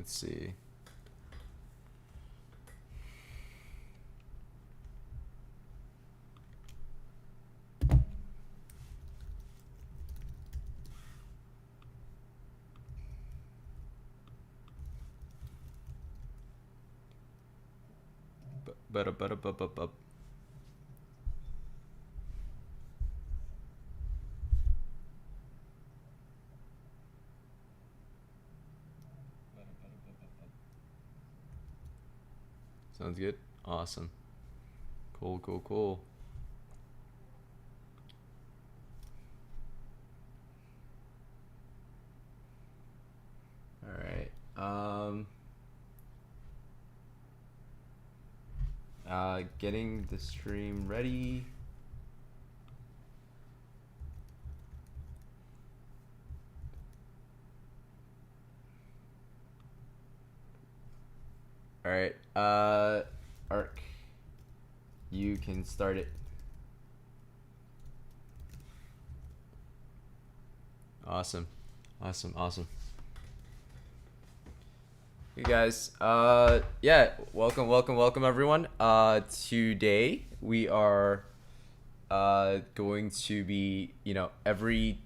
Let's see. But sounds good. Awesome. Cool, cool, cool. All right. Getting the stream ready. All right. Arc, you can start it. Awesome. Awesome. Awesome. Hey guys, yeah, welcome everyone. Today we are going to be, every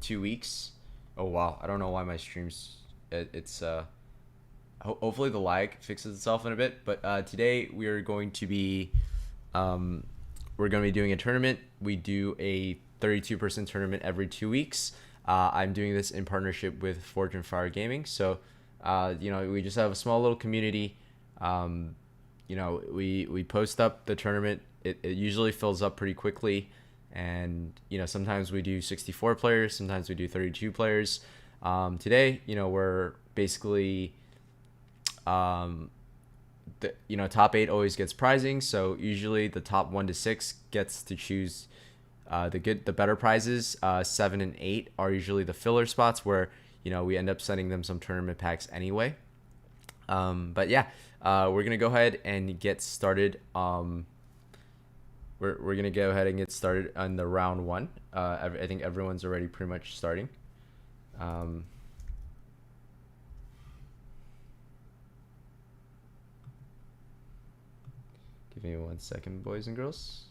2 weeks. Oh wow, I don't know why my streams, it's hopefully the lag fixes itself in a bit, but today we are going to be, we're going to be doing a tournament. We do a 32-person tournament every 2 weeks. I'm doing this in partnership with Fortune Fire Gaming, so we just have a small little community. We post up the tournament. It usually fills up pretty quickly, and sometimes we do 64 players, sometimes we do 32 players. Today, we're basically top 8 always gets prizing, so usually the top 1 to 6 gets to choose the better prizes. 7 and 8 are usually the filler spots where we end up sending them some tournament packs anyway. But yeah, we're gonna go ahead and get started. We're gonna go ahead and get started on the round 1. I think everyone's already pretty much starting. Give me 1 second, boys and girls.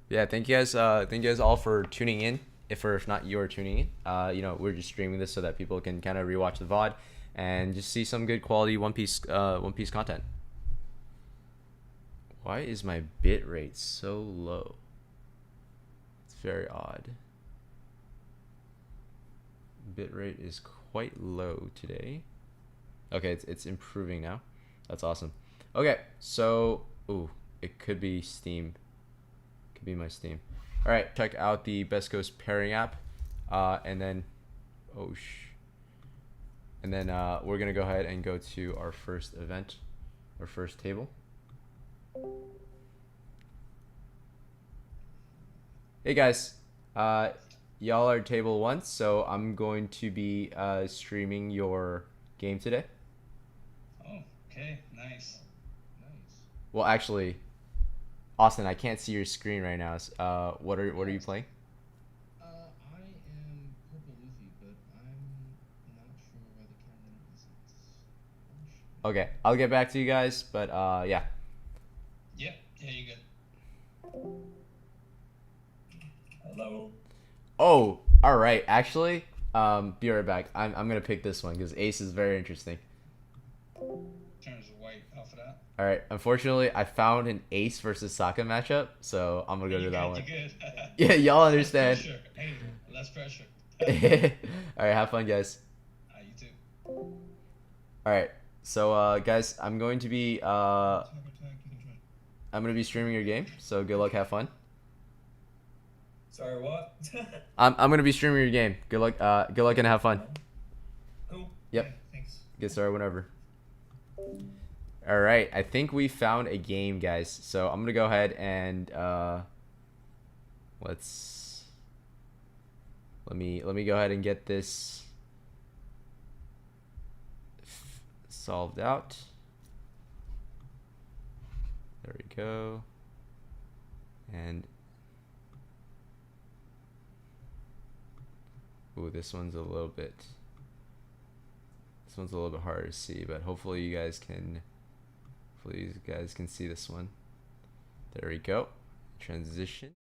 Yeah, thank you guys all for tuning in. If not, you're tuning in. We're just streaming this so that people can kind of rewatch the VOD and just see some good quality One Piece content. Why is my bit rate so low? It's very odd. Bit rate is quite low today. Okay, it's improving now. That's awesome. Okay, so it could be Steam. Could be my Steam. All right, check out the Best Coast pairing app, and then, we're gonna go ahead and go to our first event, our first table. Hey guys, y'all are table 1, so I'm going to be streaming your game today. Oh, okay, nice. Well, actually, Austin, I can't see your screen right now. What are you playing? I am Purple Luffy, but I'm not sure why the camera isn't. Okay, I'll get back to you guys, but yeah. Yeah, you good. Hello. Oh, all right. Actually, be right back. I'm gonna pick this one because Ace is very interesting. Turns the white off of that. All right. Unfortunately, I found an Ace versus Sokka matchup, so I'm gonna go You to that good? one. You good? Yeah, y'all Less understand. pressure. Hey, less pressure. All right, have fun, guys. You too. All right. So, guys, I'm going to be streaming your game. So good luck, have fun. Sorry, what? I'm gonna be streaming your game. Good luck. Good luck and have fun. Cool. Yep. Yeah, thanks. Get started whenever. All right. I think we found a game, guys. So I'm gonna go ahead and let me go ahead and get this solved out. There we go. And this one's a little bit This one's a little bit harder to see, but hopefully you guys can see this one. There we go. Transition.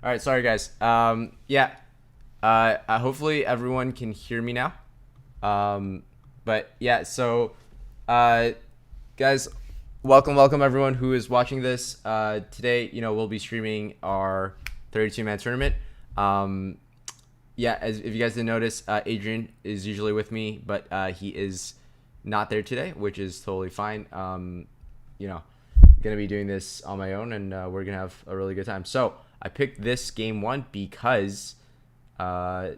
All right, sorry guys. Yeah. Hopefully everyone can hear me now. But yeah, so, uh, guys, welcome everyone who is watching this. Today, we'll be streaming our 32-man tournament. Yeah, as if you guys didn't notice, Adrian is usually with me, but he is not there today, which is totally fine. Gonna be doing this on my own, and we're gonna have a really good time. So I picked this game one because I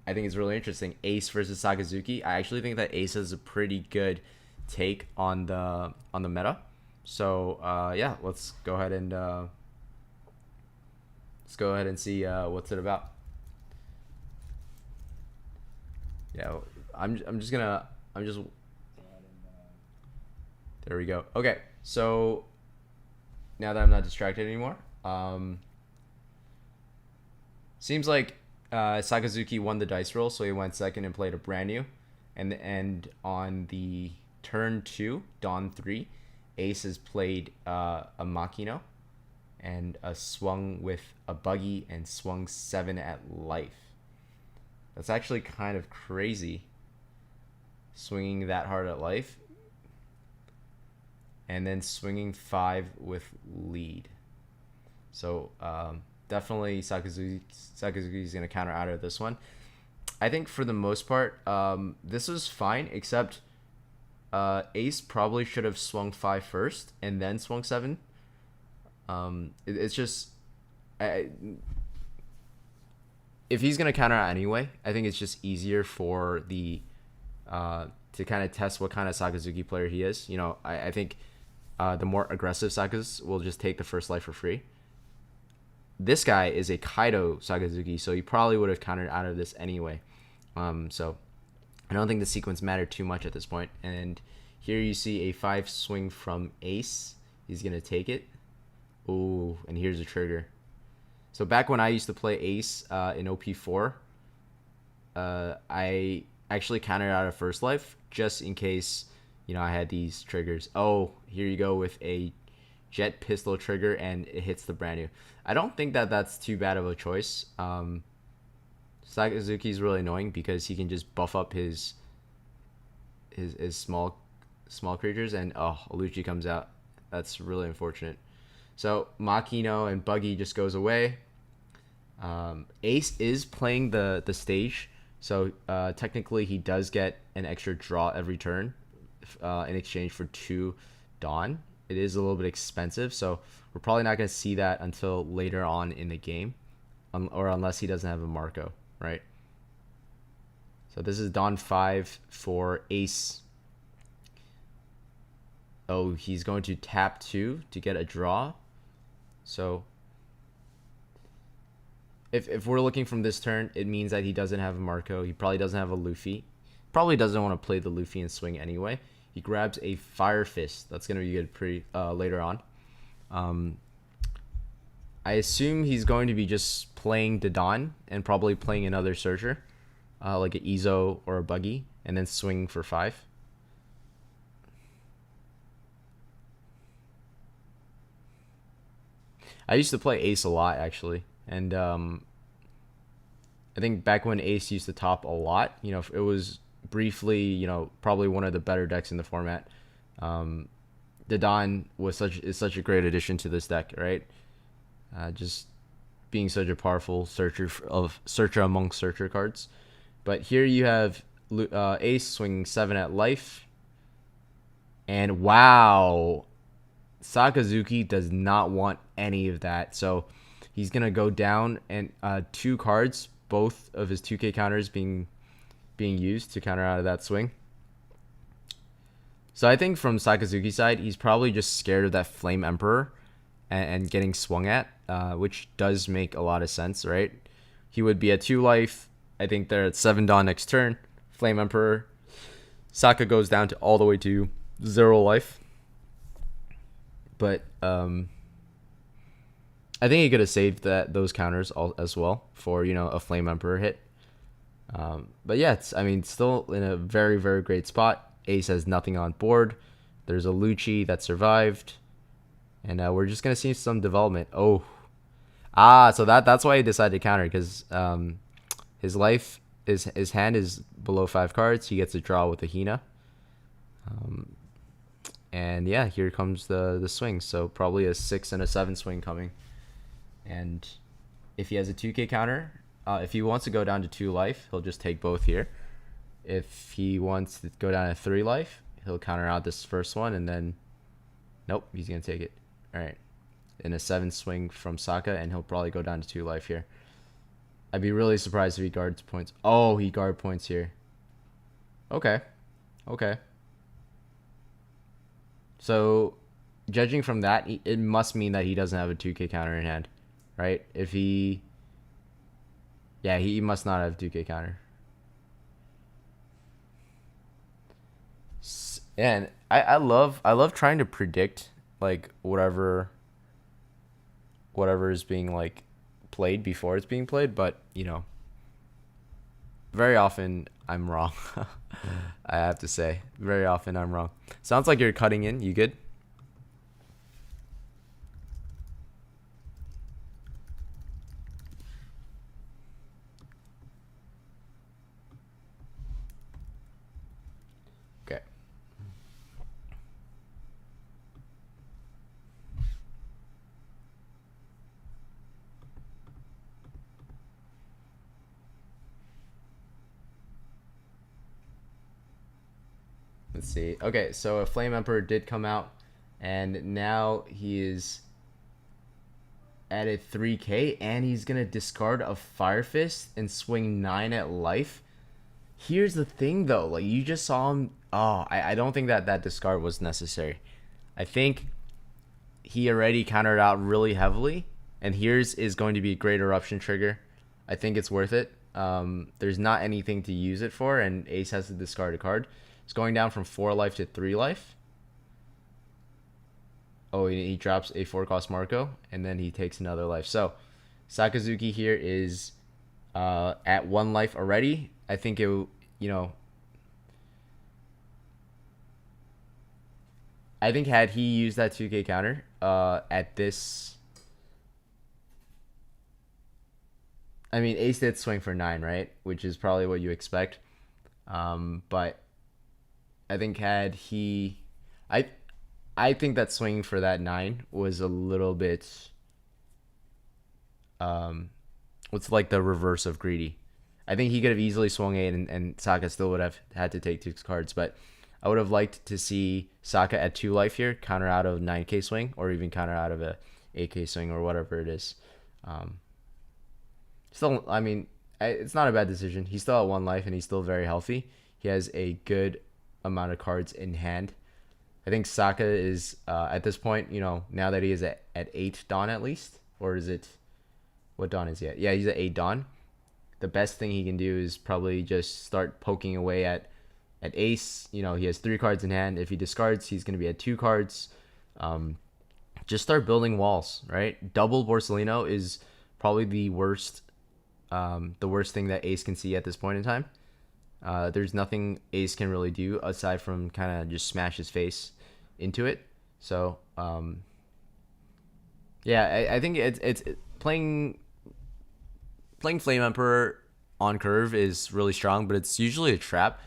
think it's really interesting. Ace versus Sakazuki. I actually think that Ace has a pretty good take on the meta. So yeah, let's go ahead and see what's it about. Yeah, I'm just there we go. Okay, so now that I'm not distracted anymore, seems like Sakazuki won the dice roll, so he went second and played a brand new, and on the turn 2, Dawn 3, Ace has played a Makino, and swung with a buggy and swung 7 at life. That's actually kind of crazy, swinging that hard at life, and then swinging 5 with lead. So definitely Sakazuki's going to counter out of this one. I think for the most part, this was fine, except Ace probably should have swung 5 first and then swung 7. It's just... if he's going to counter out anyway, I think it's just easier for the... to kind of test what kind of Sakazuki player he is. I think the more aggressive Sakas will just take the first life for free. This guy is a Kaido Sakazuki, so he probably would have countered out of this anyway. So I don't think the sequence mattered too much at this point. And here you see a 5 swing from Ace. He's going to take it. Ooh, and here's a trigger. So back when I used to play Ace in OP4, I actually countered out of first life just in case, I had these triggers. Oh, here you go with a jet pistol trigger, and it hits the brand new. I don't think that that's too bad of a choice. Sakazuki's really annoying because he can just buff up his small creatures, and Aluchi comes out. That's really unfortunate. So Makino and Buggy just goes away. Ace is playing the stage, so technically he does get an extra draw every turn in exchange for 2 Dawn. It is a little bit expensive, so we're probably not going to see that until later on in the game, or unless he doesn't have a Marco, right? So this is Dawn 5 for Ace. Oh, he's going to tap 2 to get a draw. So if we're looking from this turn, it means that he doesn't have a Marco. He probably doesn't have a Luffy. Probably doesn't want to play the Luffy and swing anyway. He grabs a Fire Fist. That's going to be good pretty later on. I assume he's going to be just playing Dadan and probably playing another Searcher, like an Izo or a Buggy, and then swing for 5. I used to play Ace a lot, actually. And I think back when Ace used to top a lot, it was briefly, probably one of the better decks in the format. Dadan is such a great addition to this deck, right? Just being such a powerful searcher among searcher cards. But here you have Ace swinging 7 at life. And wow, Sakazuki does not want any of that. So he's gonna go down and two cards, both of his 2K counters being used to counter out of that swing. So I think from Sakazuki's side, he's probably just scared of that Flame Emperor and getting swung at, which does make a lot of sense, right? He would be at 2 life. I think they're at 7 Dawn next turn. Flame Emperor. Saka goes down to all the way to 0 life. But I think he could have saved those counters as well for, a Flame Emperor hit. But yeah, it's still in a very, very great spot. Ace has nothing on board. There's a Lucci that survived. And we're just going to see some development. Oh. So that's why he decided to counter, because his life, his hand is below 5 cards. He gets a draw with a Hina. And yeah, here comes the swing. So probably a 6 and a 7 swing coming. And if he has a 2K counter, if he wants to go down to 2 life, he'll just take both here. If he wants to go down to 3 life, he'll counter out this first one, and then nope, he's gonna take it. All right, in a 7 swing from Saka, and he'll probably go down to 2 life here. I'd be really surprised if he guards points. Oh, he guard points here. Okay. So, judging from that, it must mean that he doesn't have a 2K counter in hand, right? Yeah, he must not have 2K counter. And I love trying to predict like whatever is being like played before it's being played, but very often I'm wrong. I have to say, very often I'm wrong. Sounds like you're cutting in. You good? Okay. Let's see. Okay, so a Flame Emperor did come out, and now he is at a 3K, and he's gonna discard a Fire Fist and swing 9 at life. Here's the thing, though. Like, you just saw him. Oh, I don't think that discard was necessary. I think he already countered out really heavily, and here's is going to be a great eruption trigger. I think it's worth it. There's not anything to use it for, and Ace has to discard a card. It's going down from 4 life to 3 life. Oh, he drops a 4-cost Marco, and then he takes another life. So, Sakazuki here is at 1 life already. I think I think had he used that 2K counter at this, I mean, Ace did swing for 9, right? Which is probably what you expect. But I think had he, I I think that swing for that 9 was a little bit what's like the reverse of greedy. I think he could have easily swung 8, and Saka still would have had to take 2 cards, but I would have liked to see Saka at 2 life here, counter out of 9K swing, or even counter out of a 8K swing, or whatever it is. Um, Still, I mean, it's not a bad decision. He's still at 1 life, and he's still very healthy. He has a good amount of cards in hand. I think Saka is, at this point, now that he is at 8 Dawn at least, or is it, what Dawn is he at? Yeah, he's at 8 Dawn. The best thing he can do is probably just start poking away at Ace. He has 3 cards in hand. If he discards, he's going to be at 2 cards. Just start building walls, right? Double Borsellino is probably the worst thing that Ace can see at this point in time. There's nothing Ace can really do aside from kind of just smash his face into it. So, yeah, I think it's playing Flame Emperor on curve is really strong, but it's usually a trap.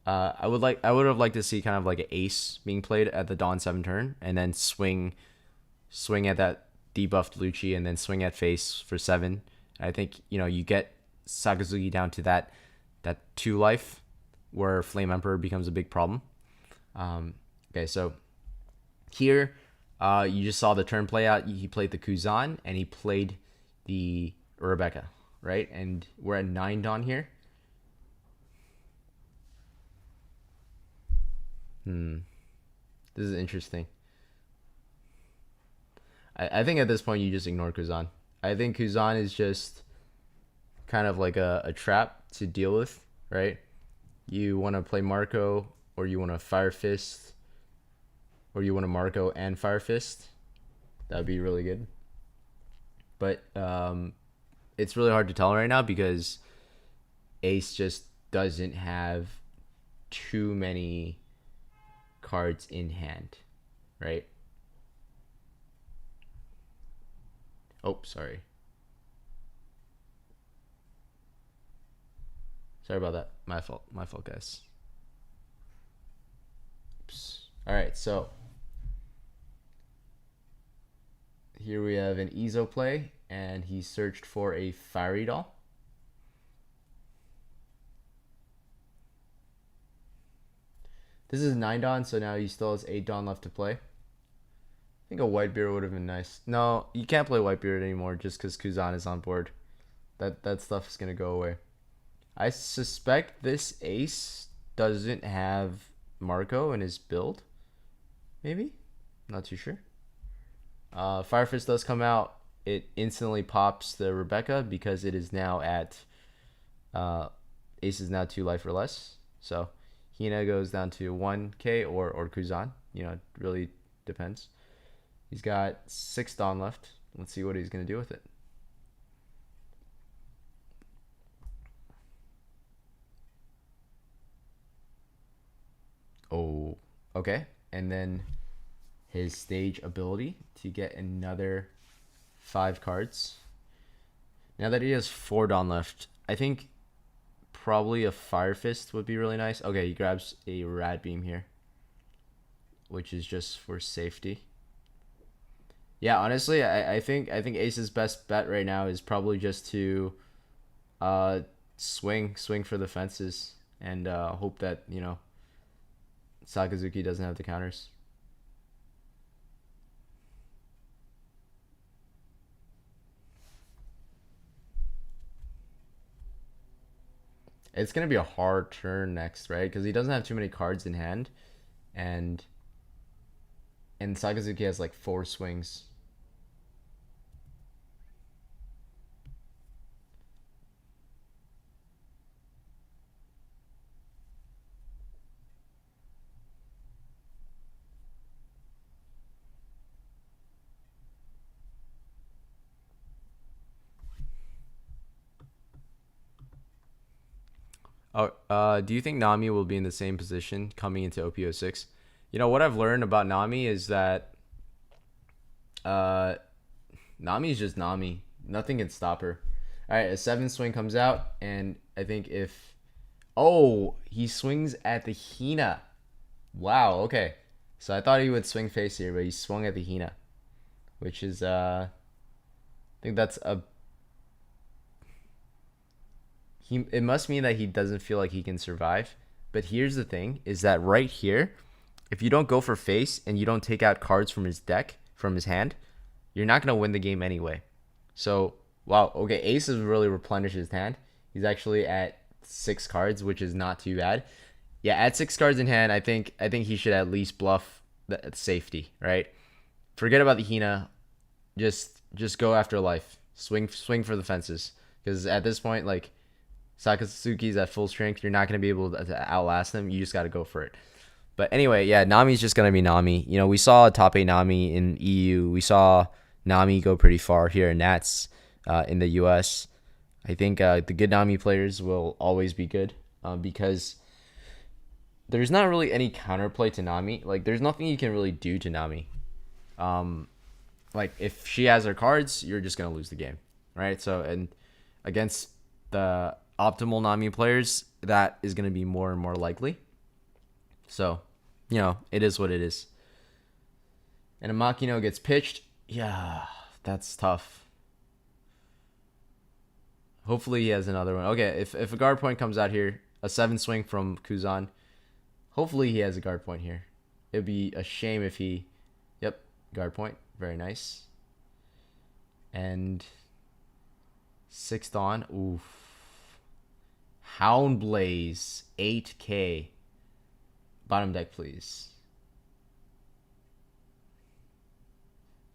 I would have liked to see kind of like an Ace being played at the Dawn 7 turn, and then swing at that debuffed Lucci, and then swing at face for 7. I think you get Sakazuki down to that 2 life where Flame Emperor becomes a big problem. Okay, so here, you just saw the turn play out. He played the Kuzan and he played the Rebecca, right? And we're at 9 Dawn here. This is interesting. I think at this point you just ignore Kuzan. I think Kuzan is just kind of like a trap to deal with, right? You want to play Marco, or you want to Fire Fist, or you want to Marco and Fire Fist. That would be really good. But it's really hard to tell right now because Ace just doesn't have too many cards in hand, right? Oh, sorry. Sorry about that. My fault. My fault, guys. Oops. All right, so here we have an Ezo play, and he searched for a Fiery Doll. This is 9 Dawn, so now he still has 8 Dawn left to play. I think a Whitebeard would have been nice. No, you can't play Whitebeard anymore just because Kuzan is on board. That stuff is going to go away. I suspect this ace doesn't have Marco in his build. Maybe? Not too sure. Fire Fist does come out. It instantly pops the Rebecca because it is now at ace is now 2 life or less. So Hina goes down to 1k or Kuzan. You know, it really depends. He's got 6 Dawn left. Let's see what he's going to do with it. Oh, okay. And then his stage ability to get another 5 cards. Now that he has 4 Dawn left, I think probably a Fire Fist would be really nice. Okay, he grabs a Rad Beam here, which is just for safety. Yeah, honestly, I think Ace's best bet right now is probably just to swing for the fences and hope that, you know, Sakazuki doesn't have the counters. It's gonna be a hard turn next, right? Because he doesn't have too many cards in hand, and Sakazuki has like 4 swings. Oh, do you think Nami will be in the same position coming into OP06? You know what I've learned about Nami is that uh, Nami is just Nami. Nothing can stop her. All right, a 7 swing comes out, and I think if he swings at the Hina. Wow. Okay. So I thought he would swing face here, but he swung at the Hina, which is I think that's a he. It must mean that he doesn't feel like he can survive. But here's the thing: is that right here, if you don't go for face and you don't take out cards from his deck, from his hand, you're not gonna win the game anyway. So wow, okay, Ace has really replenished his hand. He's actually at 6 cards, which is not too bad. Yeah, at 6 cards in hand, I think he should at least bluff the safety, right? Forget about the Hina. Just go after life. Swing for the fences. Because at this point, like Sakazuki's at full strength, you're not gonna be able to outlast him. You just gotta go for it. But anyway, yeah, Nami's just gonna be Nami. You know, we saw top 8 Nami in EU. We saw Nami go pretty far here in Nats in the US. I think the good Nami players will always be good because there's not really any counterplay to Nami. Like, there's nothing you can really do to Nami. Like, if she has her cards, you're just gonna lose the game, right? So, and against the optimal Nami players, that is gonna be more and more likely. So, you know, it is what it is. And a Makino gets pitched. Yeah, that's tough. Hopefully he has another one. Okay, if a guard point comes out here, a 7 swing from Kuzan, hopefully he has a guard point here. It'd be a shame if he. Yep, guard point. Very nice. And sixth on. Oof. Hound Blaze 8K. Bottom deck, please.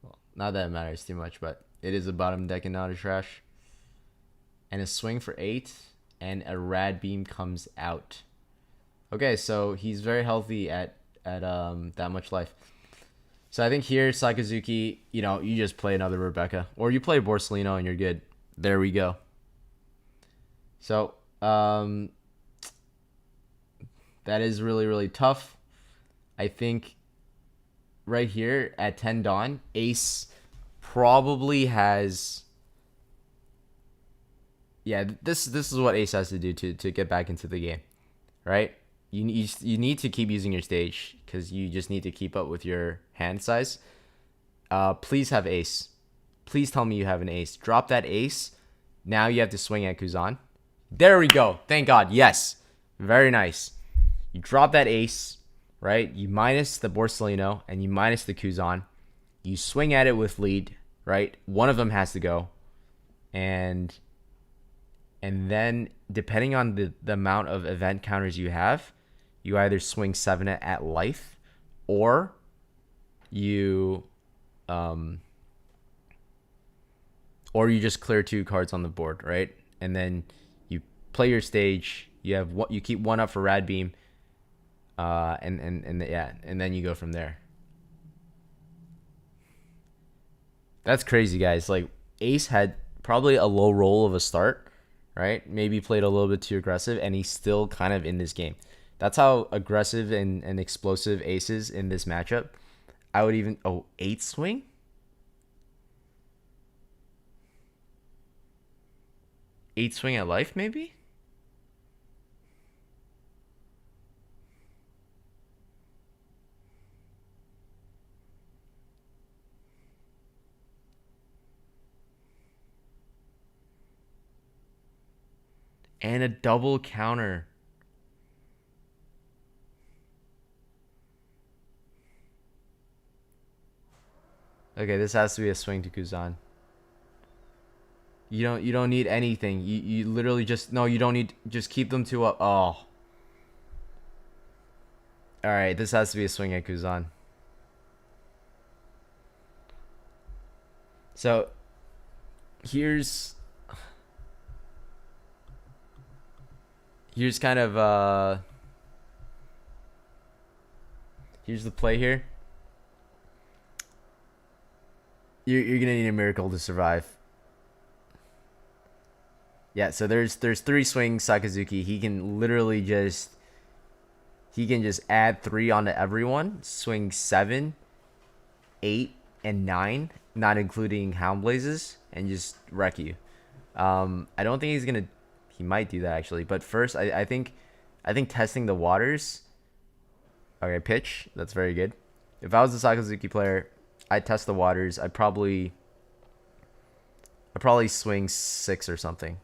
Well, not that it matters too much, but it is a bottom deck and not a trash. And a swing for 8, and a rad beam comes out. Okay, so he's very healthy at that much life. So I think here Sakazuki, you just play another Rebecca, or you play Borsellino and you're good. There we go. So that is really really tough. I think right here at 10 Dawn, Ace probably has. Yeah, this is what Ace has to do to get back into the game, right? You need to keep using your stage because you just need to keep up with your hand size. Please have Ace. Please tell me you have an Ace. Drop that Ace. Now you have to swing at Kuzan. There we go. Thank God. Yes. Very nice. You drop that Ace, right? You minus the Borsellino and you minus the Kuzan. You swing at it with lead, right? One of them has to go. And then depending on the amount of event counters you have, you either swing 7 at life or you just clear 2 cards on the board, right? And then you play your stage, you keep 1 up for rad beam, and then you go from there. That's crazy, guys. Like Ace had probably a low roll of a start, right? Maybe played a little bit too aggressive, and he's still kind of in this game. That's how aggressive and explosive Ace is in this matchup. I would even 8 swing. 8 swing at life, maybe. And a double counter. Okay, this has to be a swing to Kuzan. You don't need anything. You literally just you don't need, just keep them to a All right, this has to be a swing at Kuzan. So here's kind of here's the play here. You're gonna need a miracle to survive. Yeah, so there's 3 swings Sakazuki. He can literally just add 3 onto everyone. Swing 7, 8, and 9, not including Hound Blazes, and just wreck you. I don't think he's gonna. He might do that actually, but first I think testing the waters. Okay, pitch. That's very good. If I was a Sakazuki player, I'd test the waters. I'd probably swing 6 or something.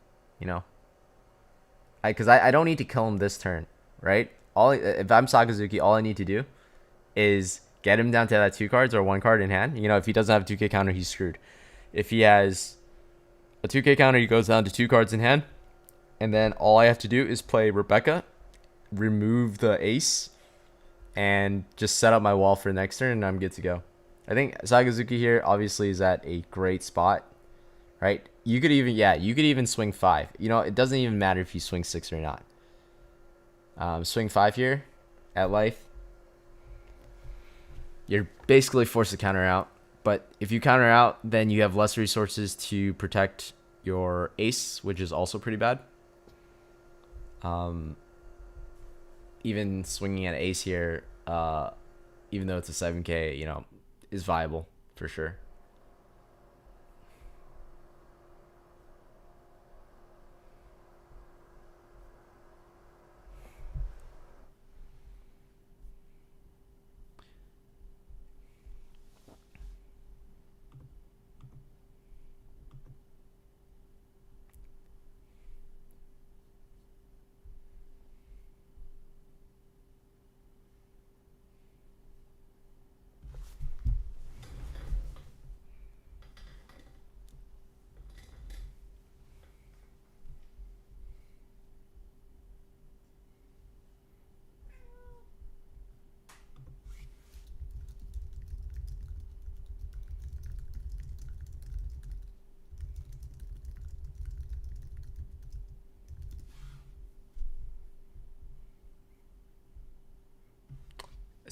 Because I don't need to kill him this turn, right? If I'm Sakazuki, all I need to do is get him down to that 2 cards or 1 card in hand. If he doesn't have a 2K counter, he's screwed. If he has a 2K counter, he goes down to 2 cards in hand, and then all I have to do is play Rebecca, remove the Ace, and just set up my wall for the next turn, and I'm good to go. I think Sakazuki here obviously is at a great spot, right? You could even swing 5. It doesn't even matter if you swing 6 or not. Swing 5 here at life. You're basically forced to counter out. But if you counter out, then you have less resources to protect your Ace, which is also pretty bad. Even swinging at Ace here, even though it's a 7K, is viable for sure.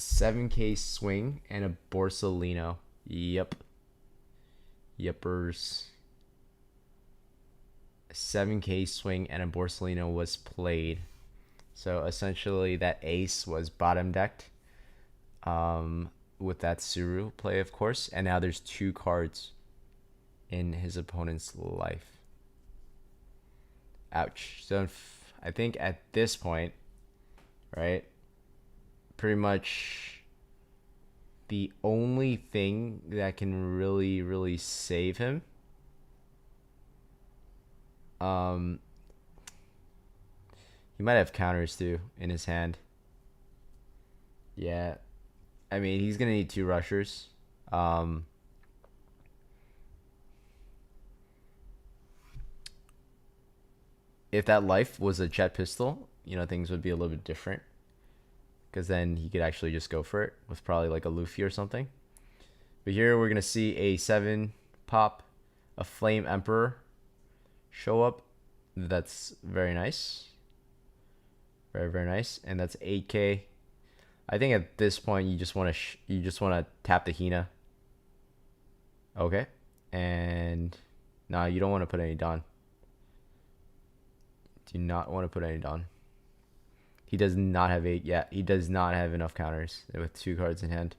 7K swing and a Borsalino. Yep. Yepers. 7K swing and a Borsalino was played. So essentially that ace was bottom decked. With that Suru play, of course. And now there's 2 cards in his opponent's life. Ouch. So I think at this point, right, pretty much the only thing that can really save him, he might have counters too in his hand. Yeah, I mean, he's gonna need 2 rushers. If that life was a jet pistol, things would be a little bit different. Because then he could actually just go for it with probably like a Luffy or something. But here we're going to see a 7 pop, a Flame Emperor show up. That's very nice. Very nice. And that's 8K. I think at this point you just want to tap the Hina. Okay. And nah, you don't want to put any Dawn. Do not want to put any Dawn. He does not have 8 yet. He does not have enough counters with 2 cards in hand.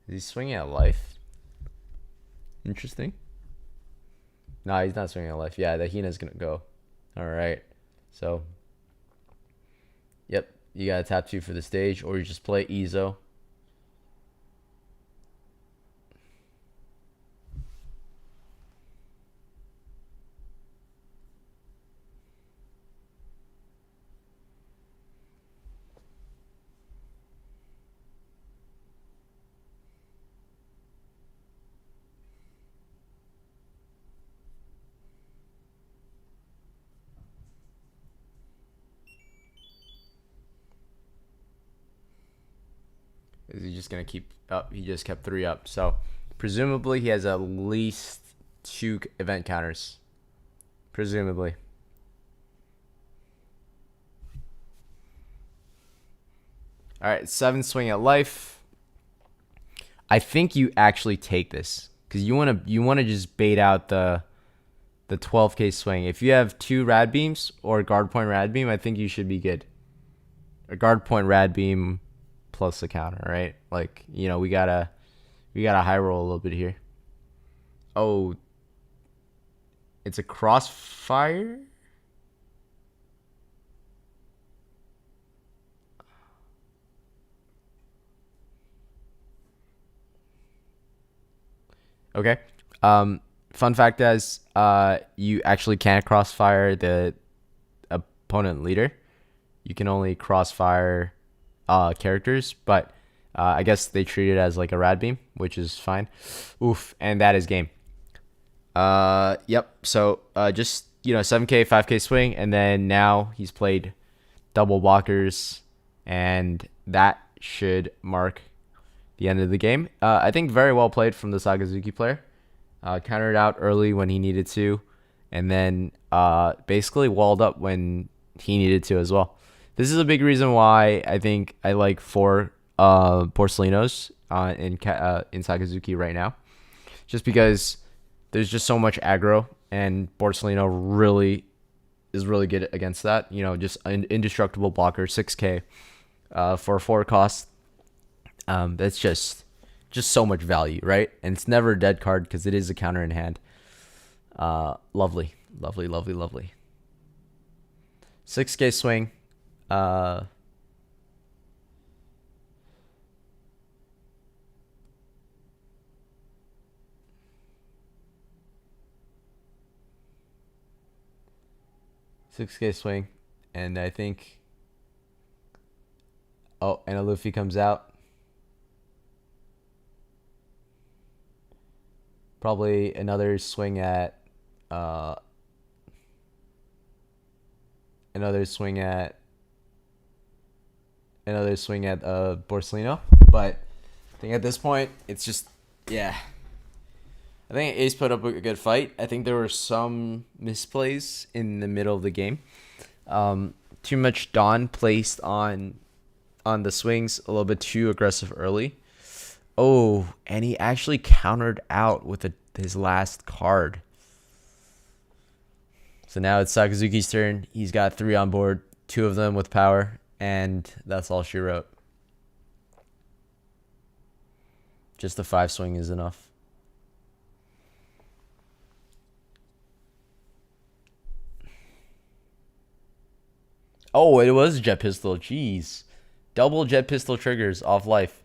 Is he swinging at life? Interesting. No, he's not swinging at life. Yeah, the Hina's going to go. All right. So, yep. You got to tap 2 for the stage, or you just play Izo. Is he just going to keep up? He just kept 3 up. So, presumably, he has at least 2 event counters. Presumably. All right, 7 swing at life. I think you actually take this because you want to just bait out the 12K swing. If you have 2 rad beams or guard point rad beam, I think you should be good. A guard point rad beam plus a counter, right? Like, we gotta high roll a little bit here. Oh, it's a crossfire? Okay. Fun fact is, you actually can't crossfire the opponent leader. You can only crossfire characters, but I guess they treat it as like a rad beam, which is fine. Oof, and that is game. Yep. So just 7K, 5K swing, and then now he's played double blockers, and that should mark the end of the game. I think very well played from the Sakazuki player. Countered out early when he needed to, and then basically walled up when he needed to as well. This is a big reason why I think I like 4 Porcelinos in Sakazuki right now. Just because there's just so much aggro, and Porcelino is really good against that. Just an indestructible blocker, 6K for a 4 cost. That's just so much value, right? And it's never a dead card because it is a counter in hand. Lovely. 6K swing. 6K swing, and I think. Oh, and a Luffy comes out. Probably another swing at. Borsalino, but I think at this point it's just I think Ace put up a good fight. I think there were some misplays in the middle of the game, Too much Dawn placed on the swings, a little bit too aggressive early. Oh, and he actually countered out with his last card. So now it's Sakazuki's turn. He's got 3 on board, 2 of them with power, and that's all she wrote. Just the 5 swing is enough. Oh, it was jet pistol. Jeez. Double jet pistol triggers off life.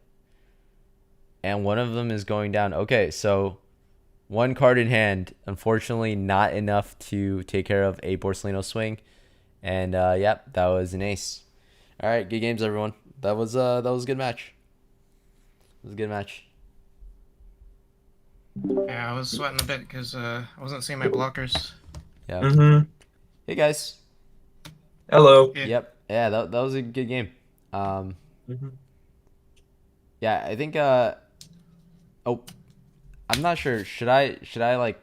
And one of them is going down. Okay, so 1 card in hand. Unfortunately, not enough to take care of a Borsellino swing. And yep, that was an ace. All right, good games, everyone. That was a good match. It was a good match. Yeah, I was sweating a bit because I wasn't seeing my blockers. Yeah. Mm-hmm. Hey guys. Hello. Yeah. Yep. Yeah, that was a good game. Mm-hmm. Yeah, I think oh, I'm not sure. Should I like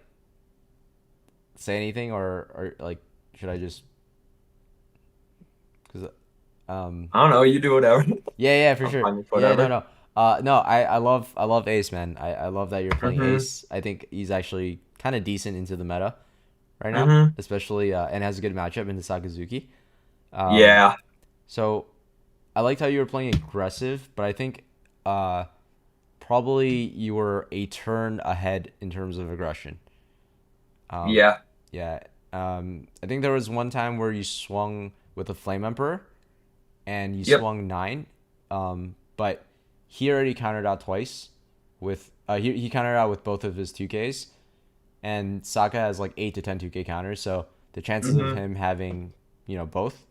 say anything or like should I just cuz I don't know. You do whatever. yeah, for I'm sure. fine with Yeah, whatever. no. No, I love Ace, man. I love that you're playing Mm-hmm. Ace. I think he's actually kind of decent into the meta right now, Mm-hmm. especially and has a good matchup into Sakazuki. Um Yeah. so I liked how you were playing aggressive, but I think probably you were a turn ahead in terms of aggression. Um, Yeah. yeah. I think there was one time where you swung with a Flame Emperor and you Yep. swung 9. But he already countered out twice with he countered out with both of his 2Ks, and Saka has like 8 to 10 2K counters, so the chances of Mm-hmm. him having, both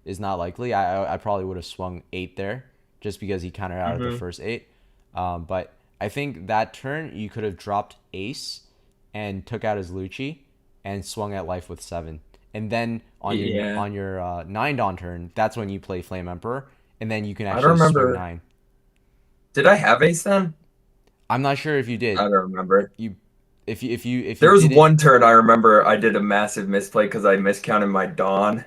is not likely. I probably would have swung 8 there just because he countered out of the Mm-hmm. first 8. But I think that turn you could have dropped Ace and took out his Lucci and swung at life with 7. And then Yeah. on your 9 Dawn turn, that's when you play Flame Emperor, and then you can I don't actually swing remember. 9. Did I have ace then? I'm not sure if you I did. don't remember. You if you There was didn't. one turn I remember I did a massive misplay because I miscounted my Dawn.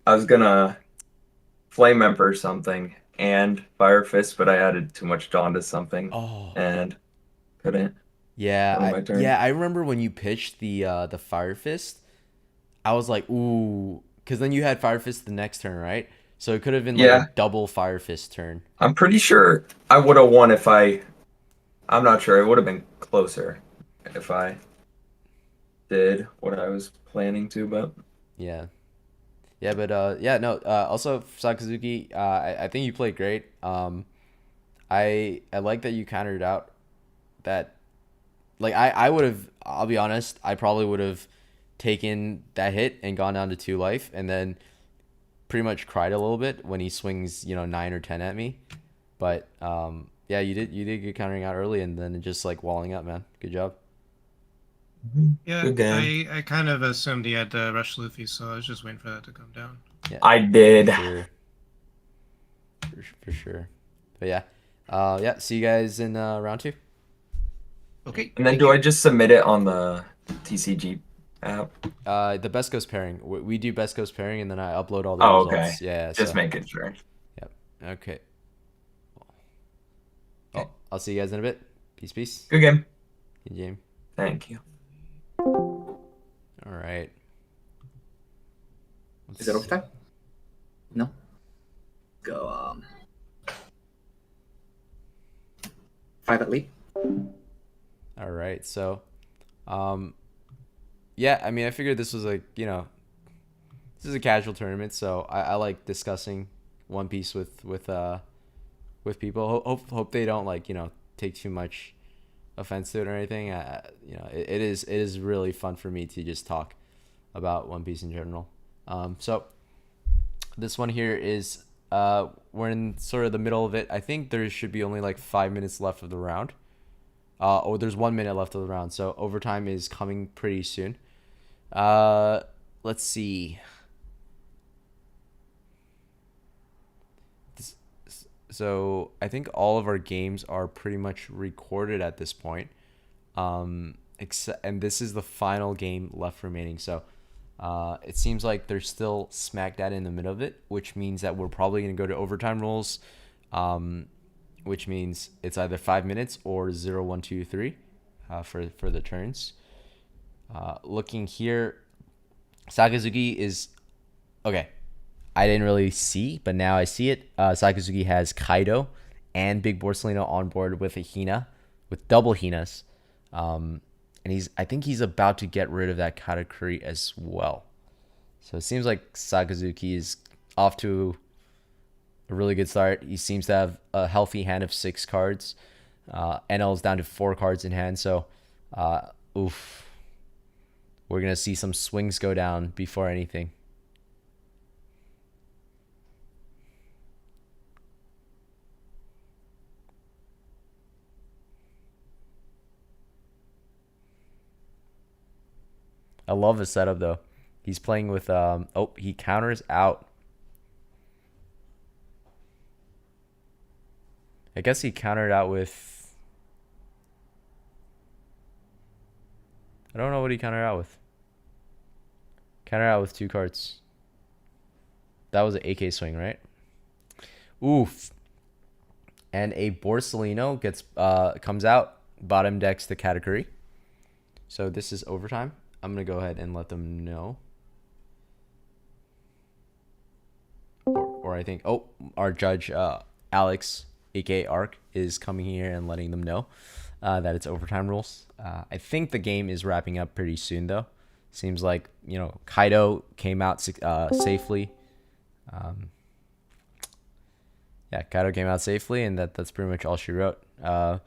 I was gonna Flame Emperor something and Fire Fist, but I added too much Dawn to something Oh, and couldn't. yeah, Only my turn. I remember when you pitched the Fire Fist. I was like, ooh, because then you had Fire Fist the next turn, right? So it could have been like a Yeah. double Fire Fist turn. I'm pretty sure I would have won if I'm not sure. It would have been closer if I did what I was planning to, but Yeah, yeah, but yeah, no. Also, Sakazuki, I think you played great. I like that you countered out that. Like I would have. I'll be honest. I probably would have taken that hit and gone down to 2 life, and then pretty much cried a little bit when he swings, 9 or 10 at me. But yeah, you did good countering out early and then just like walling up, man. Good job. Yeah, good game. I kind of assumed he had rush Luffy, so I was just waiting for that to come down. Yeah, I did. sure, for sure. But yeah, yeah. See you guys in round 2. Okay. And then thank do you. I just submit it on the TCG app? The best coast pairing. We do best coast pairing, and then I upload all the Oh, results. okay. Yeah. Just So making sure. yep. Okay. Okay. Well, I'll see you guys in a bit. Peace. Good game. Good game. Thank you. All right. Is it overtime? No. Go 5 at lead. All right. So, yeah. I mean, I figured this was like this is a casual tournament, so I like discussing One Piece with people. Hope they don't like take too much offense to it or anything. It is really fun for me to just talk about One Piece in general. So this one here is we're in sort of the middle of it. I think there should be only like 5 minutes left of the round. There's 1 minute left of the round, so overtime is coming pretty soon. Let's see. So I think all of our games are pretty much recorded at this point. And this is the final game left remaining. So It seems like they're still smack dab in the middle of it, which means that we're probably going to go to overtime rules, which means it's either 5 minutes or 0, 1, 2, 3 for the turns. Looking here, Sakazuki is okay. I didn't really see, but now I see it. Sakazuki has Kaido and Big Borsalino on board with a Hina, with double Hinas. And I think he's about to get rid of that Katakuri as well. So it seems like Sakazuki is off to a really good start. He seems to have a healthy hand of 6 cards. Enel is down to 4 cards in hand. So, oof. We're going to see some swings go down before anything. I love his setup though. He's playing with he counters out. I guess he countered out with I don't know what he countered out with. Countered out with 2 cards. That was an AK swing, right? Oof. And a Borsalino gets comes out, bottom decks the Katakuri. So this is overtime. I'm going to go ahead and let them know. Or I think, our judge, Alex, aka Ark, is coming here and letting them know that it's overtime rules. I think the game is wrapping up pretty soon, though. Seems like, Kaido came out safely. Kaido came out safely, and that's pretty much all she wrote. I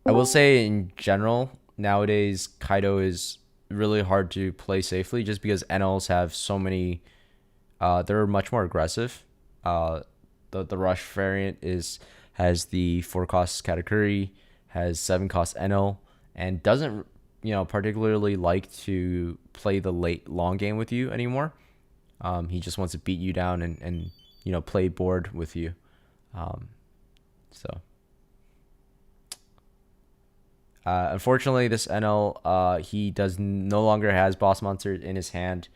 will say, in general, nowadays, Kaido is really hard to play safely just because Enels have so many they're much more aggressive. The rush variant has the 4 cost Katakuri, has 7 cost Enel, and doesn't particularly like to play the late long game with you anymore. He just wants to beat you down and play board with you. Unfortunately, this NL, he no longer has Boss Monster in his hand,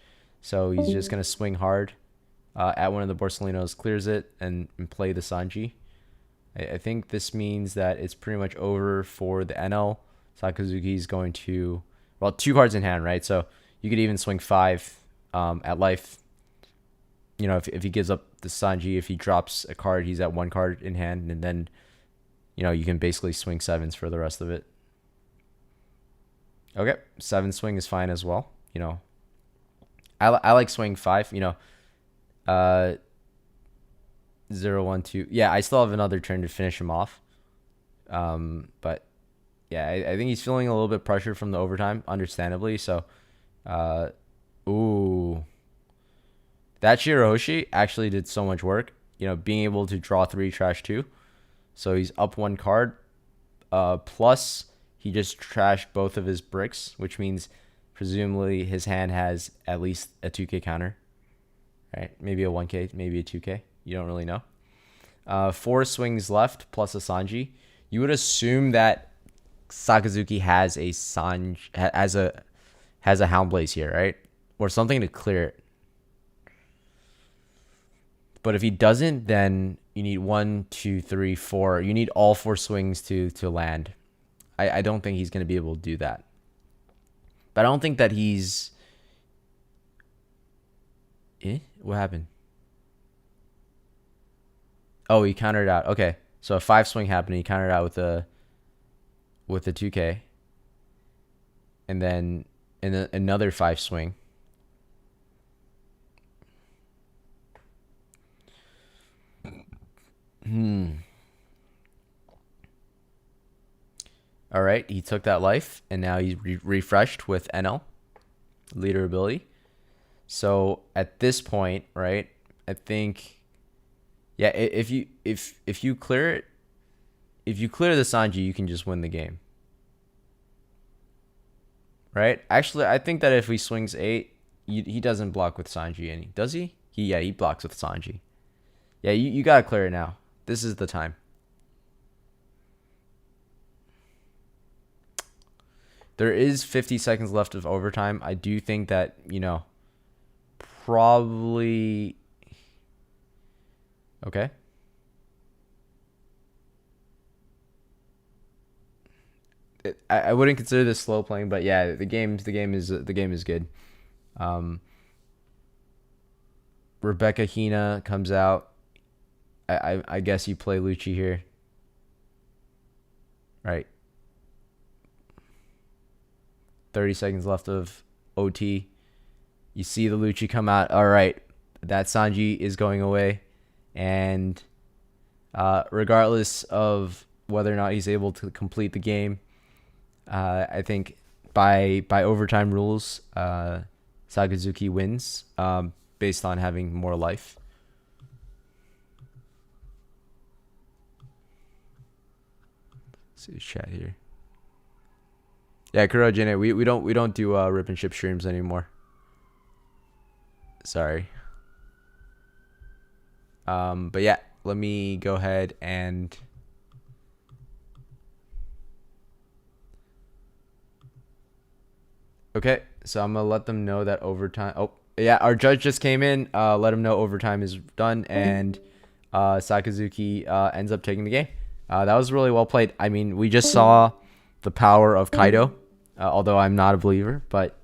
so he's just going to swing hard at one of the Borsalinos, clears it, and play the Sanji. I think this means that it's pretty much over for the NL. Sakazuki is going to, 2 cards in hand, right? So you could even swing 5 at life. If he gives up the Sanji, if he drops a card, he's at 1 card in hand, and then, you can basically swing 7s for the rest of it. Okay, 7 swing is fine as well. I like swing 5. 0, 1, 2. Yeah, I still have another turn to finish him off. But yeah, I think he's feeling a little bit pressure from the overtime, understandably. So, ooh, that Shirahoshi actually did so much work. Being able to draw 3, trash 2. So he's up 1 card. Plus, he just trashed both of his bricks, which means presumably his hand has at least a 2K counter. Right? Maybe a 1K, maybe a 2K. You don't really know. 4 swings left plus a Sanji. You would assume that Sakazuki has a has a Hound Blaze here, right? Or something to clear it. But if he doesn't, then you need 1, 2, 3, 4. You need all 4 swings to land. I don't think he's going to be able to do that. But I don't think that he's... What happened? Oh, he countered out. Okay. So a 5 swing happened. He countered out with a 2K. And then another 5 swing. All right, he took that life, and now he's refreshed with Enel, leader ability. So at this point, right, I think, yeah, if you clear it, if you clear the Sanji, you can just win the game, right? Actually, I think that if he swings 8, he doesn't block with Sanji, any does he? He blocks with Sanji. Yeah, you gotta clear it now. This is the time. There is 50 seconds left of overtime. I do think that, probably... Okay. I wouldn't consider this slow playing, but yeah, the game is good. Rebecca Hina comes out. I guess you play Lucci here. Right. 30 seconds left of OT. You see the Lucci come out. All right. That Sanji is going away. And regardless of whether or not he's able to complete the game, I think by overtime rules, Sakazuki wins based on having more life. Let's see the chat here. Yeah, Kurojine, we don't do rip and ship streams anymore. Sorry. But yeah, let me go ahead and okay, so I'm gonna let them know that overtime. Oh, yeah, our judge just came in. Let him know overtime is done, and Sakazuki ends up taking the game. That was really well played. I mean, we just saw the power of Kaido, although I'm not a believer. But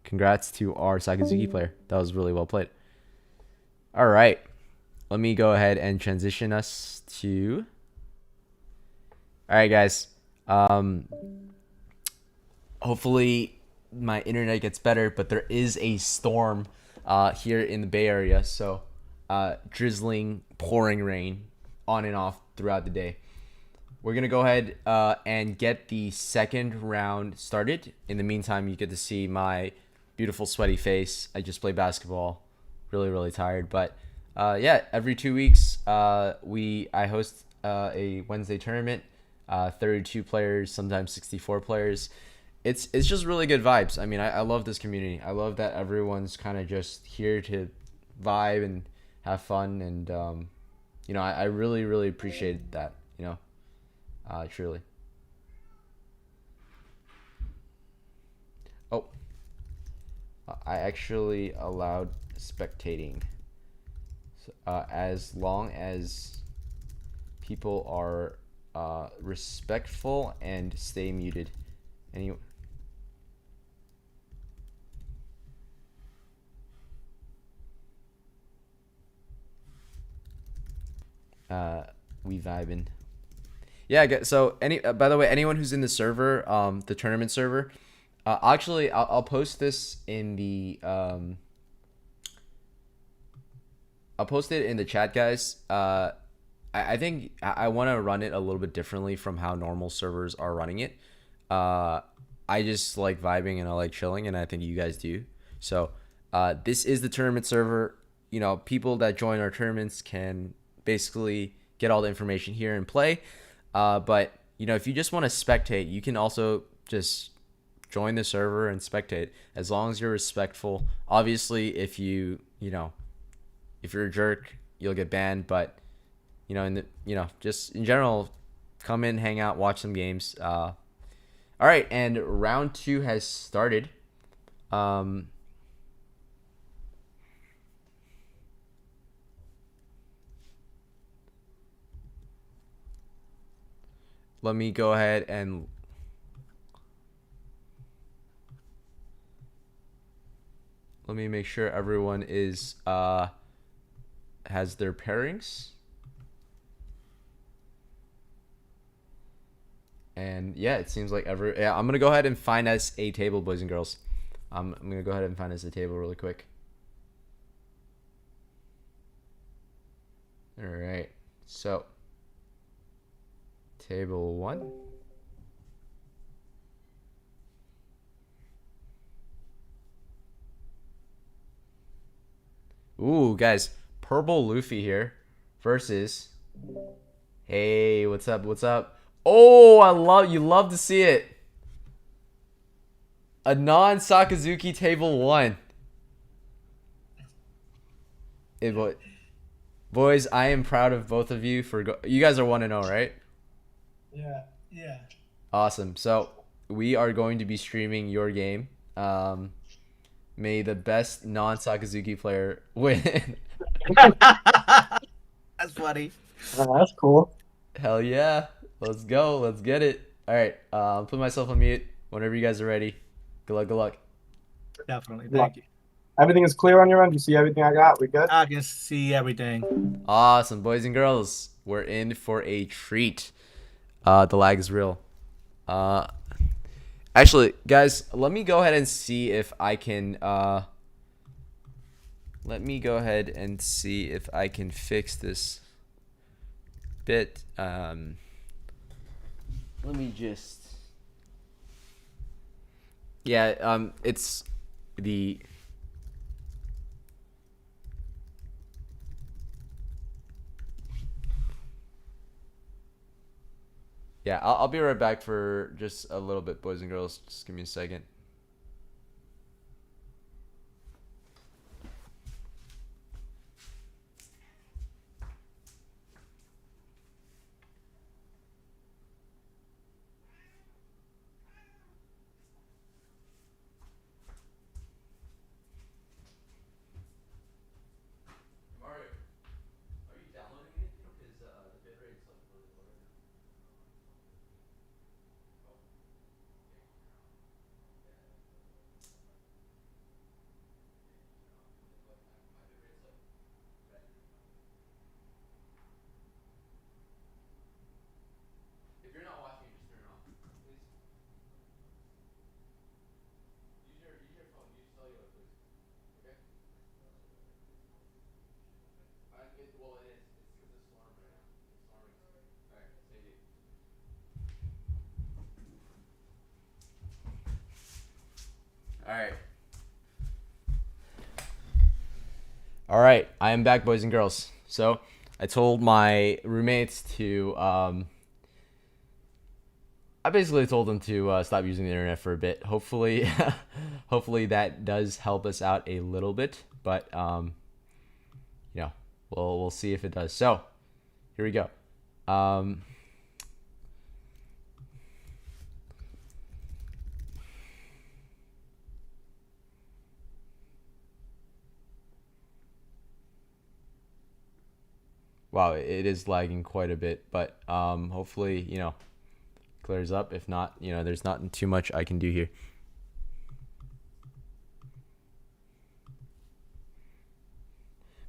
congrats to our Sakazuki player. That was really well played. All right, let me go ahead and transition us to. All right, guys. Hopefully my internet gets better, but there is a storm here in the Bay Area, so drizzling, pouring rain on and off throughout the day. We're gonna go ahead and get the second round started. In the meantime, you get to see my beautiful sweaty face. I just play basketball, really tired, but yeah, every 2 weeks I host a Wednesday tournament, 32 players, sometimes 64 players. It's just really good vibes. I mean, I love this community. I love that everyone's kind of just here to vibe and have fun, and I really appreciate that. Truly. Oh, I actually allowed spectating, so, as long as people are respectful and stay muted. Anyway. We vibing. Yeah. So by the way, anyone who's in the server, the tournament server, actually, I'll post this in the I'll post it in the chat, guys. I think I want to run it a little bit differently from how normal servers are running it. I just like vibing and I like chilling, and I think you guys do. So this is the tournament server. People that join our tournaments can basically get all the information here and play. But if you just want to spectate, you can also just join the server and spectate, as long as you're respectful. Obviously, if if you're a jerk, you'll get banned. But just in general, come in, hang out, watch some games. All right, and round 2 has started. Let me go ahead and let me make sure everyone is has their pairings. And yeah, it seems like I'm gonna go ahead and find us a table, boys and girls. I'm gonna go ahead and find us a table really quick. All right, so table 1. Ooh, guys, purple Luffy here versus. Hey, what's up? What's up? Oh, you love to see it. A non-Sakazuki table 1. Boys, I am proud of both of you. You guys are 1-0, right? Yeah. Awesome. So we are going to be streaming your game. May the best non-Sakazuki player win. That's funny. That's cool. Hell yeah. Let's go. Let's get it. All right. I'll put myself on mute whenever you guys are ready. Good luck. Good luck. Definitely. Yeah. Thank you. Everything is clear on your end. You see everything I got. We good? I can see everything. Awesome, boys and girls. We're in for a treat. The lag is real. Actually, guys, let me go ahead and see if I can. Let me go ahead and see if I can fix this bit. Let me just. Yeah. It's the. Yeah, I'll be right back for just a little bit, boys and girls. Just give me a second. Mario, are you downloading anything? Because the bitrate's like really low right now. If you're not watching, just turn it off, please. Use your phone. Use cellular, please. Okay. Well, it is. It's because it's storm right now. It's storming. All right. Thank you. All right. All right. I am back, boys and girls. So I told my roommates to. I basically told them to stop using the internet for a bit. Hopefully, hopefully that does help us out a little bit. But you know, we'll see if it does. So here we go. Wow, it is lagging quite a bit, but hopefully, clears up. If not, there's not too much I can do here.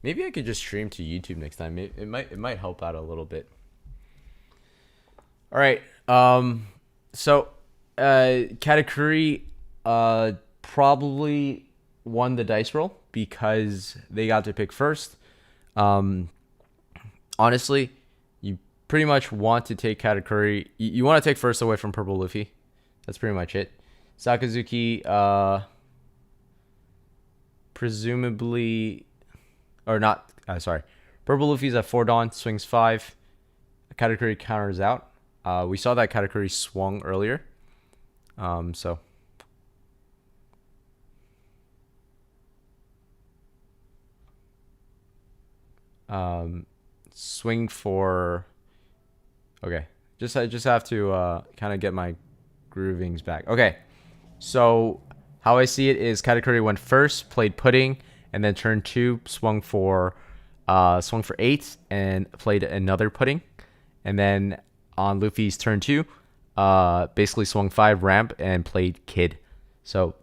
Maybe I could just stream to YouTube next time. It might help out a little bit. All right. So Katakuri probably won the dice roll because they got to pick first. Honestly, you pretty much want to take Katakuri. You want to take first away from Purple Luffy. That's pretty much it. Sakazuki, presumably, or not. Sorry, Purple Luffy's at 4 Dawn, swings 5. Katakuri counters out. We saw that Katakuri swung earlier. So. Swing for. Okay, I just have to kind of get my groovings back. Okay, so how I see it is Katakuri went first, played pudding, and then turn 2 swung for 8 and played another pudding, and then on Luffy's turn 2, basically swung 5 ramp and played kid. So,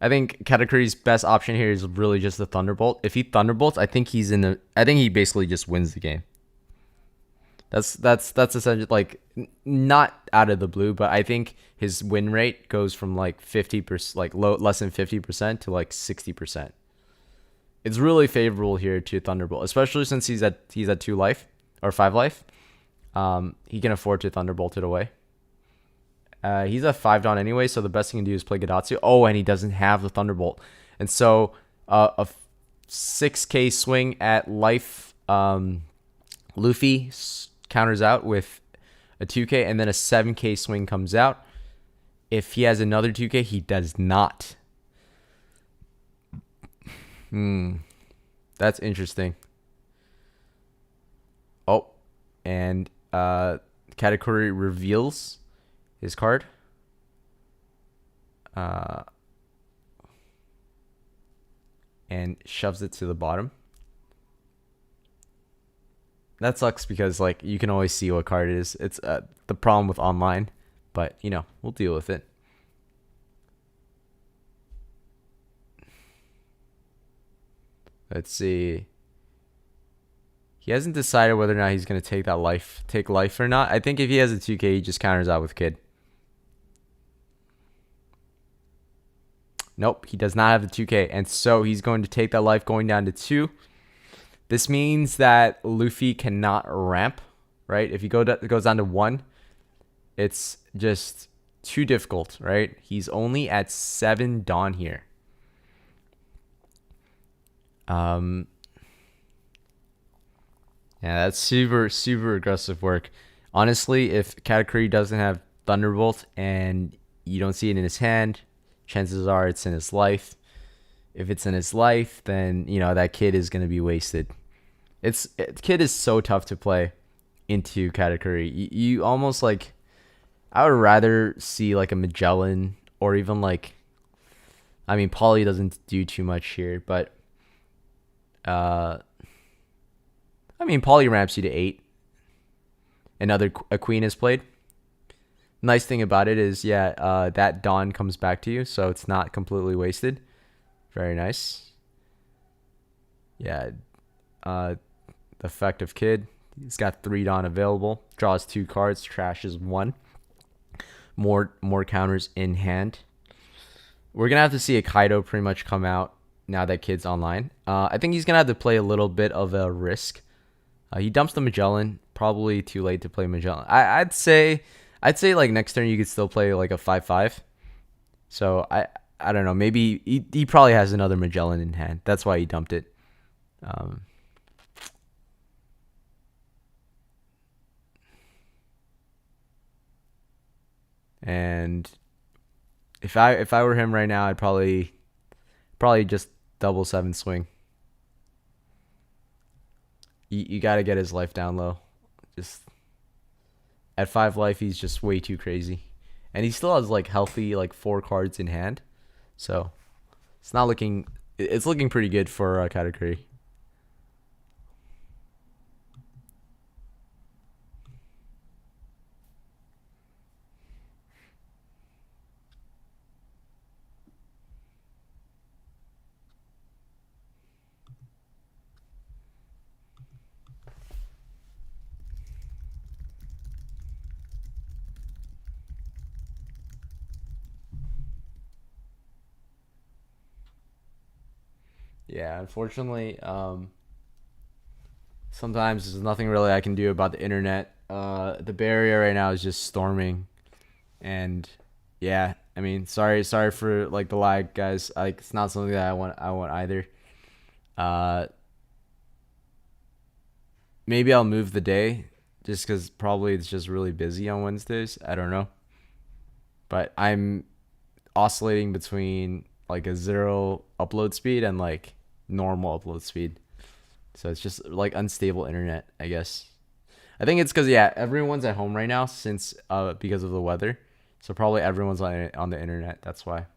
I think Katakuri's best option here is really just the Thunderbolt. If he Thunderbolts, I think he basically just wins the game. That's essentially like not out of the blue, but I think his win rate goes from like 50%, like less than 50% to like 60%. It's really favorable here to Thunderbolt, especially since he's at 2 life or 5 life. He can afford to Thunderbolt it away. He's at 5 Dawn anyway, so the best thing he can do is play Gadatsu. Oh, and he doesn't have the Thunderbolt. And so a 6k swing at life, Luffy counters out with a 2k, and then a 7k swing comes out. If he has another 2k, he does not. That's interesting. Oh, and Katakuri reveals his card. And shoves it to the bottom. That sucks because like you can always see what card it is. It's the problem with online, but you know, we'll deal with it. Let's see. He hasn't decided whether or not he's gonna take life or not. I think if he has a 2K, he just counters out with Kid. Nope, he does not have the 2K, and so he's going to take that life going down to 2. This means that Luffy cannot ramp, right? If he goes down to 1, it's just too difficult, right? He's only at 7 Dawn here. Yeah, that's super aggressive work. Honestly, if Katakuri doesn't have Thunderbolt and you don't see it in his hand, chances are it's in his life. If it's in his life, then you know that Kid is gonna be wasted. Kid is so tough to play into Katakuri. You almost like, I would rather see like a Magellan or even like, I mean, Polly doesn't do too much here, but I mean, Polly ramps you to 8. A queen is played. Nice thing about it is, yeah, that Dawn comes back to you, so it's not completely wasted. Very nice. Yeah, the effective Kid. He's got 3 Dawn available. Draws 2 cards. Trashes 1. More counters in hand. We're gonna have to see a Kaido pretty much come out now that Kid's online. I think he's gonna have to play a little bit of a risk. He dumps the Magellan. Probably too late to play Magellan. I'd say like next turn you could still play like a 5/5. So I don't know. Maybe he probably has another Magellan in hand. That's why he dumped it. And if I were him right now, I'd probably just double 7 swing. You got to get his life down low. Just at 5 life, he's just way too crazy, and he still has like healthy like 4 cards in hand, so it's not looking. It's looking pretty good for Katakuri. Yeah, unfortunately, sometimes there's nothing really I can do about the internet. The Bay Area right now is just storming, and yeah, I mean, sorry for like the lag, guys. Like, it's not something that I want either. Uh, Maybe I'll move the day, just because probably it's just really busy on Wednesdays. I don't know, but I'm oscillating between like a 0 upload speed and like normal upload speed. So it's just like unstable internet, I guess. I think it's because, yeah, everyone's at home right now since because of the weather. So probably everyone's on the internet. That's why.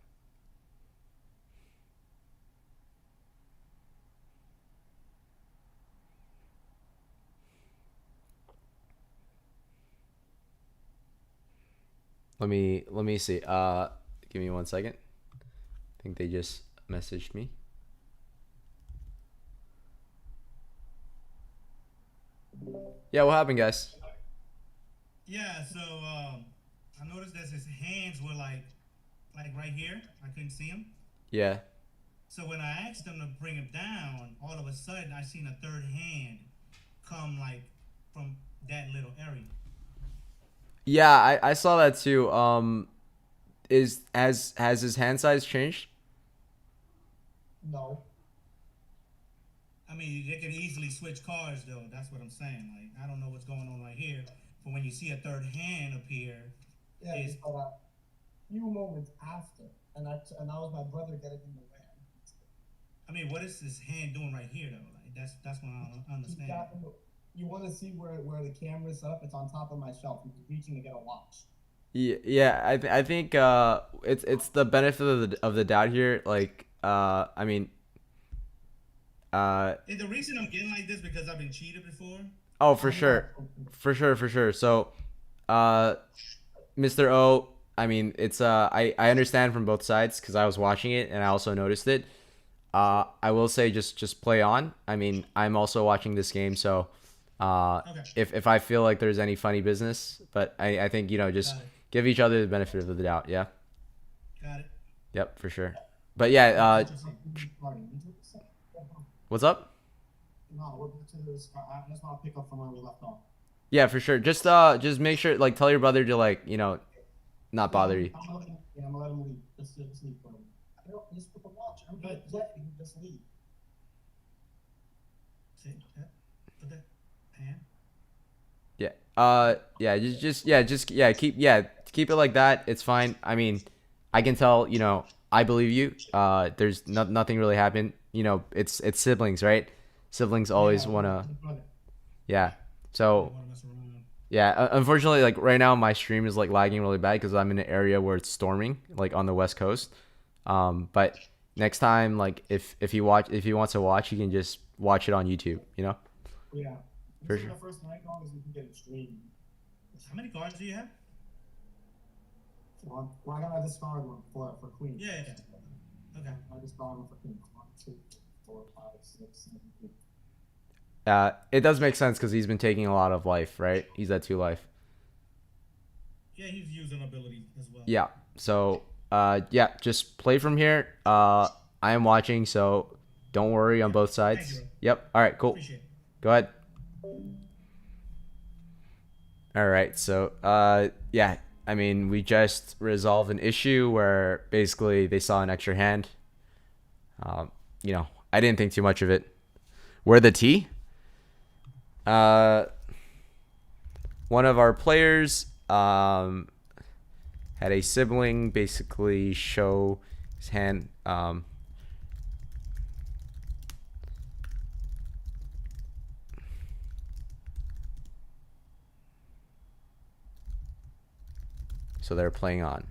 Let me see. Give me 1 second. I think they just messaged me. Yeah, what happened, guys? Yeah, so I noticed that his hands were like right here. I couldn't see him. Yeah. So when I asked him to bring him down, all of a sudden I seen a third hand come like from that little area. Yeah, I saw that too. Has his hand size changed? No. I mean, they could easily switch cars though. That's what I'm saying. Like, I don't know what's going on right here, but when you see a third hand appear, Yeah, it's, but a few moments after, and that was my brother getting in the van. I mean, what is this hand doing right here though? Like, that's what I don't understand. you want to see where the camera's up. It's on top of my shelf. I'm reaching to get a watch. Yeah, I think it's the benefit of the doubt here. Like I mean And the reason I'm getting like this because I've been cheated before. oh for sure, for sure. So uh Mr. O, I mean it's I understand from both sides because I was watching it and I also noticed it. I will say just play on. I mean I'm also watching this game, so Okay. if I feel like there's any funny business, but I think just Got it. give each other the benefit of the doubt. Yeah. Got it. Yep, for sure. But yeah, what's up? No, we're back to this. I just want to pick up from where we left off. Yeah, for sure. Just make sure like tell your brother to like not bother you. I'm gonna let him leave. Just leave for him. I don't just put the watch. I'm good. Let him just leave. See that? Put that pan. Yeah. Yeah. Keep it like that. It's fine. I mean, I can tell. I believe you. There's nothing really happened. It's siblings, right? Siblings always wanna. Yeah. So Don't wanna mess around. yeah. Unfortunately, like right now, my stream is like lagging really bad because I'm in an area where it's storming, like on the west coast. But next time, like if he wants to watch, he can just watch it on YouTube. Yeah. For This is sure. the first night long as we can get it streamed. How many cards do you have? Well, I got a discard one for Queen. Yeah. Okay. I discard one for Queen. 1, 2, 4, 5, 6, 7, 8. It does make sense because he's been taking a lot of life, right? He's at 2 life. Yeah, he's using ability as well. Yeah. So, yeah, just play from here. I am watching, so don't worry on both sides. Thank you. Yep. All right. Cool. Appreciate it. Go ahead. All right. So, yeah. I mean, we just resolved an issue where basically they saw an extra hand. I didn't think too much of it. Where the T? One of our players had a sibling basically show his hand. So they're playing on.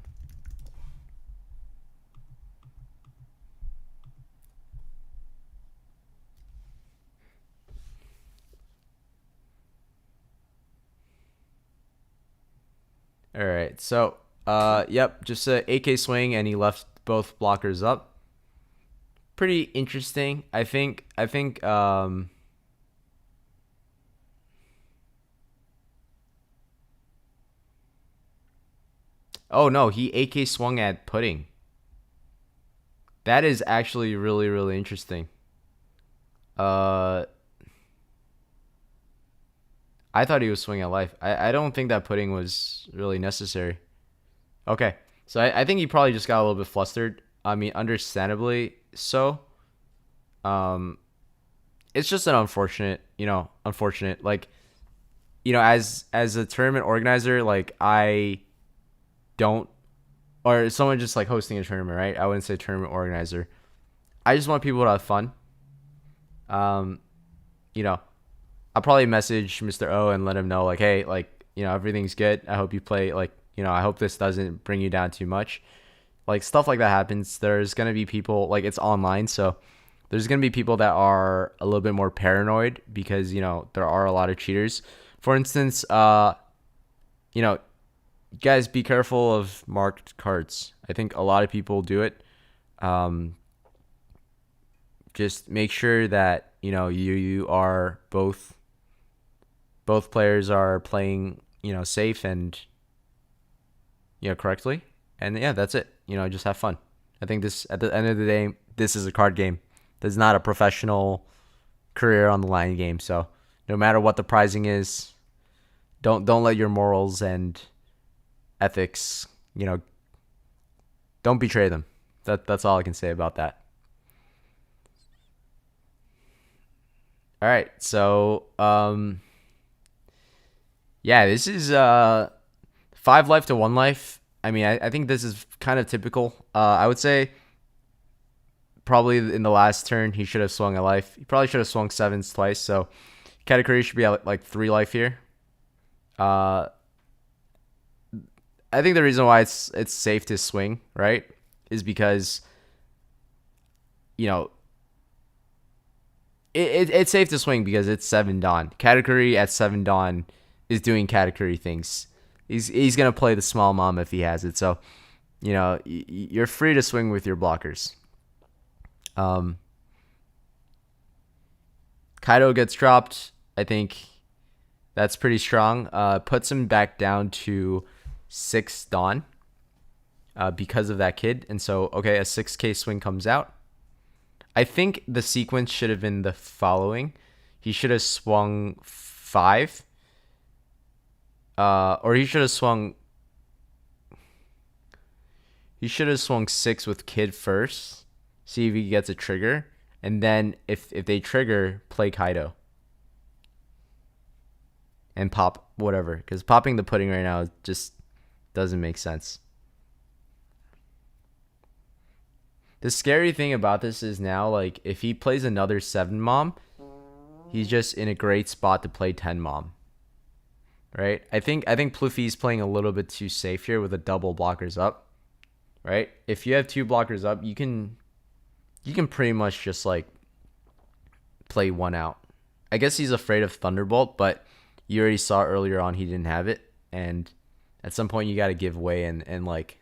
All right. So, yep, just a AK swing, and he left both blockers up. Pretty interesting. I think. Oh no, he AK swung at pudding. That is actually really, really interesting. Uh, I thought he was swinging at life. I don't think that pudding was really necessary. Okay, so I think he probably just got a little bit flustered. I mean, understandably so. Um, it's just an unfortunate. Like, as a tournament organizer, like I don't, or someone just like hosting a tournament, right? I wouldn't say tournament organizer. I just want people to have fun. Um, you know, I'll probably message Mr. O and let him know, like, hey, like, everything's good. I hope you play, like, I hope this doesn't bring you down too much. Like, stuff like that happens. There's going to be people, like, it's online, so there's going to be people that are a little bit more paranoid because, there are a lot of cheaters. For instance, guys, be careful of marked cards. I think a lot of people do it. Just make sure that, you are both players are playing, safe and, correctly. And yeah, that's it. Just have fun. I think this, at the end of the day, this is a card game. This is not a professional career on the line game. So no matter what the pricing is, don't let your morals and ethics, don't betray them. That's all I can say about that. All right. So, yeah, this is 5 life to 1 life. I mean, I think this is kind of typical. I would say probably in the last turn he should have swung a life. He probably should have swung sevens twice. So Katakuri should be at like 3 life here. I think the reason why it's safe to swing, right, is because, you know, it's safe to swing because it's 7 Dawn. Katakuri at 7 Dawn is doing Katakuri things. He's gonna play the small mom if he has it. So, you know, you're free to swing with your blockers. Kaido gets dropped. I think that's pretty strong. Puts him back down to 6 Dawn because of that kid. And so, okay, a 6K swing comes out. I think the sequence should have been the following. He should have swung 5. Or he should have swung 6 with kid first. See if he gets a trigger. And then if they trigger, play Kaido. And pop whatever. Because popping the pudding right now just doesn't make sense. The scary thing about this is now, like, if he plays another 7 mom, he's just in a great spot to play 10 mom. Right? I think Luffy's playing a little bit too safe here with a double blockers up. Right? If you have 2 blockers up, you can pretty much just like play 1 out. I guess he's afraid of Thunderbolt, but you already saw earlier on he didn't have it, and at some point you got to give way and like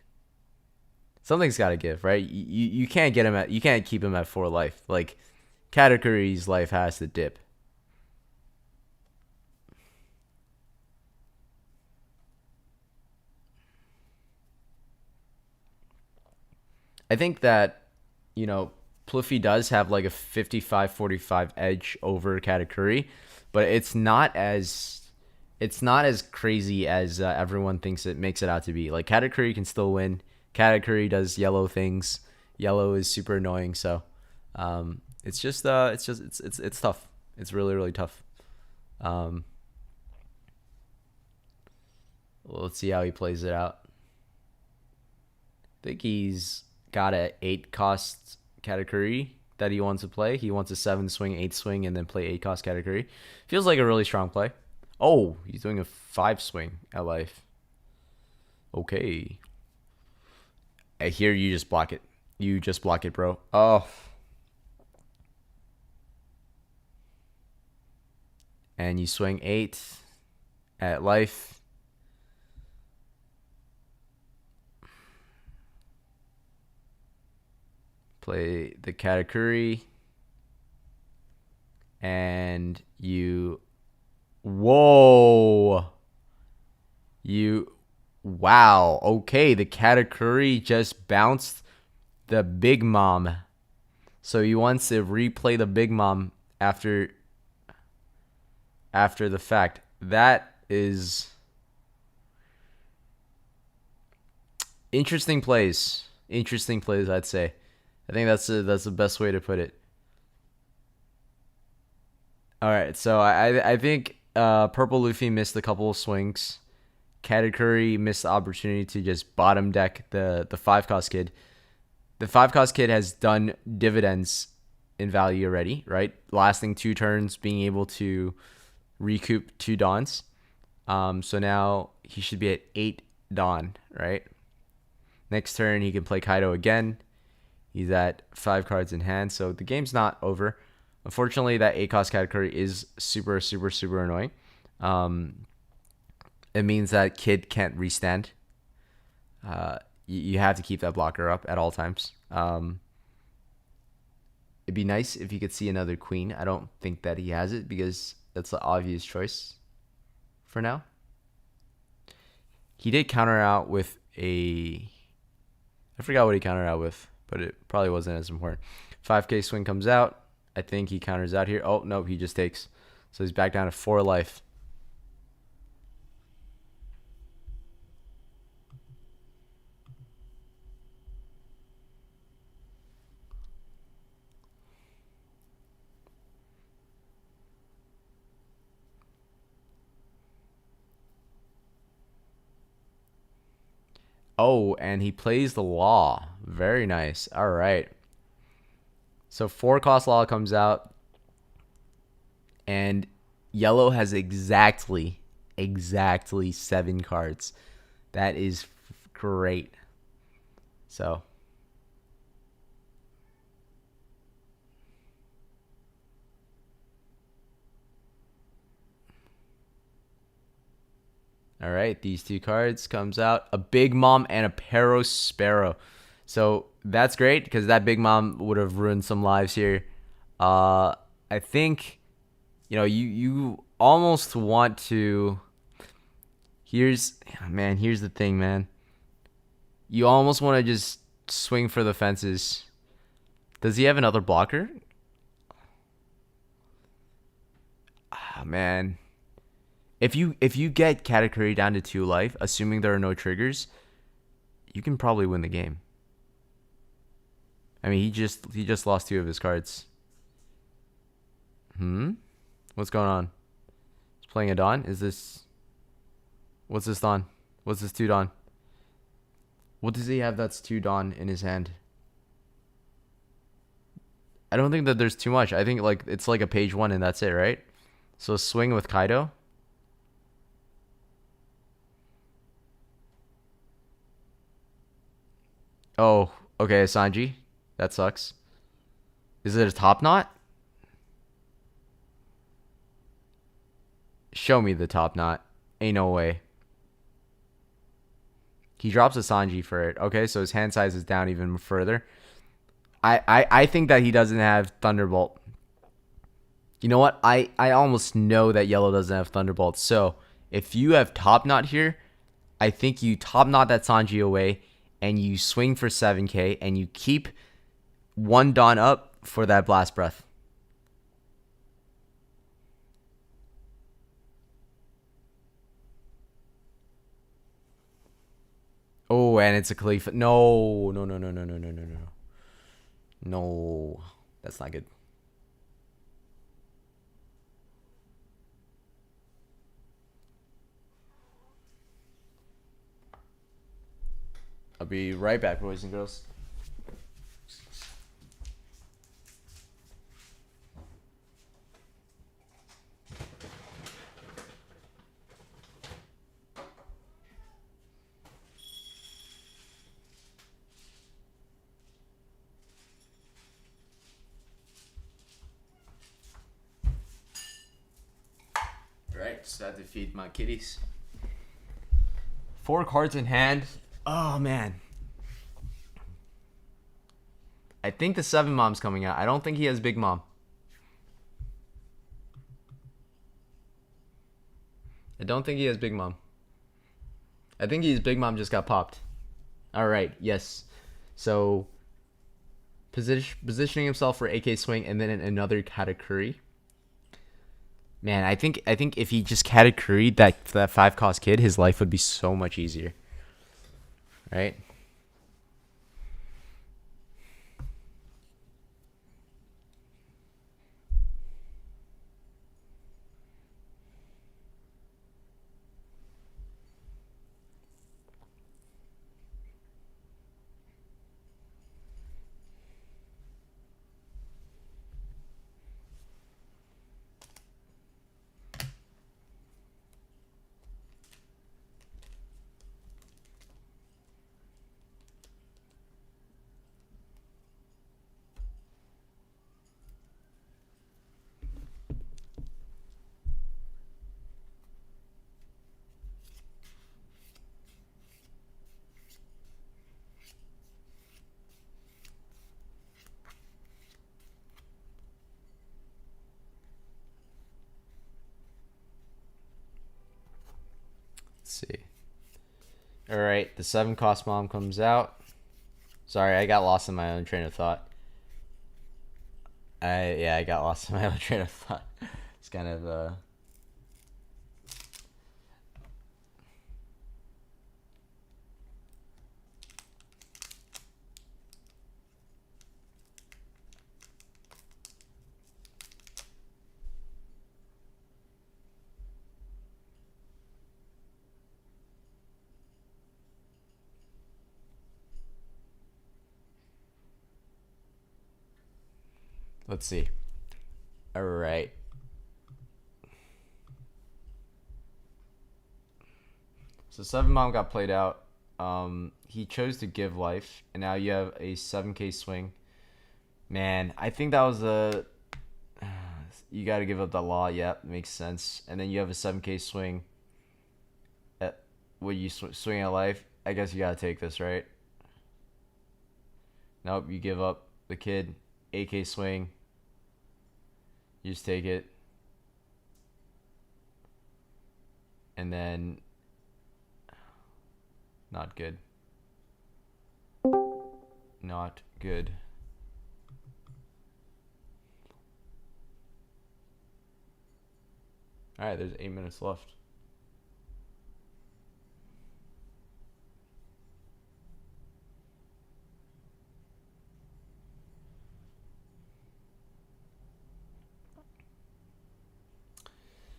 something's got to give, right? You can't keep him at 4 life. Like Katakuri's life has to dip. I think that, you know, Luffy does have like a 55-45 edge over Katakuri, but it's not as crazy as everyone thinks it makes it out to be. Like Katakuri can still win. Katakuri does yellow things. Yellow is super annoying, so it's tough. It's really, really tough. Let's see how he plays it out. I think he's got a 8 cost Katakuri that he wants to play. He wants a 7 swing, 8 swing, and then play 8 cost Katakuri. Feels like a really strong play. Oh, he's doing a 5 swing at life. Okay. Here you just block it. You just block it, bro. Oh. And you swing 8 at life. Play the Katakuri. And you... Whoa. Wow. Okay, the Katakuri just bounced the Big Mom. So he wants to replay the Big Mom after the fact. That is interesting plays. Interesting plays, I'd say. I think that's the best way to put it. All right, so I think Purple Luffy missed a couple of swings. Katakuri missed the opportunity to just bottom deck the 5 cost kid. The 5 cost kid has done dividends in value already, right? Lasting 2 turns, being able to recoup 2 Dawns. So now he should be at 8 Dawn, right? Next turn he can play Kaido again. He's at 5 cards in hand, so the game's not over. Unfortunately, that 8 cost Katakuri is super, super, super annoying. It means that kid can't restand. You have to keep that blocker up at all times. It'd be nice if you could see another queen. I don't think that he has it because that's the obvious choice for now. He did counter out with a... I forgot what he countered out with, but it probably wasn't as important. 5K swing comes out. I think he counters out here. Oh, no, he just takes. So he's back down to 4 life. Oh, and he plays the law. Very nice. All right. So 4 cost law comes out. And Yellow has exactly 7 cards. That is great. So all right, these 2 cards comes out a Big Mom and a Pero Sparrow. So that's great because that Big Mom would have ruined some lives here. I think you almost want to. Here's the thing, man. You almost want to just swing for the fences. Does he have another blocker? Ah, man. If you get Katakuri down to 2 life, assuming there are no triggers, you can probably win the game. I mean, he just lost 2 of his cards. What's going on? He's playing a Dawn? What's this Dawn? What's this 2 Dawn? What does he have that's 2 Dawn in his hand? I don't think that there's too much. I think like it's like a page 1 and that's it, right? So swing with Kaido. Oh, okay, Sanji. That sucks. Is it a top knot? Show me the top knot. Ain't no way. He drops a Sanji for it. Okay, so his hand size is down even further. I think that he doesn't have Thunderbolt. You know what? I almost know that Yellow doesn't have Thunderbolt. So if you have top knot here, I think you top knot that Sanji away and you swing for 7k and you keep 1 Dawn up for that Blast Breath. Oh, and it's a Khalifa. No. No. That's not good. I'll be right back, boys and girls. Alright, just had to feed my kitties. 4 cards in hand. Oh, man. I think the 7 Mom's coming out. I don't think he has Big Mom. I don't think he has Big Mom. I think his Big Mom just got popped. Alright, yes. So, positioning himself for AK swing and then another Katakuri. Man, I think if he just Katakuri'd that 5 cost kid, his life would be so much easier. Right? Let's see. All right, the 7 cost Mom comes out. Sorry, I got lost in my own train of thought. I got lost in my own train of thought. It's kind of let's see. All right. So 7 Mom got played out. He chose to give life, and now you have a 7K swing. Man, I think that was a... You got to give up the law. Yep, makes sense. And then you have a 7K swing. Would you swing at life? I guess you got to take this, right? Nope, you give up the kid. 8K swing. You just take it. And then... Not good. Not good. Alright, there's 8 minutes left.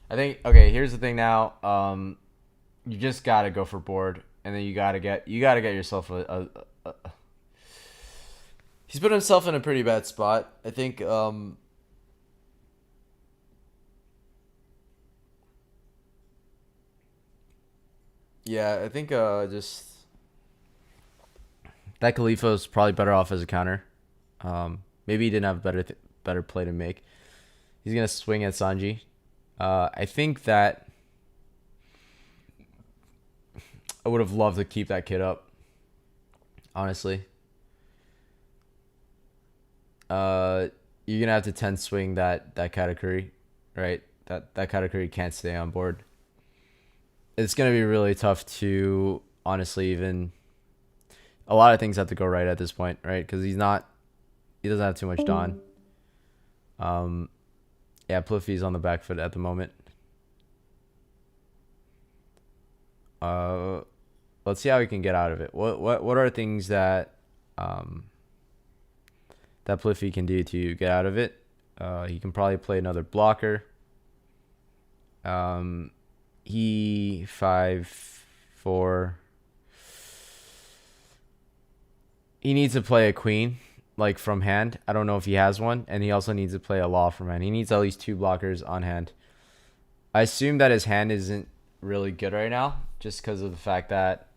I think, okay, here's the thing now. You just gotta go for board, and then you gotta get yourself a He's put himself in a pretty bad spot. I think yeah, I think just that Khalifa is probably better off as a counter. Maybe he didn't have better play to make. He's gonna swing at Sanji. I think that I would have loved to keep that kid up. Honestly. You're gonna have to 10 swing that Katakuri, right? That Katakuri can't stay on board. It's gonna be really tough to honestly even. A lot of things have to go right at this point, right? Because he doesn't have too much Dawn. Yeah, Pluffy's on the back foot at the moment. Let's see how we can get out of it. What are things that that Pluffy can do to get out of it? He can probably play another blocker. He 5-4. He needs to play a queen, like from hand. I don't know if he has one, and he also needs to play a law from hand. He needs at least 2 blockers on hand. I assume that his hand isn't really good right now, just because of the fact that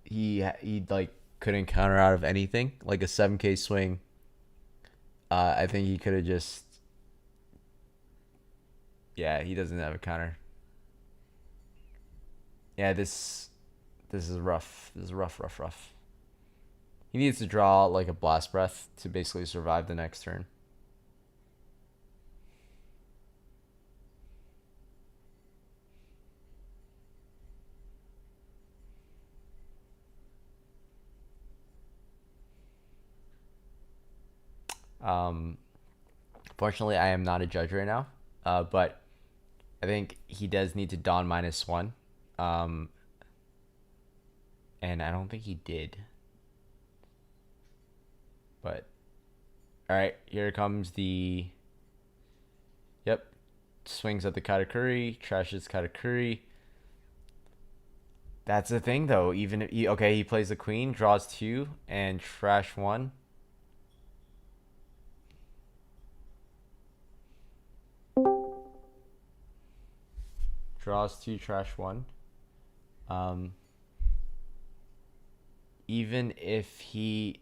he like couldn't counter out of anything, like a 7K swing. I think he could have just, yeah, he doesn't have a counter. Yeah, this is rough. This is rough. He needs to draw like a blast breath to basically survive the next turn. Fortunately, I am not a judge right now, but I think he does need to Dawn -1. And I don't think he did. But, alright, here comes the... Yep. Swings at the Katakuri, trashes Katakuri. That's the thing, though. Even if he plays the queen, draws 2, and trash 1. Draws 2, trash 1. Even if he,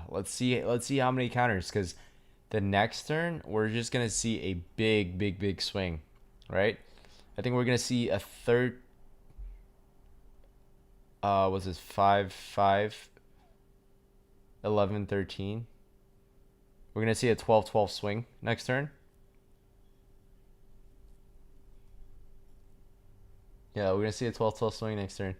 let's see how many counters, because the next turn we're just gonna see a big swing, right? I think we're gonna see a third. Was this 5-5, 11-13? We're gonna see a 12-12 swing next turn. Yeah, we're gonna see a 12-12 swing next turn.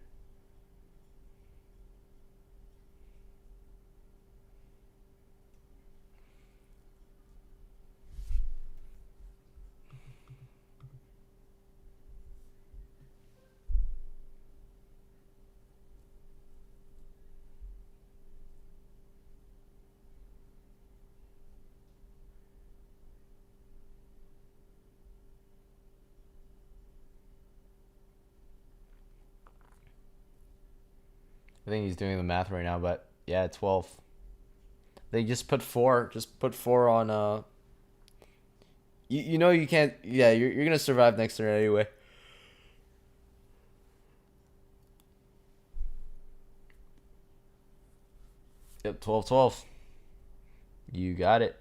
I think he's doing the math right now, but yeah, 12. They just put 4 on You know you can't. Yeah, you're gonna survive next turn anyway. Yep, 12-12. You got it.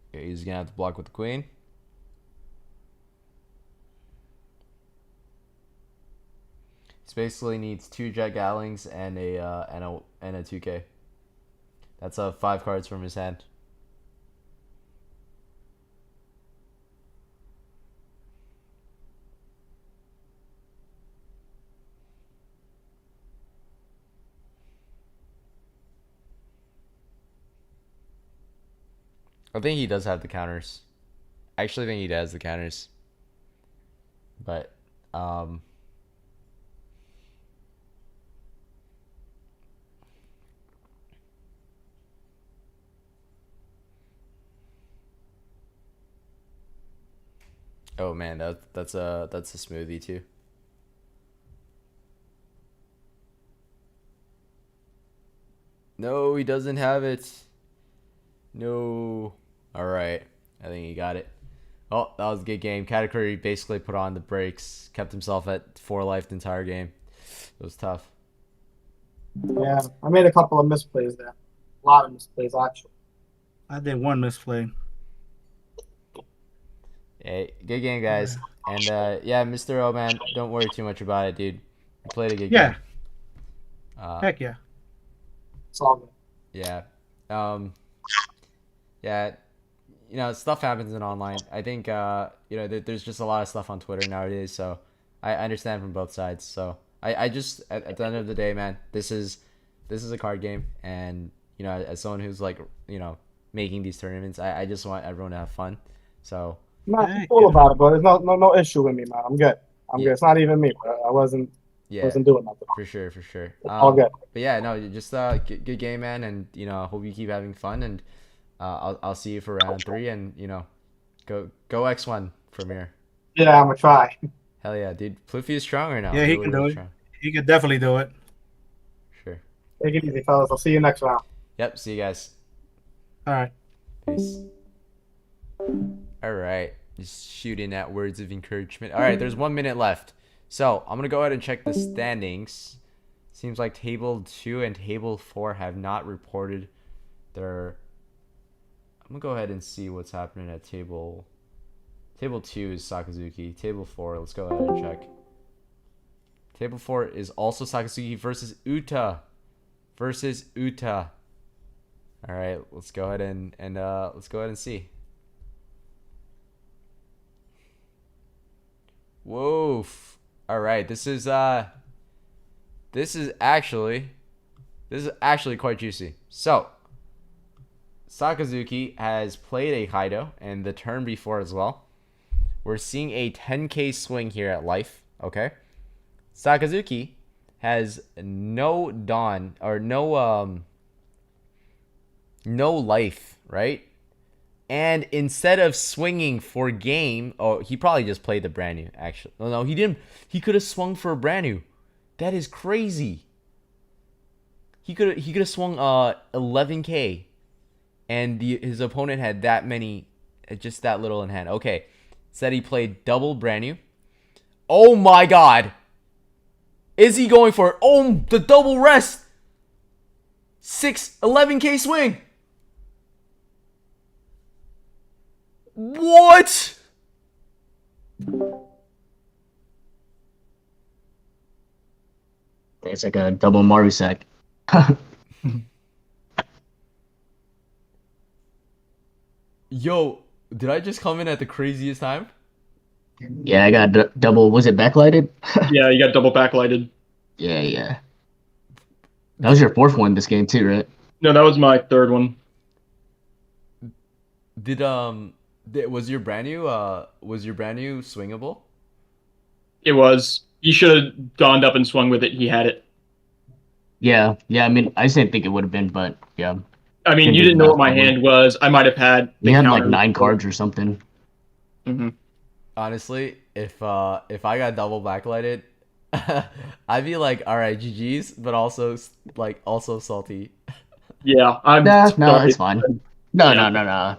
Okay, he's gonna have to block with the queen. He basically needs 2 Jet Gatlings and a 2K. That's 5 cards from his hand. I think he does have the counters. I actually think he does the counters. But oh man, that's a smoothie too. No, he doesn't have it. No. All right. I think he got it. Oh, that was a good game. Katakuri basically put on the brakes, kept himself at 4 life the entire game. It was tough. Yeah, I made a couple of misplays there. A lot of misplays, actually. I did one misplay. Hey, good game, guys. And yeah, Mr. O, man, don't worry too much about it, dude. You played a good Yeah. game. Heck yeah. It's all good. Yeah. Yeah. You know, stuff happens in online. I think, you know, there's just a lot of stuff on Twitter nowadays, so I understand from both sides. So I just, at the end of the day, man, this is a card game, and, you know, as someone who's, like, you know, making these tournaments, I just want everyone to have fun. So I'm not cool about it, but there's no issue with me, man. I'm good. I'm good. It's not even me, bro. I wasn't doing nothing. For sure. All good. But yeah, no, just good game, man, and you know, I hope you keep having fun, and I'll see you for round 3, and you know, go X1 from here. Yeah, I'm gonna try. Hell yeah, dude. Luffy is strong right now. Yeah, he can do it. Strong. He could definitely do it. Sure. Take it easy, fellas. I'll see you next round. Yep. See you guys. All right. Peace. All right. Just shooting at words of encouragement. All right, there's 1 minute left. So I'm going to go ahead and check the standings. Seems like table 2 and table 4 have not reported their... I'm going to go ahead and see what's happening at table... Table 2 is Sakazuki. Table 4, let's go ahead and check. Table 4 is also Sakazuki versus Uta. All right, let's go ahead and let's go ahead and see. Whoa. All right, this is actually quite juicy. So, Sakazuki has played a Kaido and the turn before as well. We're seeing a 10k swing here at life, okay? Sakazuki has no dawn or no life, right? And instead of swinging for game, oh, he probably just played the brand new, actually. No, he didn't. He could have swung for a brand new. That is crazy. He could have swung 11k, and his opponent had that many, just that little in hand. Okay, said he played double brand new. Oh my god. Is he going for it? Oh, the double rest. 11k swing. What? It's like a double Marusak. Yo, did I just come in at the craziest time? Yeah, I got double. Was it backlighted? Yeah, you got double backlighted. Yeah. That was your 4th one this game too, right? No, that was my 3rd one. Was your brand new swingable? It was. You should have gone up and swung with it. He had it. Yeah. I mean, I just didn't think it would have been, but yeah. I mean, you didn't know what my hand was. I might have had. You had like 9 cards or something. Mm-hmm. Honestly, if I got double backlighted, I'd be like, all right, GG's, but also salty. Yeah, No, it's fine. No.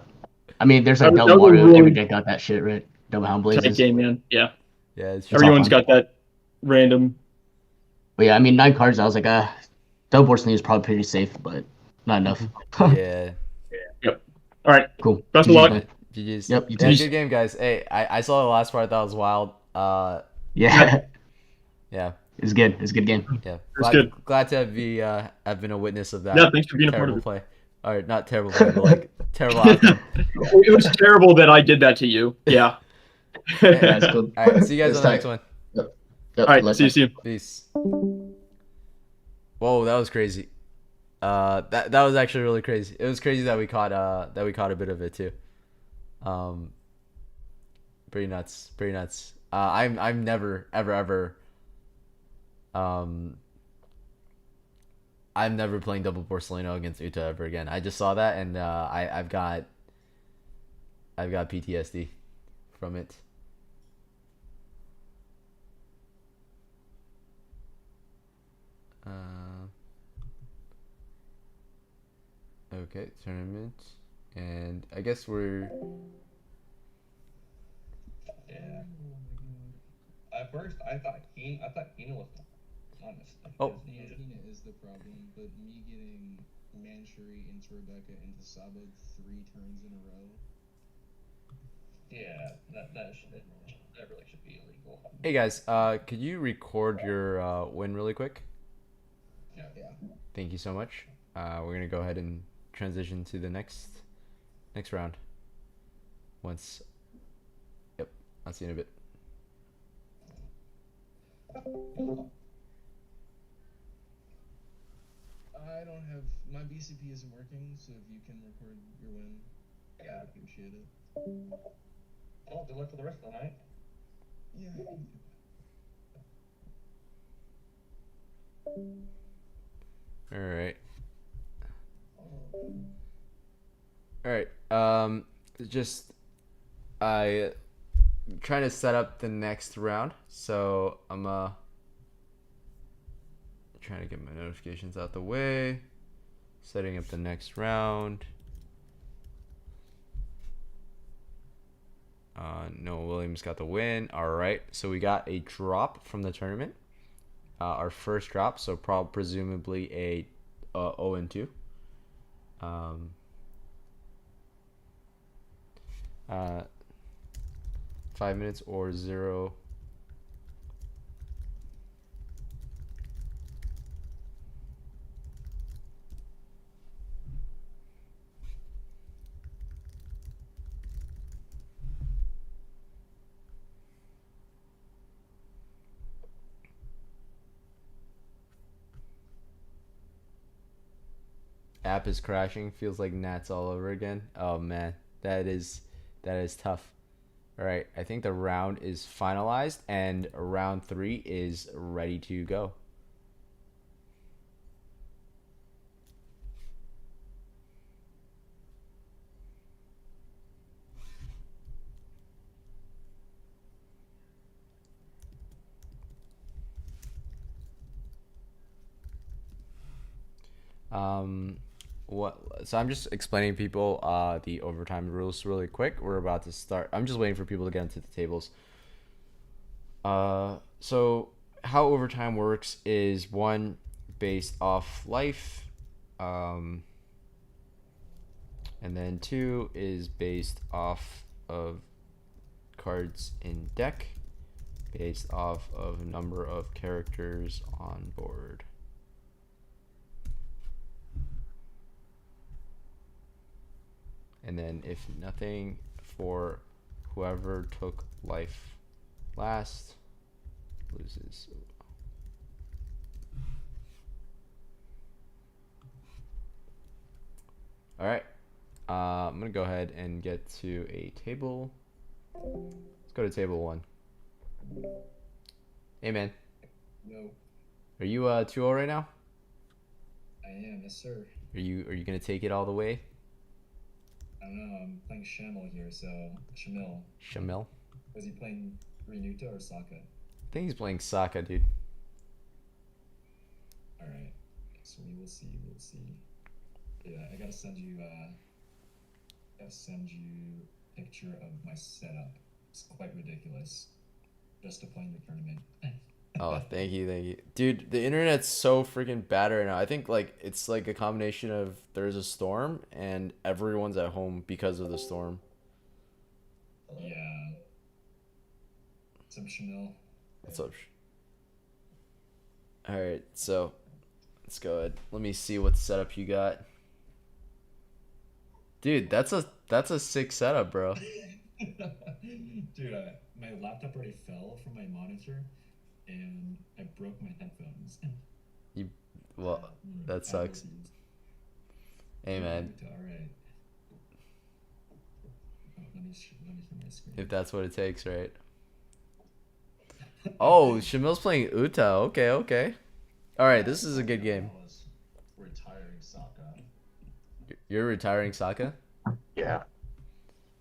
I mean, there's like That Double was a Mario. really Every deck got that shit, right? Double Hound tight Blazes. game, man. Yeah. Yeah, it's It's all true. Everyone's fun. got that random. But yeah, I mean, 9 cards. I was like, Double Porcelain is probably pretty safe, but not enough. Yeah. Yep. All right. Cool. Best of GG's, luck. man. GG's. Yep, you Yeah, too. good game, guys. Hey, I saw the last part. That was wild. Yeah, Yeah, it's good. It's a good game. yeah. It's good. Glad to have been a witness of that. Yeah, thanks for being a part terrible of it. play. Or not terrible play, but like terrible outcome. It was terrible that I did that to you. Yeah. That's cool. All right, see you guys It's on the tight. next one. Yep. All right. See you soon. Peace. Whoa, that was crazy. That was actually really crazy. It was crazy that we caught a bit of it too. Pretty nuts. Pretty nuts. I'm never ever I'm never playing double Porcelino against Uta ever again. I just saw that and I've got PTSD from it. Okay, tournament, and I guess we're. Yeah. At first, I thought Hina was honest. Oh. Hina is the problem, but me getting Manchuri into Rebecca into Sabo 3 turns in a row. Yeah, that really should be illegal. Hey guys, could you record your win really quick? Yeah. Thank you so much. We're gonna go ahead and transition to the next round. Yep, I'll see you in a bit. I don't have my BCP isn't working, so if you can record your win, I'd appreciate it. Well, good luck for the rest of the night. Yeah. All right. Just I trying to set up the next round, so I'm trying to get my notifications out the way, setting up the next round. Noah Williams got the win. All right, so we got a drop from the tournament, our first drop, so presumably a 0-2. 5 minutes or 0. App is crashing. Feels like Nats all over again. Oh man, that is tough. All right, I think the round is finalized and round 3 is ready to go. So I'm just explaining people the overtime rules really quick. We're about to start. I'm just waiting for people to get into the tables. So how overtime works is 1 based off life, and then 2 is based off of cards in deck, based off of number of characters on board. And then if nothing, for whoever took life last loses. All right, I'm gonna go ahead and get to a table. Let's go to table 1. Hey man. No. Are you 2-0 right now? I am, yes sir. Are you gonna take it all the way? I don't know, I'm playing Shamil here, so Shamil. Shamil? Was he playing Ryuta or Sokka? I think he's playing Sokka, dude. Alright, so we will see, Yeah, I gotta send you, send you a picture of my setup. It's quite ridiculous. Just to play in the tournament. Oh, thank you, dude. The internet's so freaking bad right now. I think like it's like a combination of there's a storm and everyone's at home because of the storm. Yeah. What's up, Chanel? What's up? All right, so let's go ahead. Let me see what setup you got, dude. That's a sick setup, bro. Dude, my laptop already fell from my monitor, and I broke my headphones. Well, that sucks. Hey, man. All right. Oh, let me share my screen. If that's what it takes, right? Oh, Shamil's playing Uta. Okay. All right, this is a good game. Retiring Saka. You're retiring Saka? Yeah.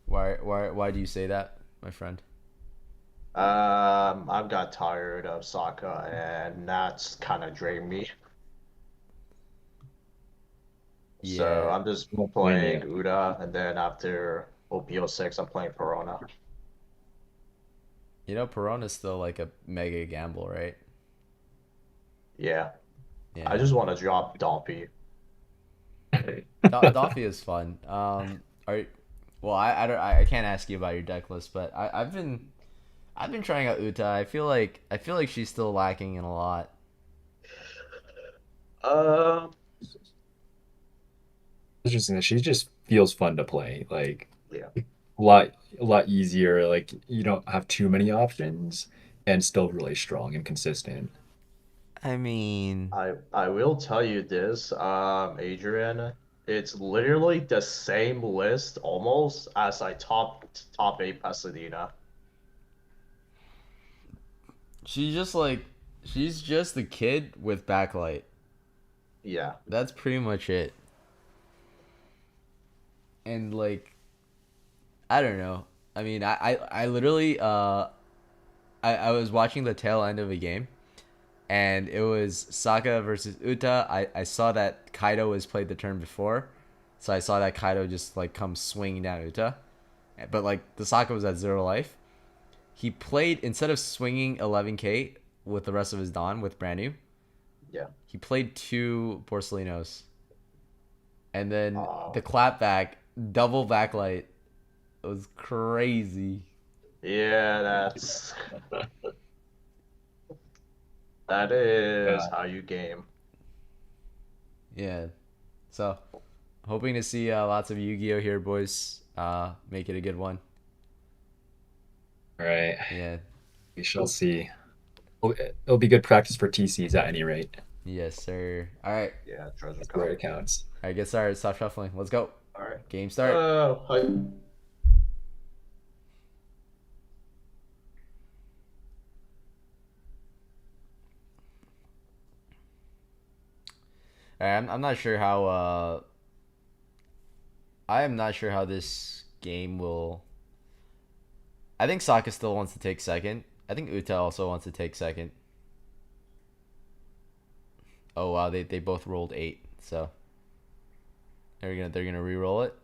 Why do you say that, my friend? I've got tired of Saka, and that's kind of drained me. So Yeah. I'm just playing Uda, and then after OP6, I'm playing Perona. You know, Perona's still like a mega gamble, right? Yeah. Yeah. I just want to drop Dompy. Doffy is fun. Well, I can't ask you about your deck list, but I've been trying out Uta. I feel like she's still lacking in a lot. Interesting that she just feels fun to play. Like Yeah. a lot easier. Like you don't have too many options and still really strong and consistent. I mean, I will tell you this, Adrian, it's literally the same list almost as I top 8 Pasadena. she's just a kid with backlight. Yeah. That's pretty much it. And like, I don't know. I mean, I literally I was watching the tail end of a game, and it was Saka versus Uta. I saw that Kaido was played the turn before, so I saw that Kaido just like come swinging down Uta, but like the Saka was at 0 life. He played, instead of swinging 11k with the rest of his Dawn with brand new, Yeah. he played 2 Porcelinos, and then the clapback double backlight was crazy. Yeah, that is Yeah. how you game. Yeah. So, hoping to see lots of Yu-Gi-Oh here, boys. Make it a good one. All right. Yeah. We shall see. It'll be good practice for TCs at any rate. Yes, sir. All right. Yeah, treasure That's where it counts. All right, get started. Stop shuffling. Let's go. All right. Game start. Hi. All right, I'm not sure how. I am not sure how this game will. I think Saka still wants to take second. I think Uta also wants to take second. Oh wow, they both rolled 8, so they're gonna re-roll it.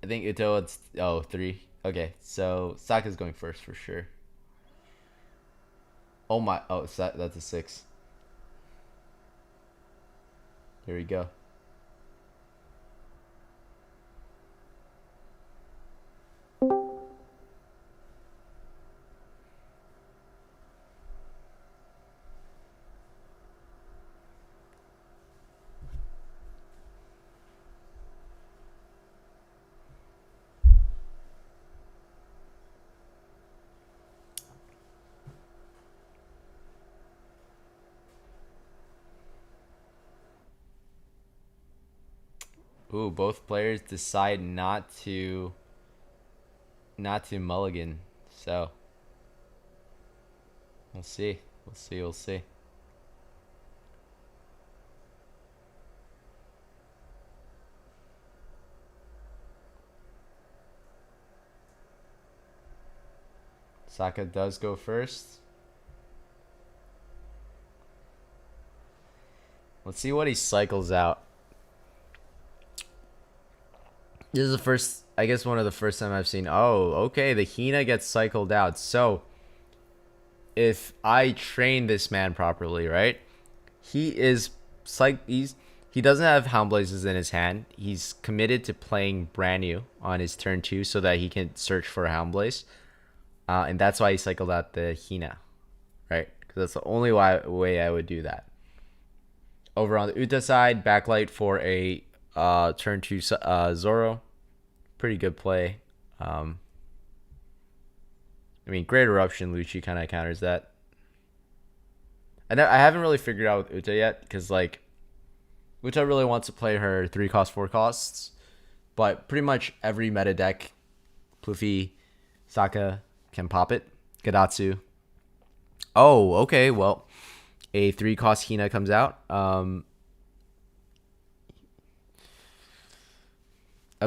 I think Uta wants 3. Okay, so Saka's going first for sure. Oh my! Oh, that's a 6. Here we go. Ooh, both players decide not to mulligan. So we'll see. We'll see. Saka does go first. Let's see what he cycles out. This is the first, I guess, one of the first time I've seen. Oh, okay, the Hina gets cycled out. So if I train this man properly, right? He is he doesn't have Hound Blazes in his hand. He's committed to playing brand new on his turn 2 so that he can search for a Hound Blaze. And that's why he cycled out the Hina, right? Because that's the only way I would do that. Over on the Uta side, backlight for a turn 2 Zoro. Pretty good play. I mean, Great Eruption, Lucci kind of counters that. And I haven't really figured out with Uta yet, because like Uta really wants to play her 3 cost 4 costs, but pretty much every meta deck, Luffy, Saka can pop it. Gadatsu. Oh, okay. Well, a 3 cost Hina comes out.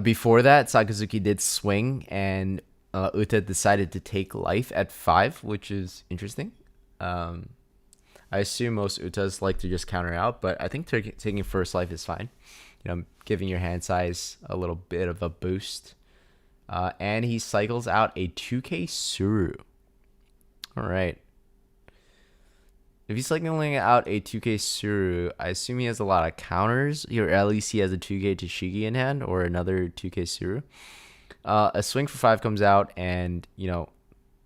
Before that, Sakazuki did swing, and Uta decided to take life at 5, which is interesting. I assume most Utas like to just counter out, but I think taking first life is fine. You know, giving your hand size a little bit of a boost. And he cycles out a 2k Suru. All right. If he's cycling out a 2k Suru, I assume he has a lot of counters, or at least he has a 2k Tashigi in hand, or another 2k Suru. A swing for 5 comes out, and, you know,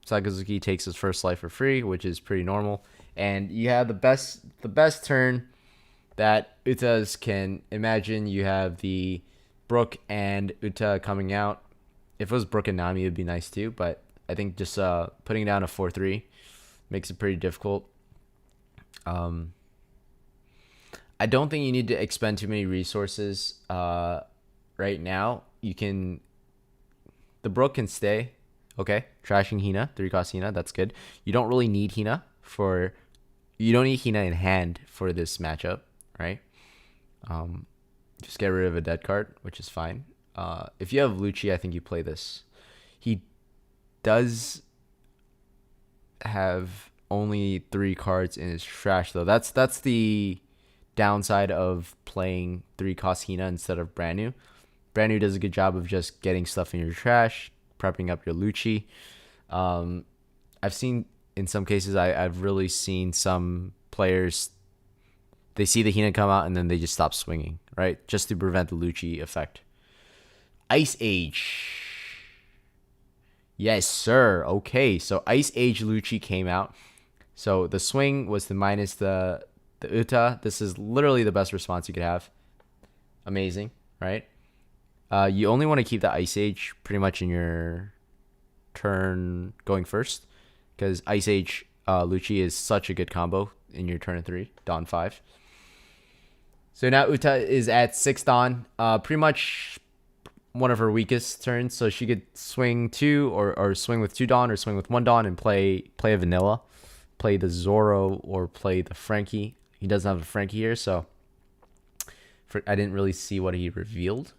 Sakazuki takes his first life for free, which is pretty normal. And you have the best turn that Utas can imagine. You have the Brook and Uta coming out. If it was Brook and Nami, it would be nice too, but I think just putting down a 4-3 makes it pretty difficult. I don't think you need to expend too many resources right now. The Brook can stay. Okay, trashing Hina, 3 cost Hina, that's good. You don't really need Hina you don't need Hina in hand for this matchup, right? Just get rid of a dead card, which is fine. If you have Lucci, I think you play this. He does have only 3 cards in his trash, though. That's the downside of playing 3 cost Hina instead of brand new. Brand new does a good job of just getting stuff in your trash, prepping up your Lucci. I've seen, in some cases, I've really seen some players, they see the Hina come out and then they just stop swinging, right? Just to prevent the Lucci effect. Ice Age. Yes, sir. Okay, so Ice Age Lucci came out. So the swing was to minus the Uta. This is literally the best response you could have. Amazing, right? You only want to keep the Ice Age pretty much in your turn going first, because Ice Age Lucci is such a good combo in your turn 3, Dawn 5. So now Uta is at 6 Dawn, pretty much one of her weakest turns, so she could swing 2 or swing with 2 Dawn or swing with 1 Dawn and play a vanilla, play the Zoro or play the Frankie. He doesn't have a Frankie here, so I didn't really see what he revealed.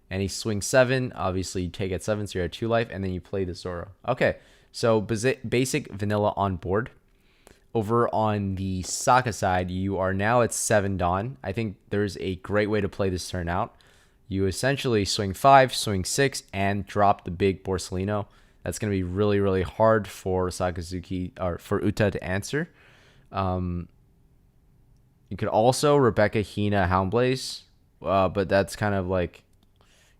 And he swings 7. Obviously, you take at 7, so you're at 2 life, and then you play the Zoro. Okay, so basic vanilla on board. Over on the Saka side, you are now at 7 Dawn. I think there's a great way to play this turn out. You essentially swing 5, swing 6, and drop the big Borsellino. That's going to be really, really hard for Sakazuki, or for Uta to answer. You could also Rebecca Hina Houndblaze, but that's kind of like,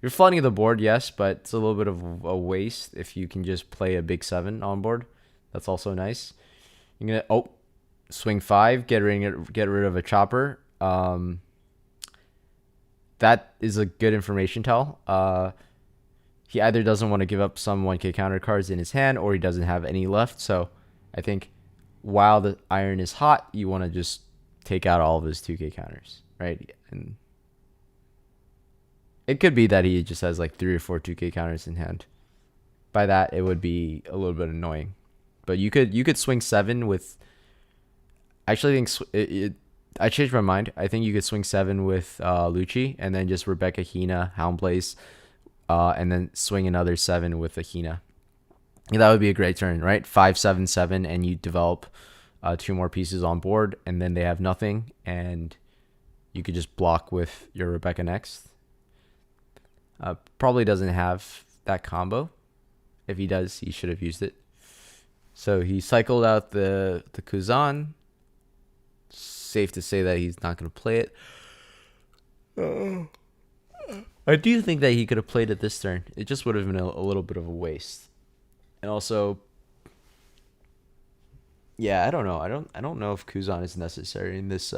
you're flooding the board, yes, but it's a little bit of a waste if you can just play a big 7 on board. That's also nice. You're gonna swing 5, get rid of a chopper. That is a good information tell. He either doesn't want to give up some 1k counter cards in his hand, or he doesn't have any left. So I think while the iron is hot, you want to just take out all of his 2k counters, right? And it could be that he just has like 3 or 4 2k counters in hand. By that, it would be a little bit annoying. But you could swing 7 with. I actually think I changed my mind. I think you could swing 7 with Lucci, and then just Rebecca Hina Houndblaze, and then swing another 7 with a Hina. That would be a great turn, right? 5-7-7, and you develop 2 more pieces on board, and then they have nothing, and you could just block with your Rebecca next. Probably doesn't have that combo. If he does, he should have used it. So he cycled out the Kuzan. Safe to say that he's not going to play it. I do think that he could have played it this turn. It just would have been a little bit of a waste. And also, yeah, I don't know. I don't know if Kuzan is necessary in this.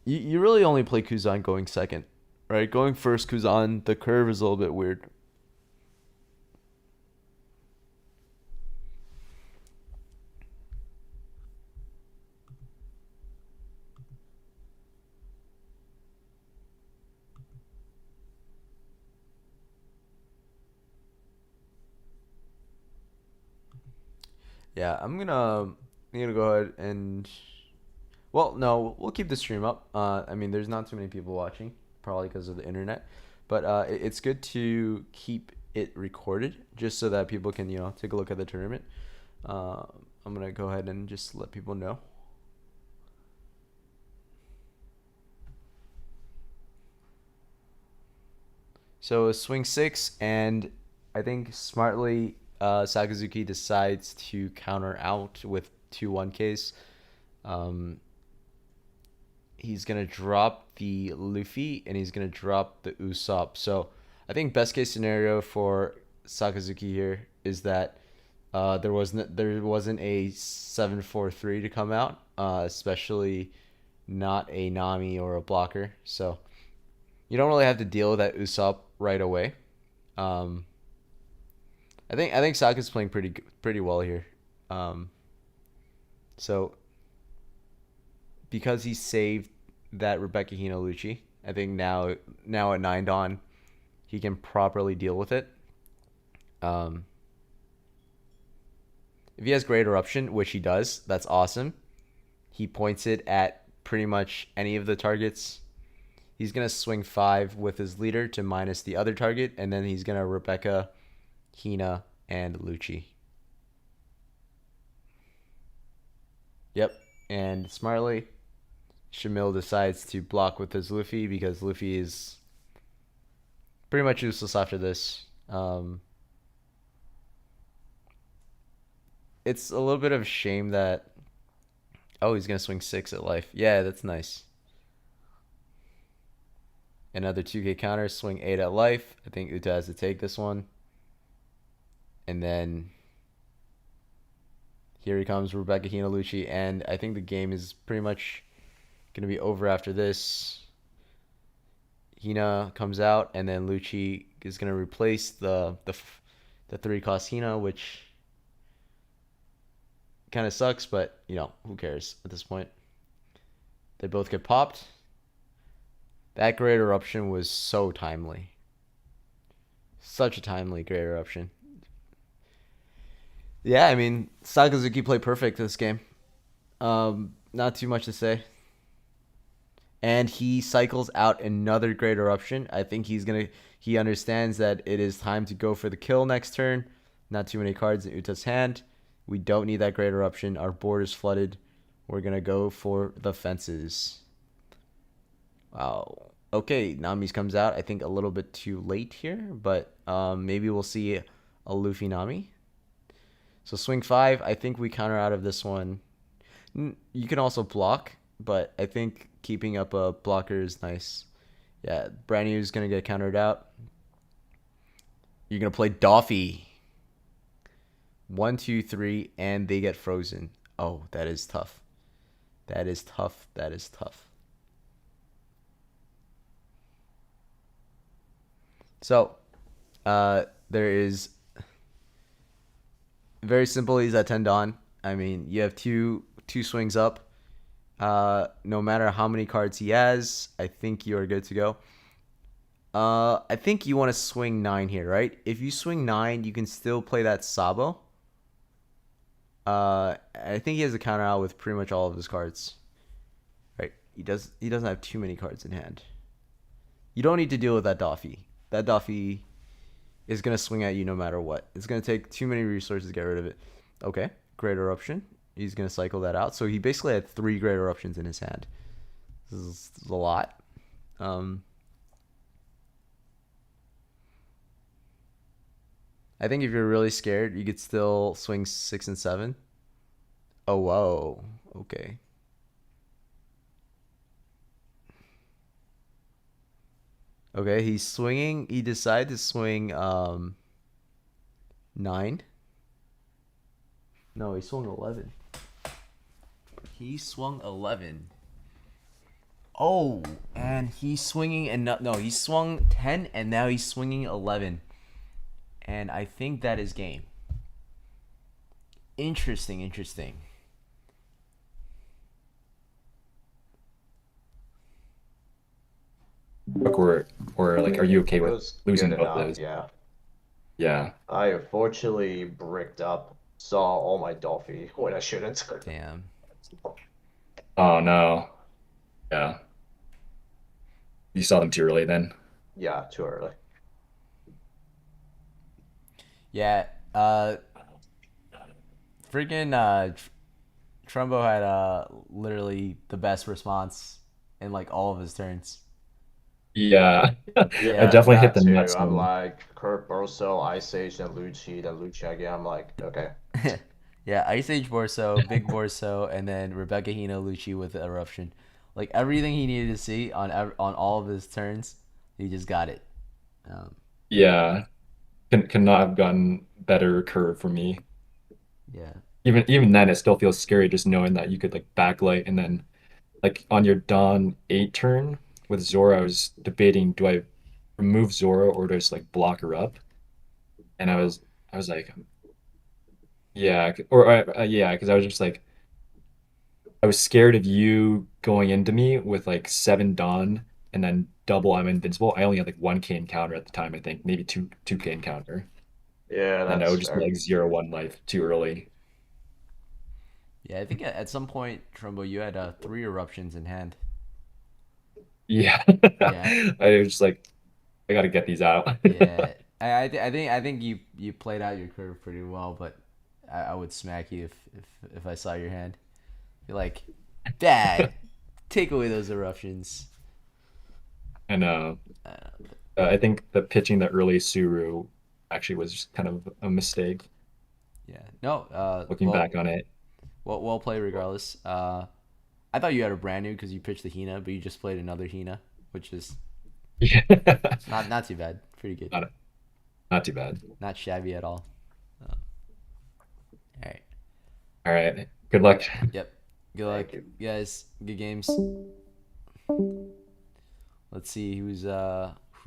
You really only play Kuzan going second, right? Going first, Kuzan, the curve is a little bit weird. Yeah, I'm gonna go ahead and, well, no, we'll keep the stream up. I mean, there's not too many people watching, probably because of the internet, but it's good to keep it recorded just so that people can take a look at the tournament. I'm gonna go ahead and just let people know. So swing 6, and I think smartly Sakazuki decides to counter out with 2-1Ks. He's going to drop the Luffy, and he's going to drop the Usopp. So I think best case scenario for Sakazuki here is that there wasn't a 7-4-3 to come out, especially not a Nami or a blocker. So you don't really have to deal with that Usopp right away. I think Saka's playing pretty well here. So because he saved that Rebecca Hina Lucci, I think now at 9 Dawn, he can properly deal with it. If he has Great Eruption, which he does, that's awesome. He points it at pretty much any of the targets. He's going to swing 5 with his leader to minus the other target, and then he's going to Rebecca, Hina, and Lucci. Yep, and smartly, Shamil decides to block with his Luffy because Luffy is pretty much useless after this. It's a little bit of a shame that... Oh, he's going to swing 6 at life. Yeah, that's nice. Another 2K counter, swing 8 at life. I think Uta has to take this one. And then here he comes, Rebecca Hina Lucci, and I think the game is pretty much going to be over after this. Hina comes out, and then Lucci is going to replace the 3-cost Hina, which kind of sucks, but who cares at this point? They both get popped. That Great Eruption was so timely. Such a timely Great Eruption. Yeah, I mean, Sakazuki played perfect this game. Not too much to say. And he cycles out another Great Eruption. I think he understands that it is time to go for the kill next turn. Not too many cards in Uta's hand. We don't need that Great Eruption. Our board is flooded. We're going to go for the fences. Wow. Okay, Nami's comes out. I think a little bit too late here, but maybe we'll see a Luffy Nami. So swing 5. I think we counter out of this one. You can also block, but I think keeping up a blocker is nice. Yeah, Brand New is going to get countered out. You're going to play Doffy. 1, 2, 3, and they get frozen. Oh, that is tough. That is tough. That is tough. So, there is very simple. He's at 10 Dawn. I mean, you have two swings up. No matter how many cards he has, I think you are good to go. I think you want to swing 9 here, right? If you swing 9, you can still play that Sabo. I think he has a counter out with pretty much all of his cards. Right? He doesn't have too many cards in hand. You don't need to deal with that Doffy. That Doffy is going to swing at you no matter what. It's going to take too many resources to get rid of it. Okay, Great Eruption. He's going to cycle that out. So he basically had 3 Great Eruptions in his hand. This is a lot. I think if you're really scared, you could still swing 6 and 7. Oh, whoa. Okay. Okay, he's swinging. He decided to swing 9. No, he swung 11. He swung 11. Oh, and he's swinging and no, he swung 10 and now he's swinging 11. And I think that is game. Interesting. Or like, are you okay It with was losing good both of enough, those? yeah. Yeah. I unfortunately bricked up, saw all my Dolphy when I shouldn't. Damn. Oh no. Yeah. You saw them too early then. Yeah, too early. Yeah, freaking Trumbo had literally the best response in like all of his turns. Yeah. I Yeah, definitely hit that the too. nuts. I'm like Kurt Burso, Ice Age, then Lucci, then Lucci again. I'm like, okay. Yeah, Ice Age Borso, Big Borso, and then Rebecca Hino Lucci with the eruption. Like everything he needed to see on all of his turns, he just got it. Yeah. Cannot have gotten better curve for me. Yeah. Even then, it still feels scary just knowing that you could like backlight and then like on your Dawn 8 turn with Zora, I was debating, do I remove Zora or just like block her up? And I was like, yeah, yeah, because I was just like, I was scared of you going into me with like 7 Dawn and then double I'm invincible. I only had like 1K encounter at the time, I think, maybe 2K encounter. Yeah, And I that's would just be fair. like 0-1 life too early. Yeah, I think at some point, Trumbo, you had 3 eruptions in hand. Yeah. Yeah. I was just like, I gotta get these out. Yeah, I think you played out your curve pretty well, but I would smack you if I saw your hand. Be like, Dad, take away those eruptions. And I think the pitching the early Suru actually was just kind of a mistake. Yeah. No. Looking Well, back on it. well played regardless. I thought you had a brand new because you pitched the Hina, but you just played another Hina, which is Yeah. not too bad. Pretty good. Not too bad. Not shabby at all. All right. All right. Good luck. Yep. Good luck, you. guys. Good games. Let's see who's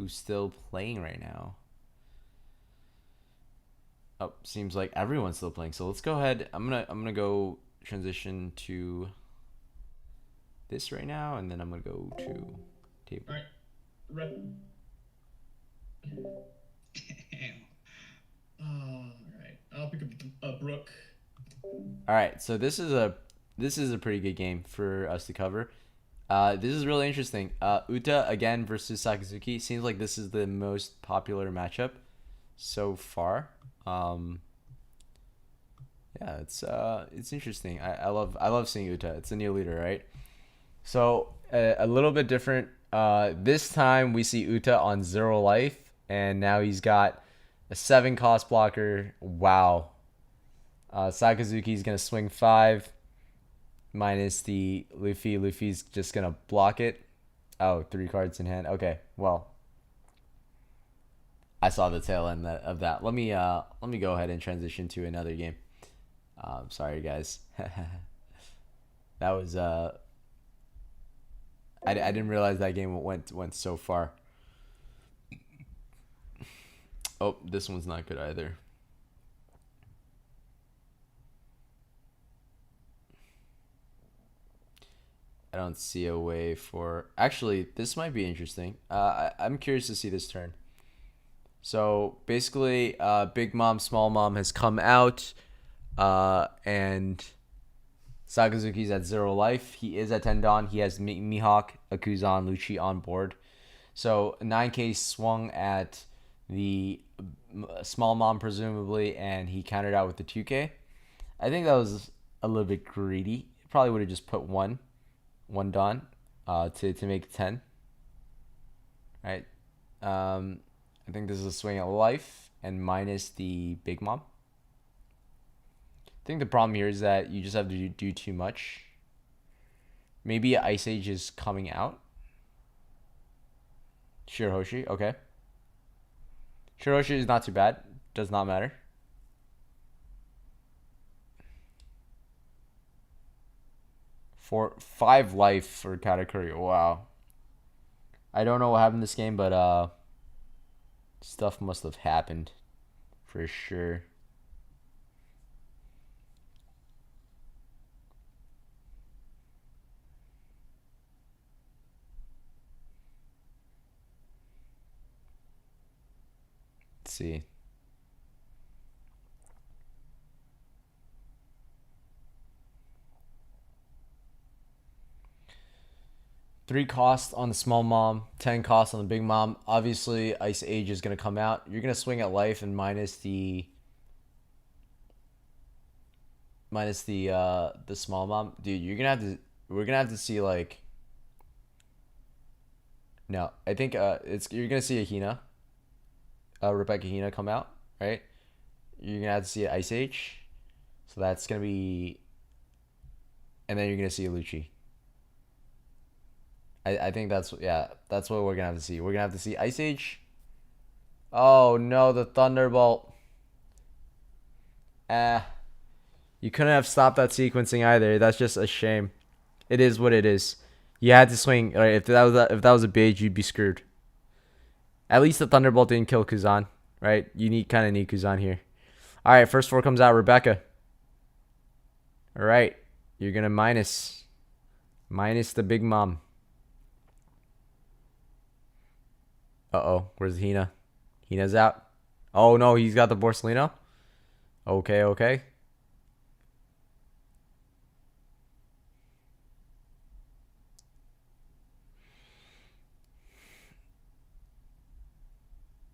still playing right now. Oh, seems like everyone's still playing. So let's go ahead. I'm gonna go transition to this right now, and then I'm gonna go to table. All right. All right. I'll pick a Brook. All right. So this is a pretty good game for us to cover. This is really interesting. Uta again versus Sakazuki. Seems like this is the most popular matchup so far. Yeah, it's interesting. I love seeing Uta. It's a new leader, right? So a little bit different. This time we see Uta on 0 life, and now he's got a 7 cost blocker. Wow. Sakazuki's gonna swing 5 minus the Luffy. Luffy's just gonna block it. Oh, 3 cards in hand. Okay, well, I saw the tail end of that. Let me go ahead and transition to another game. Sorry guys. That was I didn't realize that game went so far. Oh, this one's not good either. I don't see a way for... Actually, this might be interesting. I'm curious to see this turn. So, basically, Big Mom, Small Mom has come out. And Sakazuki's at 0 life. He is at 10 Dawn. He has Mihawk, Akuzan, Lucci on board. So, 9K swung at the Small Mom, presumably, and he countered out with the 2K. I think that was a little bit greedy. Probably would have just put one Dawn to make 10. Right. I think this is a swing at life. and minus the Big Mom. I think the problem here is that you just have to do too much. Maybe Ice Age is coming out. Shirahoshi, okay. Shirahoshi is not too bad. Does not matter. For 5 life for Katakuri. Wow. I don't know what happened in this game, but stuff must have happened for sure. Let's see. Three cost on the small mom, 10 cost on the big mom. Obviously, Ice Age is gonna come out. You're gonna swing at life and minus the small mom. Dude, we're gonna have to see like. No, I think you're gonna see a Hina, Rebecca Hina come out, right? You're gonna have to see an Ice Age, so that's gonna be, and then you're gonna see a Lucci. I think that's what we're gonna have to see. We're gonna have to see Ice Age. Oh no, the Thunderbolt. You couldn't have stopped that sequencing either. That's just a shame. It is what it is. You had to swing. Right? If that was a beige, you'd be screwed. At least the Thunderbolt didn't kill Kuzan, right? You kind of need Kuzan here. All right, first 4 comes out. Rebecca. All right, you're gonna minus the big mom. Where's Hina? Hina's out. Oh no, he's got the Borsellino. Okay.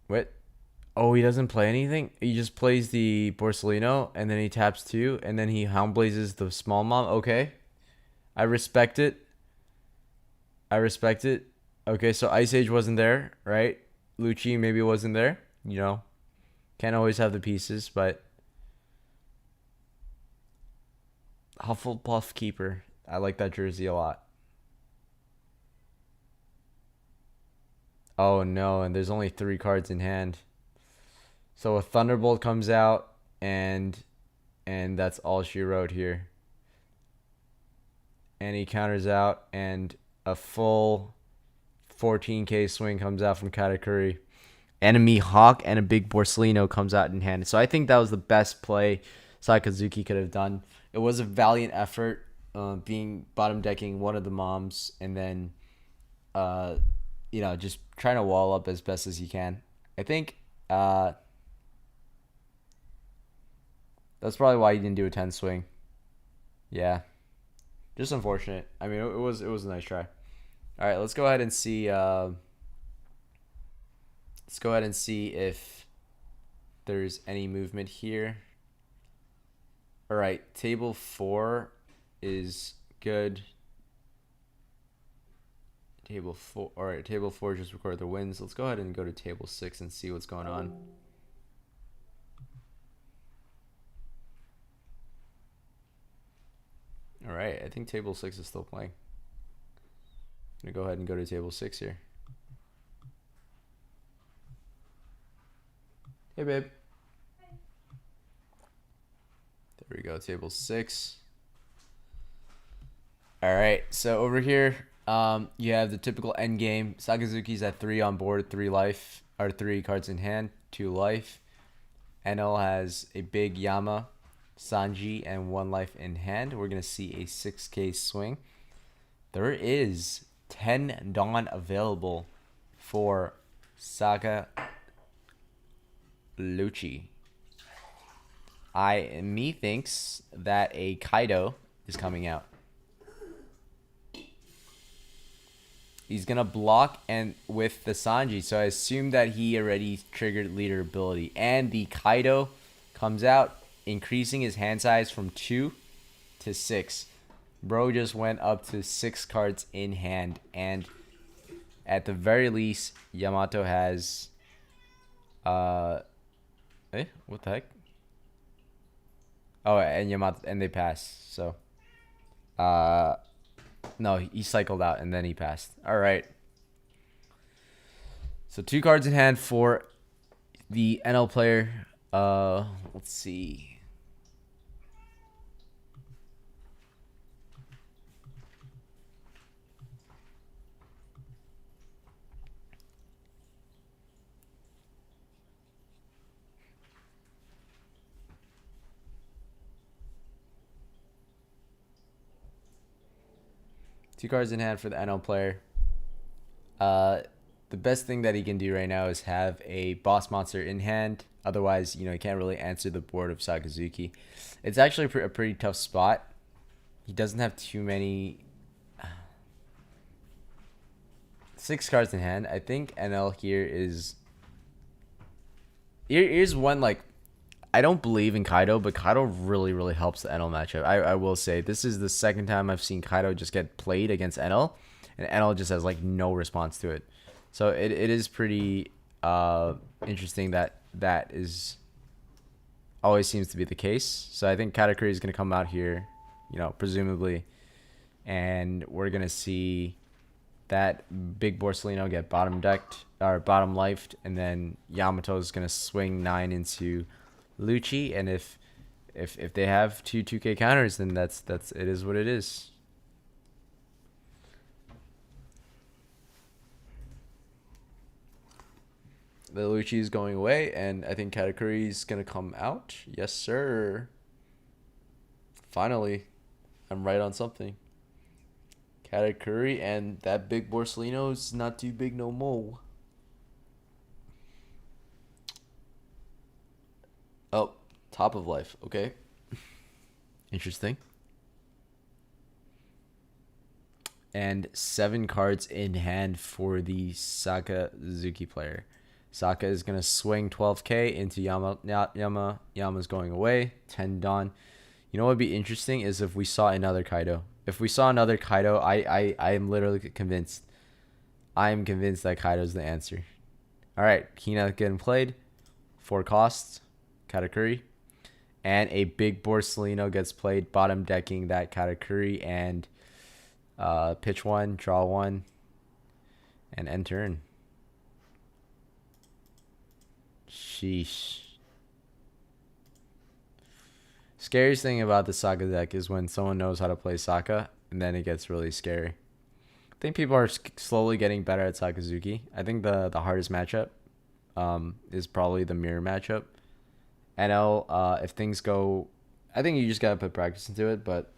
What? Oh, he doesn't play anything? He just plays the Borsellino, and then he taps 2, and then he Hound Blazes the small mom. Okay. I respect it. Okay, so Ice Age wasn't there, right? Lucci maybe wasn't there. You know, can't always have the pieces, but Hufflepuff Keeper. I like that jersey a lot. Oh no, and there's only 3 cards in hand. So a Thunderbolt comes out, and that's all she wrote here. And he counters out, and a full 14k swing comes out from Katakuri. Enemy Hawk and a big Borsellino comes out in hand. So I think that was the best play Sakazuki could have done. It was a valiant effort, being bottom decking one of the moms, and then just trying to wall up as best as you can. I think that's probably why he didn't do a 10 swing. Yeah. Just unfortunate. I mean, it was a nice try. All right, let's go ahead and see if there's any movement here. All right, table 4 is good. Table 4. All right, table 4 just recorded the wins. Let's go ahead and go to table 6 and see what's going on. All right, I think table 6 is still playing. I'm gonna go ahead and go to table 6 here. Hey, babe. There we go, table 6. All right, so over here, you have the typical end game. Sakazuki's at 3 on board, 3 life, or 3 cards in hand, 2 life. Enel has a big Yama, Sanji, and 1 life in hand. We're gonna see a 6k swing. There is 10 Dawn available for Saka Lucci. Me thinks that a Kaido is coming out. He's gonna block and with the Sanji, so I assume that he already triggered leader ability. And the Kaido comes out, increasing his hand size from 2 to 6. Bro just went up to 6 cards in hand, and at the very least, Yamato has Eh? What the heck? Oh, and Yamato, and they passed. So, no, he cycled out and then he passed. All right. So 2 cards in hand for the NL player. Let's see. Two cards in hand for the NL player. The best thing that he can do right now is have a boss monster in hand. Otherwise, he can't really answer the board of Sakazuki. It's actually a pretty tough spot. He doesn't have too many. 6 cards in hand. I think NL here is. Here's one, like, I don't believe in Kaido, but Kaido really, really helps the Enel matchup. I will say this is the second time I've seen Kaido just get played against Enel, and Enel just has like no response to it. So it is pretty interesting that is always seems to be the case. So I think Katakuri is going to come out here, presumably, and we're going to see that big Borsellino get bottom decked or bottom lifed, and then Yamato is going to swing 9 into Lucci, and if they have 2K counters, then that's it is what it is. The Lucci is going away, and I think Katakuri is gonna come out. Yes, sir. Finally, I'm right on something. Katakuri, and that big Borsellino is not too big no more. Oh, top of life. Okay. Interesting. And 7 cards in hand for the Sakazuki player. Saka is going to swing 12k into Yama. Yama's going away. 10 Dawn. You know what would be interesting is if we saw another Kaido. If we saw another Kaido, I am literally convinced. I am convinced that Kaido's the answer. All right. Hina getting played. 4 costs. Katakuri. And a big Borsellino gets played, bottom decking that Katakuri, and pitch 1, draw 1, and end turn. Sheesh. Scariest thing about the Saka deck is when someone knows how to play Saka, and then it gets really scary. I think people are slowly getting better at Sakazuki. I think the hardest matchup is probably the mirror matchup. NL, if things go, I think you just gotta put practice into it, but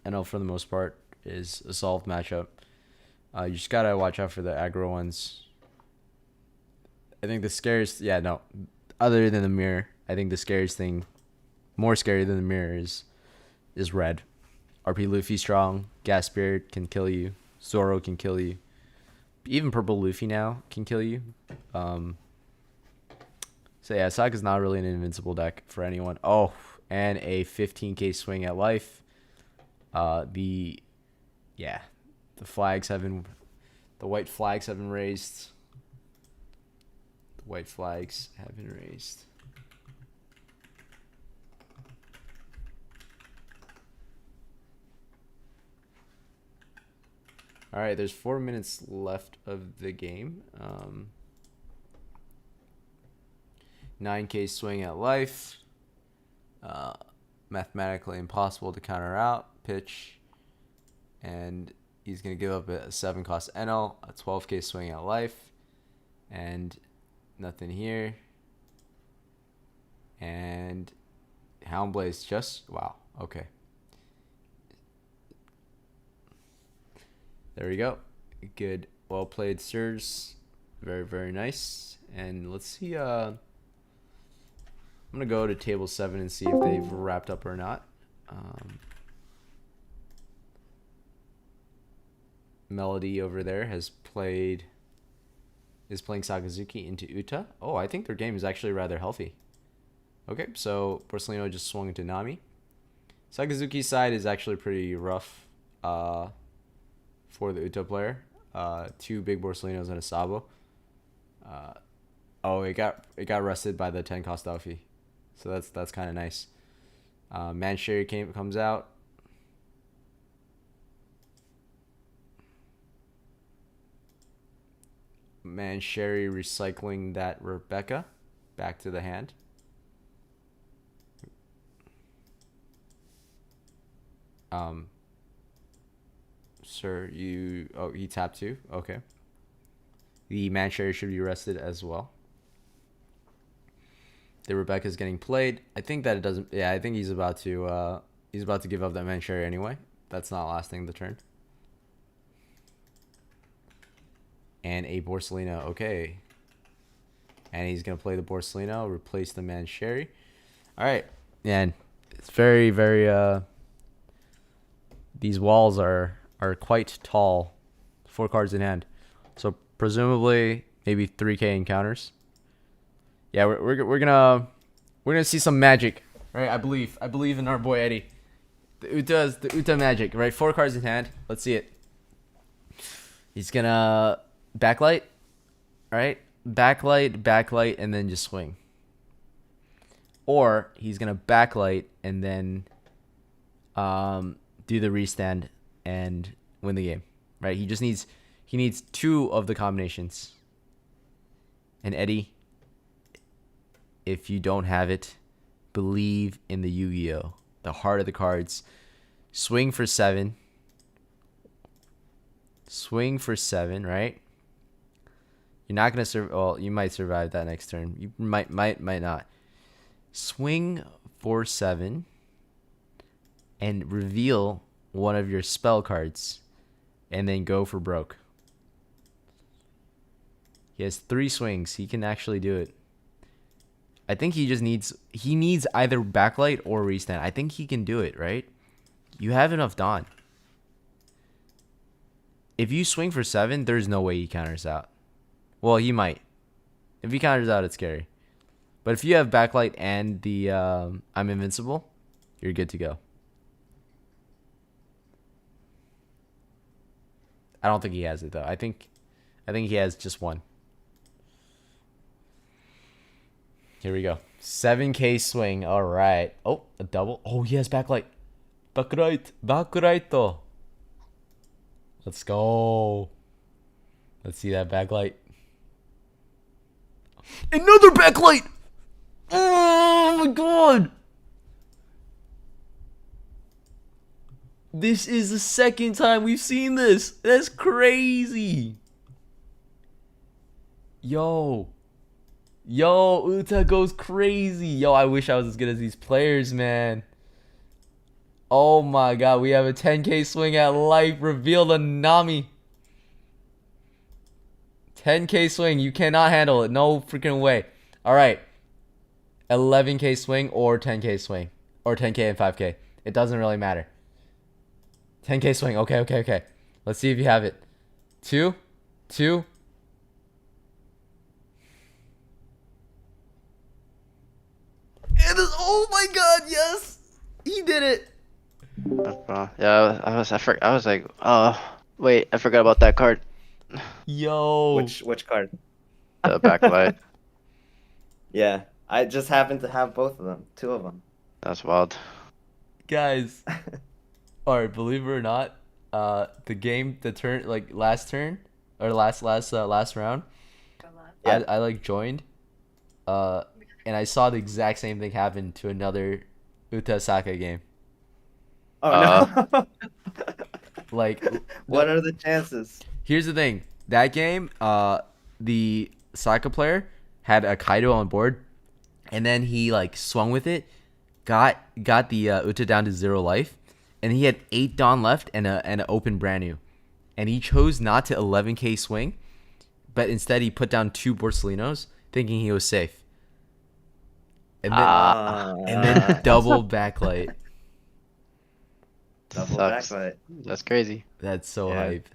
NL for the most part is a solved matchup. You just gotta watch out for the aggro ones. I think the scariest, other than the mirror, I think the scariest thing, more scary than the mirror, is red. RP Luffy strong, Gas Spirit can kill you, Zoro can kill you, even purple Luffy now can kill you. So yeah, Saka's not really an invincible deck for anyone. Oh, and a 15k swing at life. The flags have been, the white flags have been raised. The white flags have been raised. All right, there's 4 minutes left of the game. 9k swing at life. Mathematically impossible to counter out. Pitch. And he's going to give up a 7 cost NL. A 12k swing at life. And nothing here. And Houndblaze just... Wow. Okay. There we go. Good. Well played, sirs. Very, very nice. And let's see... I'm going to go to table 7 and see if they've wrapped up or not. Melody over there is playing Sakazuki into Uta. Oh, I think their game is actually rather healthy. Okay, so Borsellino just swung into Nami. Sakazuki's side is actually pretty rough for the Uta player. 2 big Borsellinos and a Sabo. Oh, it got rested by the 10 cost Luffy. So that's kind of nice. Mancherry comes out. Mancherry recycling that Rebecca back to the hand. Sir, he tapped too. Okay. The Mancherry should be rested as well. The Rebecca's getting played. I think that it doesn't. Yeah, I think he's about to give up that Mancherry anyway. That's not lasting the turn. And a Borsalino. Okay. And he's gonna play the Borsalino, replace the Mancherry. All right. And it's very, very. These walls are quite tall. 4 cards in hand. So presumably maybe 3K encounters. Yeah, we're gonna see some magic, right? I believe in our boy Eddie. The Uta magic, right? 4 cards in hand. Let's see it. He's gonna backlight, right? Backlight, and then just swing. Or he's gonna backlight and then do the restand and win the game, right? He needs 2 of the combinations. And Eddie, if you don't have it, believe in the Yu-Gi-Oh, the heart of the cards. Swing for 7. Swing for 7, right? You're not gonna survive. Well, you might survive that next turn. You might not. Swing for 7 and reveal one of your spell cards, and then go for broke. He has 3 swings. He can actually do it. I think he needs either backlight or restand. I think he can do it, right? You have enough Dawn. If you swing for 7, there's no way he counters out. Well, he might. If he counters out, it's scary. But if you have backlight and the I'm invincible, you're good to go. I don't think he has it though. I think he has just 1. Here we go. 7K swing. All right. Oh, a double. Oh, he has backlight. Backlight. Let's go. Let's see that backlight. Another backlight. Oh my god. This is the second time we've seen this. That's crazy. Yo, Uta goes crazy. Yo, I wish I was as good as these players, man. Oh my god, we have a 10K swing at life. Reveal the Nami. 10K swing. You cannot handle it. No freaking way. All right. 11K swing or 10K swing. Or 10K and 5K. It doesn't really matter. 10K swing. Okay. Let's see if you have it. 2. And oh my god, yes! He did it! Yeah, I was like, oh, wait, I forgot about that card. Yo. Which card? The backlight. Yeah, I just happened to have both of them. 2 of them. That's wild. Guys. Alright, believe it or not, the turn, like last turn, or last round, Yeah. I like joined, and I saw the exact same thing happen to another Uta Saka game. Oh no. Like, what are the chances? Here's the thing. That game, the Saka player had a Kaido on board, and then he like swung with it, got the Uta down to 0 life, and he had 8 Dawn left and an open brand new, and he chose not to 11K swing, but instead he put down 2 Borsalinos, thinking he was safe, and then double backlight. Double Sucks. backlight. That's crazy. That's so hype.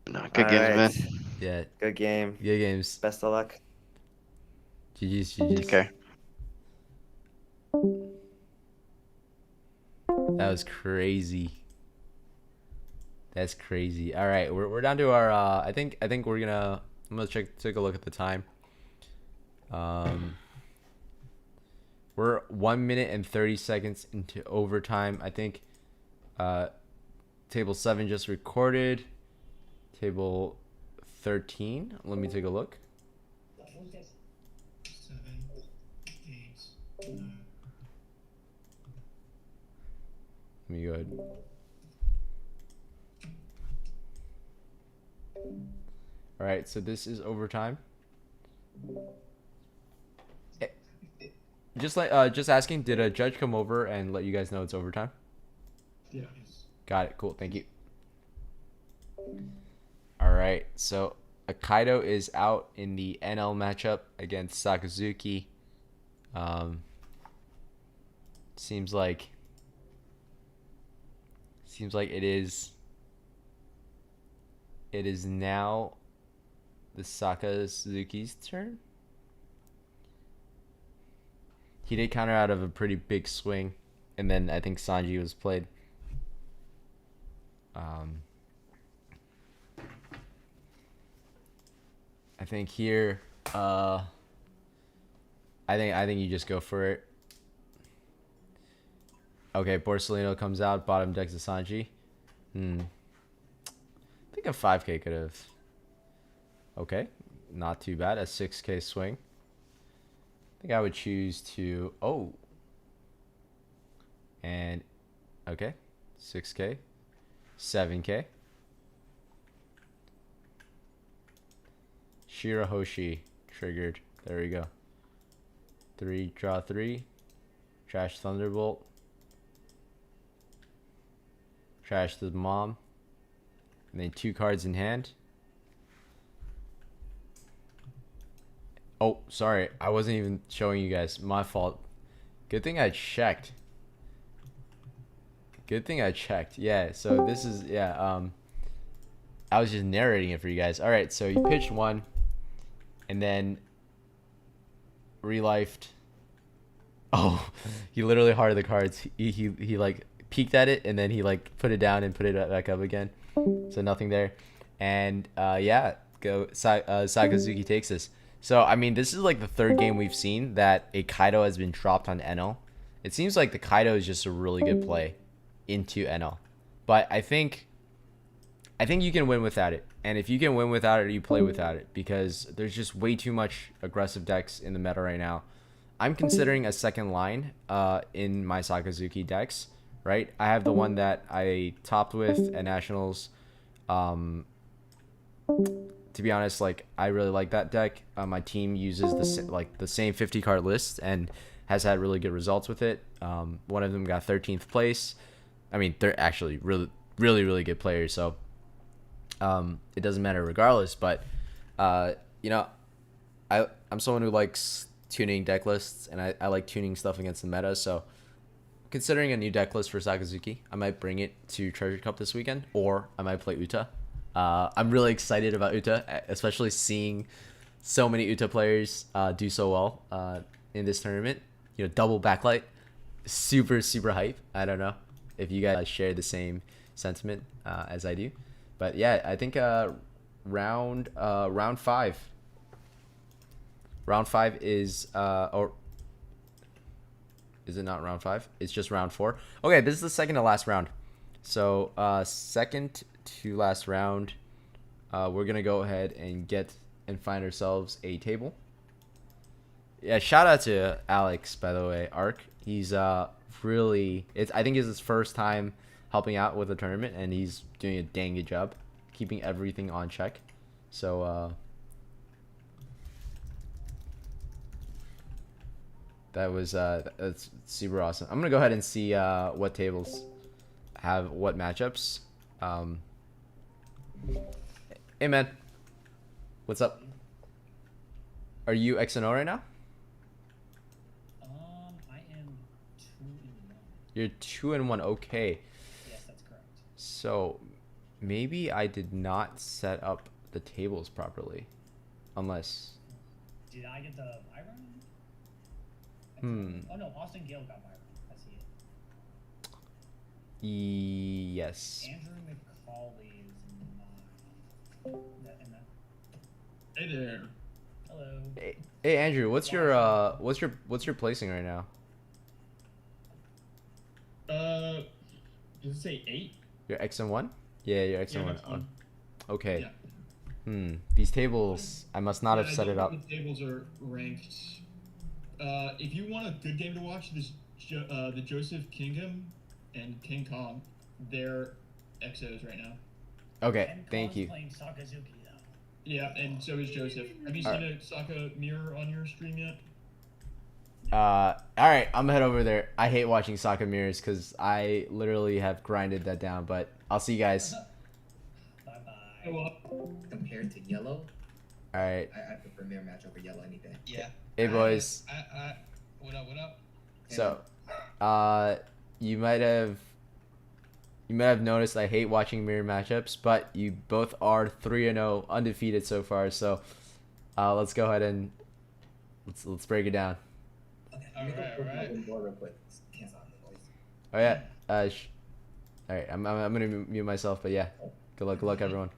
No, good games, man. Yeah. Good game. Good games. Best of luck. GG's. Okay. That was crazy. That's crazy. All right, we're down to our. I think I'm gonna take a look at the time. We're 1 minute and 30 seconds into overtime. I think table 7 just recorded. Table 13. Let me take a look. 7, 8, 9. Let me go ahead. All right, so this is overtime. Just asking, did a judge come over and let you guys know it's overtime? Yeah. Got it. Cool. Thank you. All right, so Kaido is out in the NL matchup against Sakazuki. Seems like it is now the Sakazuki's turn. He did counter out of a pretty big swing, and then I think Sanji was played. I think here, I think you just go for it. Okay, Borsalino comes out, bottom decks to Sanji. I think a 5K could have. Okay, not too bad. A 6K swing. I think I would choose to. Oh. And okay, 6K, 7K. Shirahoshi triggered. There we go. 3, draw 3. Trash Thunderbolt. Trash the mom. And then 2 cards in hand. Oh, sorry. I wasn't even showing you guys. My fault. Good thing I checked. Yeah, so this is, yeah, I was just narrating it for you guys. All right, so you pitched 1 and then relifed. Oh, he literally hearted the cards. He like peeked at it and then he like put it down and put it back up again. So nothing there. And yeah, Sakazuki takes this. So I mean, this is like the 3rd game we've seen that a Kaido has been dropped on Enel. It seems like the Kaido is just a really good play into Enel. But I think you can win without it. And if you can win without it, you play without it, because there's just way too much aggressive decks in the meta right now. I'm considering a second line in my Sakazuki decks, right? I have the one that I topped with at Nationals. To be honest, like, I really like that deck. My team uses the same 50 card list and has had really good results with it. One of them got 13th place. I mean, they're actually really good players, so it doesn't matter regardless. But you know, I'm someone who likes tuning deck lists, and I like tuning stuff against the meta. So considering a new deck list for Sakazuki, I might bring it to Treasure Cup this weekend, or I might play Uta. I'm really excited about Uta, especially seeing so many Uta players do so well in this tournament. You know, double backlight, super hype. I don't know if you guys share the same sentiment as I do, but yeah, I think round 5. Round 5 is or is it not round 5? It's just round 4. Okay, this is the second to last round. So second to last round, we're gonna go ahead and find ourselves a table. Yeah, shout out to Alex, by the way, Arc. He's really, I think it's his first time helping out with the tournament, and he's doing a dang good job keeping everything on check. So that's super awesome. I'm gonna go ahead and see what tables have what matchups. Hey man, what's up? Are you X&O right now? I am 2-1. You're 2-1. Okay. Yes, that's correct. So maybe I did not set up the tables properly, unless. Did I get the Byron? Oh no, Austin Gale got Byron. I see it. Yes. Andrew McCauley is mine. Hey there. Hello. Hey Andrew, what's your placing right now? Does it say 8? You're XM1? Yeah, you're XM1. Yeah, I'm X1. Okay. Yeah. These tables, I must not have set it up. The tables are ranked. If you want a good game to watch, the Joseph Kingdom and King Kong, they're XOs right now. Okay, thank you. Playing Sakazuki though. Yeah, and so is Joseph. Have you seen a Saka mirror on your stream yet? All right, I'm gonna head over there. I hate watching Saka mirrors because I literally have grinded that down. But I'll see you guys. Bye bye. Compared to yellow, All right. I prefer mirror match over yellow any day. Yeah. Hey boys. What up? What up? So, you might have noticed I hate watching mirror matchups, but you both are 3-0 undefeated so far. So, let's go ahead and let's break it down. Okay, All right. Real quick. Cancel out the noise. Oh yeah. All right. I'm gonna mute myself, but yeah. Good luck, everyone.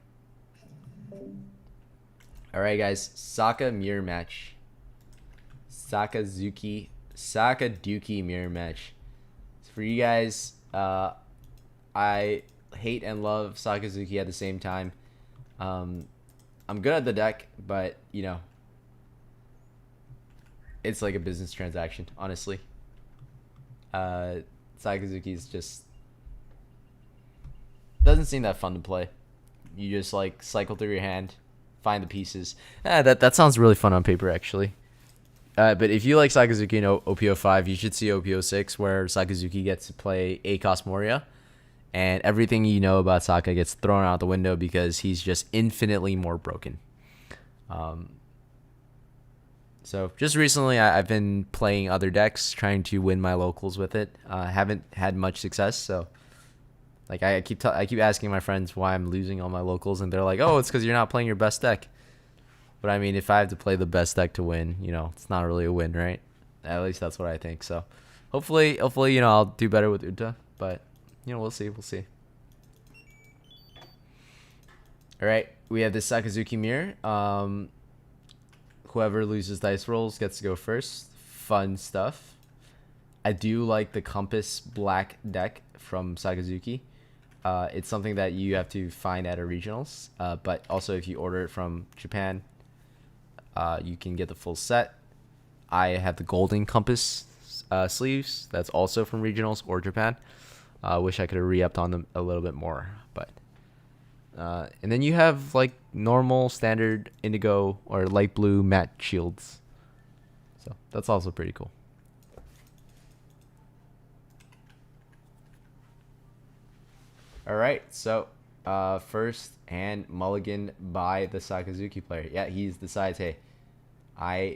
All right, guys. Saka mirror match. Sakazuki mirror match. So for you guys, I hate and love Sakazuki at the same time. I'm good at the deck, but you know, it's like a business transaction, honestly. Sakazuki's just doesn't seem that fun to play. You just like cycle through your hand, find the pieces. That sounds really fun on paper, actually. But if you like Sakazuki in OP5, you should see OP6, where Sakazuki gets to play ACOS Moria, and everything you know about Saka gets thrown out the window because he's just infinitely more broken. So just recently, I've been playing other decks, trying to win my locals with it. Haven't had much success, so like I keep asking my friends why I'm losing all my locals, and they're like, "Oh, it's because you're not playing your best deck." But I mean, if I have to play the best deck to win, you know, it's not really a win, right? At least that's what I think. So hopefully, you know, I'll do better with Uta, but you know, we'll see. All right, we have this Sakazuki mirror. Whoever loses dice rolls gets to go first. Fun stuff. I do like the Compass Black deck from Sakazuki. It's something that you have to find at a regionals, but also if you order it from Japan, you can get the full set. I have the Golden Compass sleeves. That's also from regionals or Japan. Wish I could have re-upped on them a little bit more, but and then you have like normal standard indigo or light blue matte shields, so that's also pretty cool. All right, so first hand mulligan by the Sakazuki player. Yeah, he decides, hey,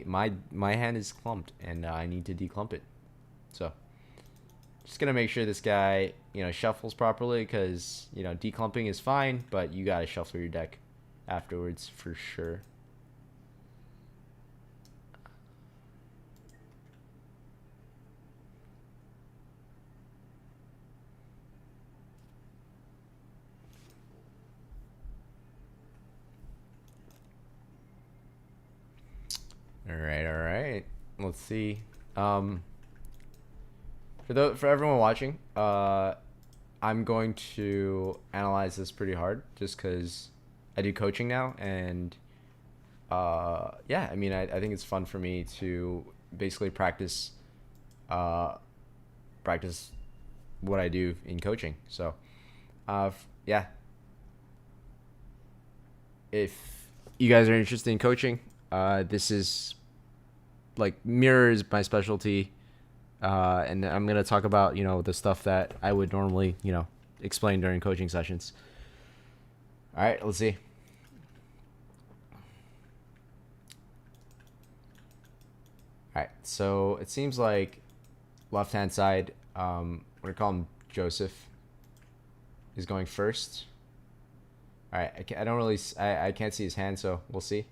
my hand is clumped and I need to declump it. So just gonna make sure this guy, you know, shuffles properly, because you know declumping is fine, but you gotta shuffle your deck afterwards for sure. All right. Let's see. For everyone watching, I'm going to analyze this pretty hard, just because I do coaching now, and yeah, I mean, I think it's fun for me to basically practice what I do in coaching. So, yeah. If you guys are interested in coaching, this is like mirror is my specialty, and I'm gonna talk about, you know, the stuff that I would normally, you know, explain during coaching sessions. All right, let's see. All right, so it seems like left hand side, we're gonna call him Joseph, is going first. All right, I don't really, I can't see his hand, so we'll see.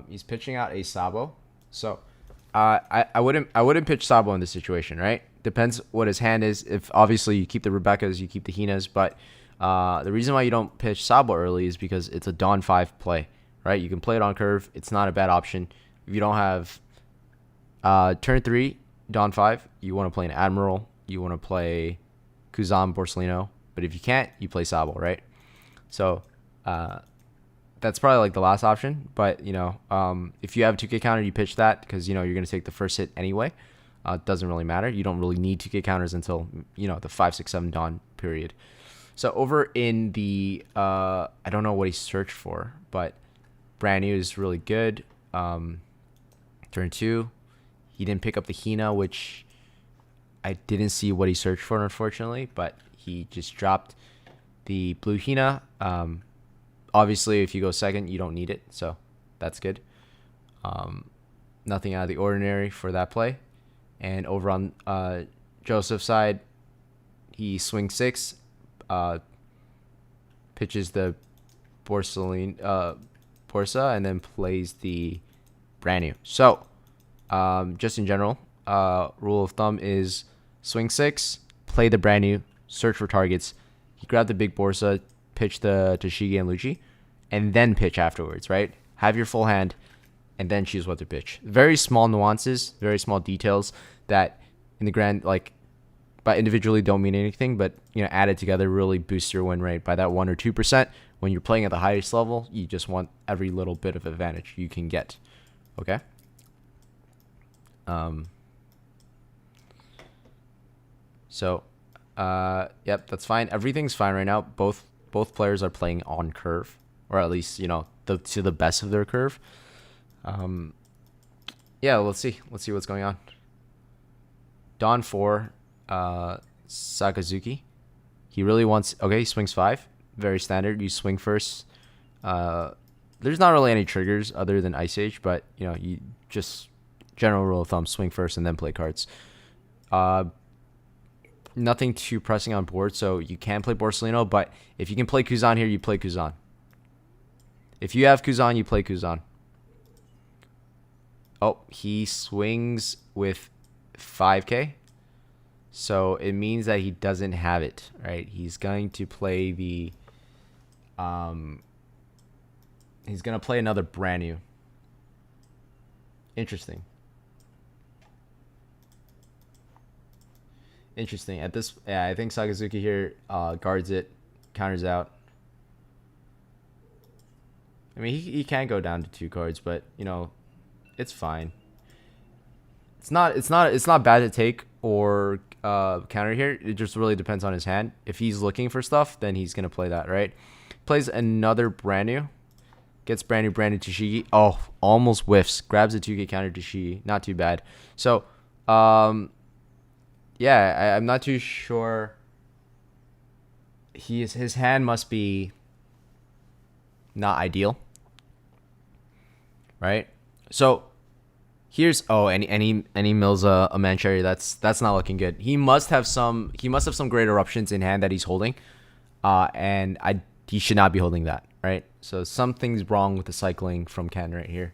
He's pitching out a Sabo. So I wouldn't pitch Sabo in this situation, right? Depends what his hand is. If obviously you keep the Rebekahs, you keep the Hinas, but the reason why you don't pitch Sabo early is because it's a Dawn 5 play, right? You can play it on curve. It's not a bad option. If you don't have turn 3 Dawn 5, you want to play an Admiral, you want to play Kuzan, Borsellino. But if you can't, you play Sabo, right? So that's probably like the last option. But, if you have a 2K counter, you pitch that because, you're going to take the first hit anyway. It doesn't really matter. You don't really need 2K counters until, the 5, 6, 7 dawn period. So over in the, I don't know what he searched for, but brand new is really good. Turn 2, he didn't pick up the Hina, which I didn't see what he searched for, unfortunately, but he just dropped the blue Hina. Obviously, if you go second, you don't need it, so that's good. Nothing out of the ordinary for that play. And over on Joseph's side, he swings 6, pitches the Borsa, and then plays the brand new. So, just in general, rule of thumb is swing 6, play the brand new, search for targets. You grab the big Borsa, pitch the Toshigi and Lucci, and then pitch afterwards, right? Have your full hand, and then choose what to pitch. Very small nuances, very small details that in the grand, but individually don't mean anything, but, added together really boosts your win rate by that 1 or 2%. When you're playing at the highest level, you just want every little bit of advantage you can get. Okay? Yep, that's fine. Everything's fine right now. Both players are playing on curve, or at least, to the best of their curve. Yeah, let's see what's going on. Dawn 4, Sakazuki. He really wants, he swings 5. Very standard. You swing first. There's not really any triggers other than Ice Age, but, you just, general rule of thumb, swing first and then play cards. Nothing too pressing on board, so you can play Borsellino, but if you can play Kuzan here, you play Kuzan. If you have Kuzan, you play Kuzan. Oh, he swings with 5K. So it means that he doesn't have it, right? He's going to play the he's going to play another brand new. Interesting. At this, I think Sakazuki here guards it, counters out. I mean, he can go down to 2 cards, but it's fine. It's not bad to take or counter here. It just really depends on his hand. If he's looking for stuff, then he's gonna play that, right? Plays another brand new. Gets brand new Toshigi. Oh, almost whiffs. Grabs a 2K counter Toshigi. Not too bad. So, yeah, I'm not too sure. His hand must be not ideal, right? So here's and he mills a Mancherry. That's not looking good. He must have some great eruptions in hand that he's holding, and he should not be holding that, right? So something's wrong with the cycling from Ken right here.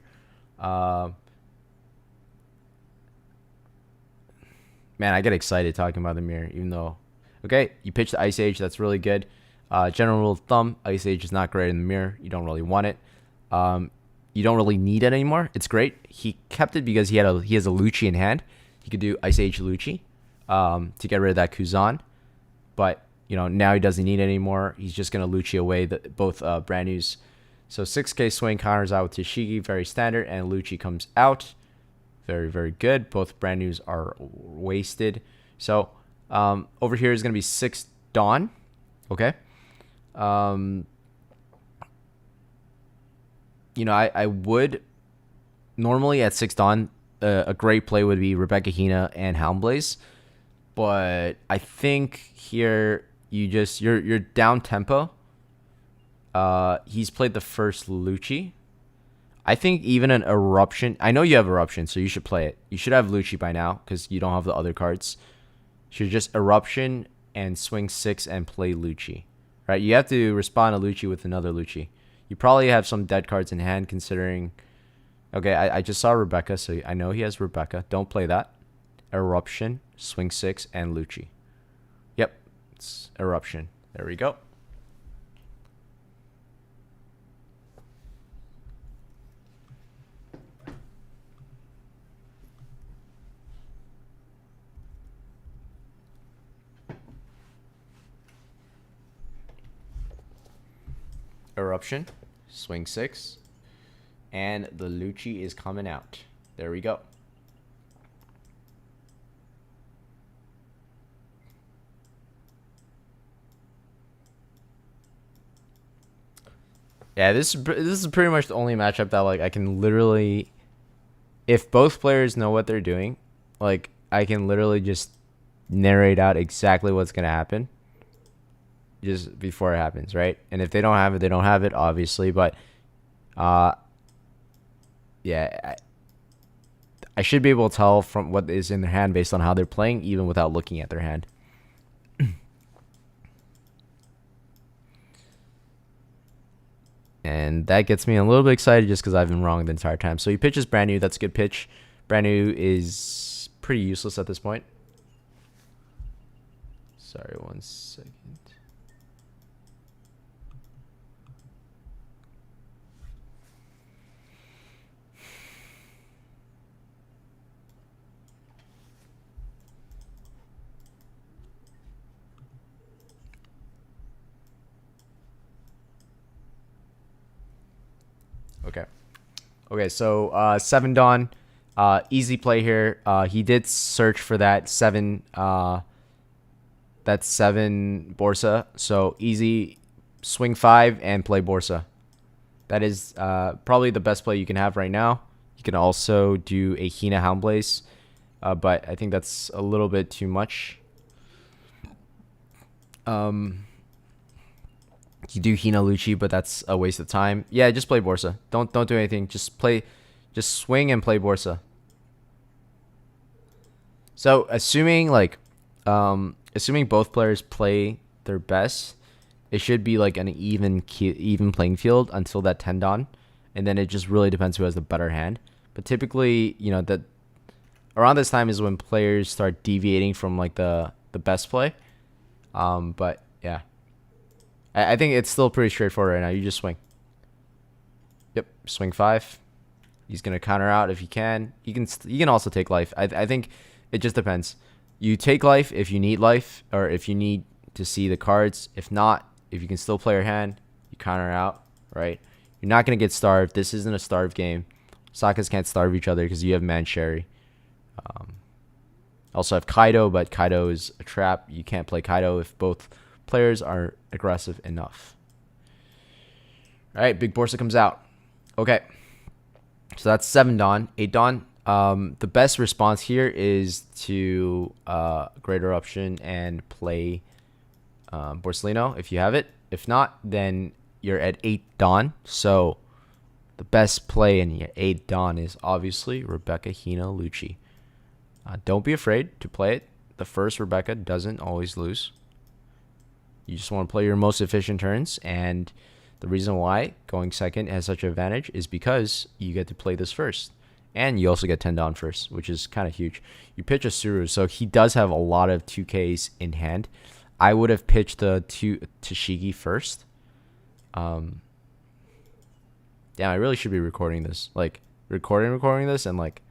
Man, I get excited talking about the mirror, even though, you pitch the Ice Age, that's really good. General rule of thumb, Ice Age is not great in the mirror. You don't really want it. You don't really need it anymore. It's great. He kept it because he has a Lucci in hand. He could do Ice Age Lucci to get rid of that Kuzan. But, now he doesn't need it anymore. He's just going to Lucci away both brand news. So 6K swing counters out with Toshigi, very standard, and Lucci comes out. Very, very good. Both brand news are wasted. So over here is going to be 6 Dawn. Okay. I would normally at 6 Dawn, a great play would be Rebecca Hina and Houndblaze. But I think here you're down tempo. He's played the first Lucci. I think even an Eruption. I know you have Eruption, so you should play it. You should have Lucci by now because you don't have the other cards. You should just Eruption and swing 6 and play Lucci. Right? You have to respond to Lucci with another Lucci. You probably have some dead cards in hand considering. Okay, I just saw Rebecca, so I know he has Rebecca. Don't play that. Eruption, swing 6, and Lucci. Yep, it's Eruption. There we go. Eruption, swing 6, and the Lucci is coming out. There we go. Yeah, this is pretty much the only matchup that like I can literally, if both players know what they're doing, like I can literally just narrate out exactly what's gonna happen just before it happens, right? And if they don't have it, they don't have it, obviously. But yeah, I should be able to tell from what is in their hand based on how they're playing, even without looking at their hand. And that gets me a little bit excited just because I've been wrong the entire time. So he pitches brand new. That's a good pitch. Brand new is pretty useless at this point. Sorry, 1 second. Okay, so 7 Dawn, easy play here. He did search for that 7 Borsa, so easy swing 5 and play Borsa. That is probably the best play you can have right now. You can also do a Hina Houndblaze, but I think that's a little bit too much. You do Hina Lucci, but that's a waste of time. Yeah, just play Borsa. Don't do anything. Just swing and play Borsa. So assuming both players play their best, it should be like an even playing field until that 10 Dawn, and then it just really depends who has the better hand. But typically, you know, that around this time is when players start deviating from like the best play. But yeah, I think it's still pretty straightforward right now. You just swing. Yep, swing 5. He's gonna counter out if he can. You can also take life. I think it just depends. You take life if you need life, or if you need to see the cards. If not, if you can still play your hand, you counter out, right? You're not gonna get starved. This isn't a starve game. Sakas can't starve each other because you have Mancherry. Also have Kaido, but Kaido is a trap. You can't play Kaido if both players are aggressive enough. All right, big Borsa comes out. Okay, so that's 7 Dawn. 8 Dawn. The best response here is to Great Eruption and play Borsalino if you have it. If not, then you're at 8 Dawn. So the best play in your 8 Dawn is obviously Rebecca Hina Lucci. Don't be afraid to play it. The first Rebecca doesn't always lose. You just want to play your most efficient turns, and the reason why going second has such an advantage is because you get to play this first. And you also get 10 Dawn first, which is kind of huge. You pitch a Suru, so he does have a lot of 2Ks in hand. I would have pitched the Tashigi first. Damn, I really should be recording this. Like, recording this and like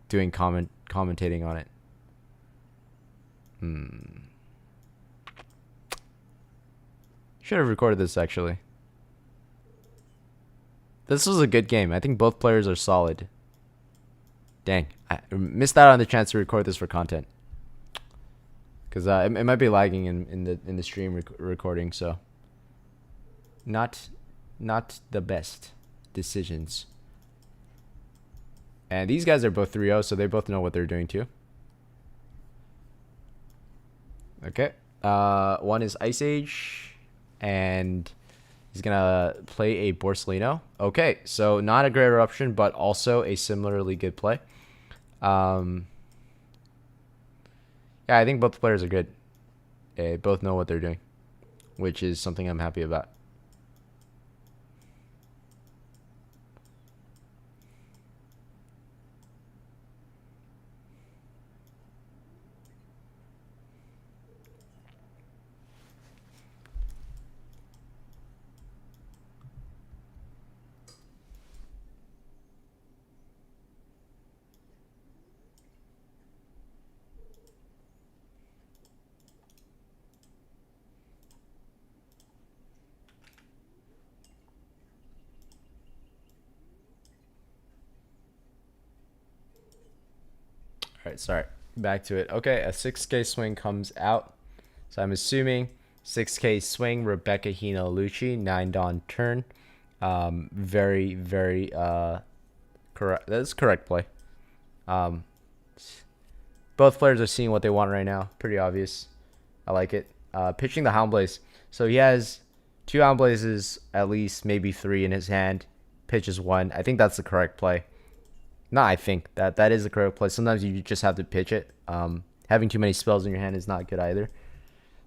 doing commentating on it. Should have recorded this actually. This was a good game. I think both players are solid. Dang, I missed out on the chance to record this for content. Because it might be lagging in the stream recording, so not the best decisions. And these guys are both 3-0, so they both know what they're doing too. Okay, one is Ice Age, and he's gonna play a Borsalino. Okay, so not a Great Eruption, but also a similarly good play. Yeah, I think both players are good. They both know what they're doing, which is something I'm happy about. right, sorry. Back to it. Okay, a 6K swing comes out. So I'm assuming 6K swing, Rebecca Hina Lucci, 9 Dawn turn. Very, very correct. That's correct play. Both players are seeing what they want right now. Pretty obvious. I like it. Pitching the Hound Blaze. So he has 2 Hound Blazes, at least maybe 3 in his hand. Pitches 1. I think that's the correct play. No, I think that is the correct play. Sometimes you just have to pitch it. Having too many spells in your hand is not good either.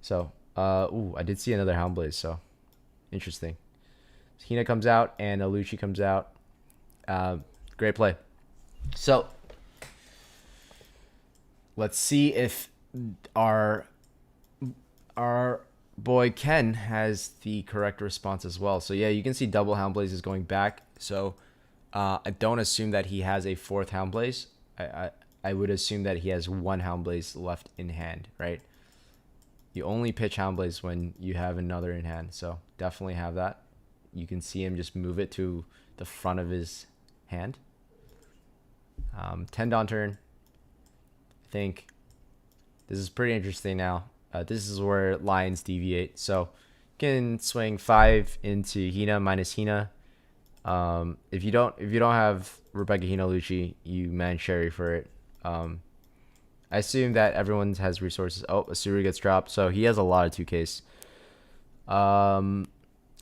So, ooh, I did see another Hound Blaze, so interesting. Hina comes out and Alucci comes out. Great play. So, let's see if our boy Ken has the correct response as well. So yeah, you can see double Hound Blaze is going back. So I don't assume that he has a 4th Hound Blaze. I would assume that he has 1 Hound Blaze left in hand, right? You only pitch Hound Blaze when you have another in hand. So definitely have that. You can see him just move it to the front of his hand. 10 Dawn turn. I think this is pretty interesting now. This is where lines deviate. So you can swing 5 into Hina minus Hina. If you don't have Rebecca Hina Lucci, you man Sherry for it. I assume that everyone has resources. Oh, Asuri gets dropped, so he has a lot of 2Ks.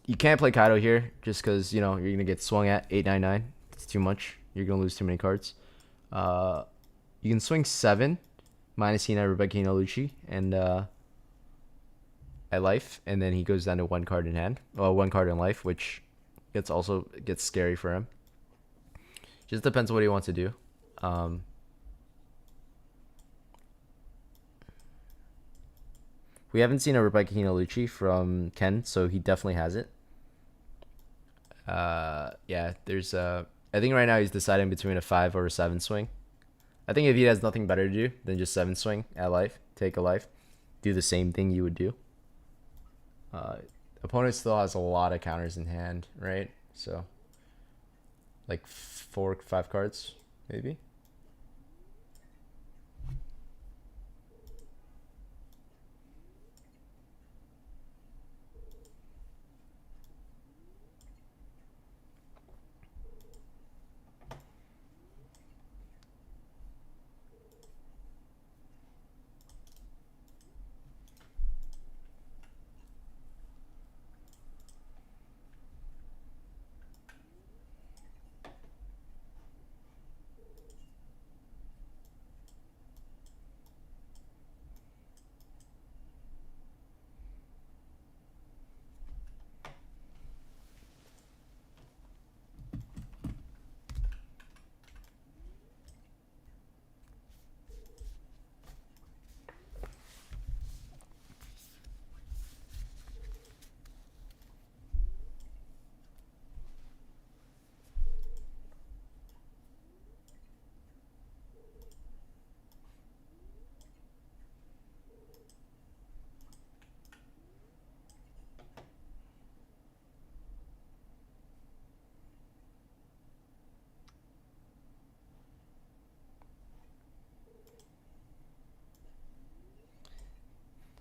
You can't play Kaido here just because you're gonna get swung at 899. It's too much. You're gonna lose too many cards. You can swing 7 minus Hina Rebecca Hina Lucci and at life, and then he goes down to 1 card in hand. Well, 1 card in life, which gets scary for him. Just depends what he wants to do. We haven't seen a Rebecca Hina Lucci from Ken, so he definitely has it. Yeah, there's I think right now he's deciding between a 5 or a 7 swing. I think if he has nothing better to do than just 7 swing at life, take a life, do the same thing you would do. Opponent still has a lot of counters in hand, right? So like 4 or 5 cards maybe.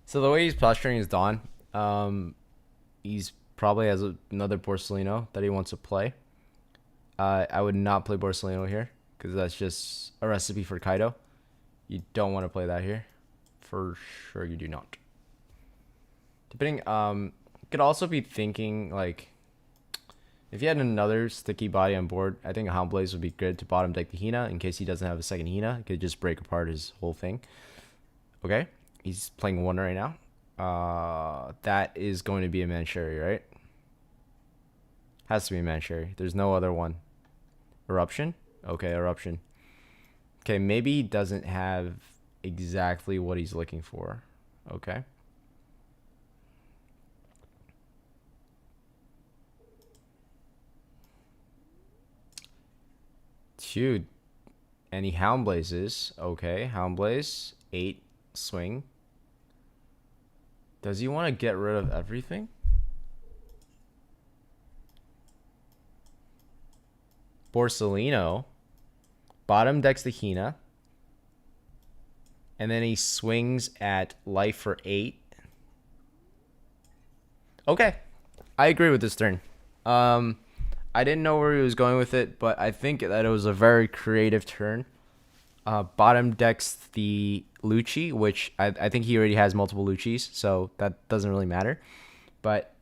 So the way he's posturing his Dawn, he's probably has another Borsellino that he wants to play. I would not play Borsellino here because that's just a recipe for Kaido. You don't want to play that here. For sure you do not. Depending, could also be thinking like if you had another sticky body on board, I think a Hound Blaze would be good to bottom deck the Hina in case he doesn't have a second Hina. It could just break apart his whole thing. Okay. He's playing 1 right now. That is going to be a Manchuri, right? Has to be a Manchuri. There's no other one. Eruption? Okay, Eruption. Okay, maybe he doesn't have exactly what he's looking for. Okay. Dude. Any Hound Blazes? Okay, Hound Blaze. 8 swing. Does he want to get rid of everything? Borsellino. Bottom decks the Hina. and then he swings at life for 8. Okay, I agree with this turn. I didn't know where he was going with it, but I think that it was a very creative turn. Bottom decks the Lucci, which I think he already has multiple Luccis, so that doesn't really matter. But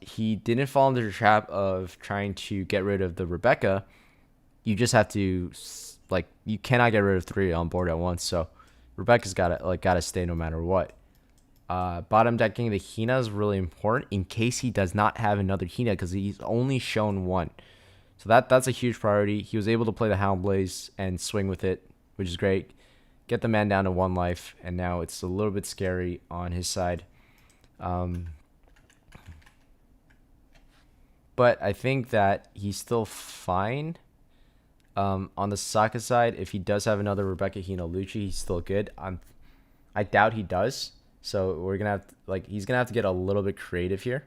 he didn't fall into the trap of trying to get rid of the Rebecca. You just have to, like, you cannot get rid of 3 on board at once. So Rebecca's gotta stay no matter what. Bottom decking the Hina is really important in case he does not have another Hina, because he's only shown 1. So that's a huge priority. He was able to play the Hound Blaze and swing with it, which is great. Get the man down to 1 life, and now it's a little bit scary on his side. But I think that he's still fine. On the Saka side, if he does have another Rebecca Hina Lucci, he's still good. I doubt he does. So we're gonna have to, he's gonna have to get a little bit creative here.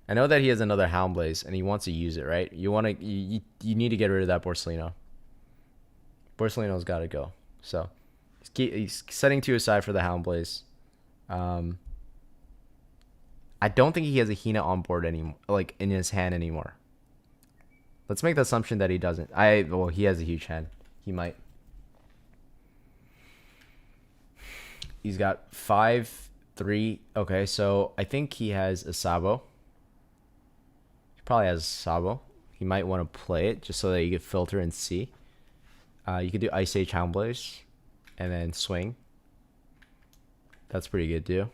I know that he has another Hound Blaze and he wants to use it, right? You need to get rid of that Borsellino. Borsellino's got to go. So he's setting 2 aside for the Hound Blaze. I don't think he has a Hina on board anymore, like in his hand anymore. Let's make the assumption that he doesn't. Well, he has a huge hand. He might. He's got 5, 3. Okay, so I think he has a Sabo. He probably has a Sabo. He might want to play it just so that you could filter and see. You could do Ice Age Hound Blaze and then swing. That's pretty good too.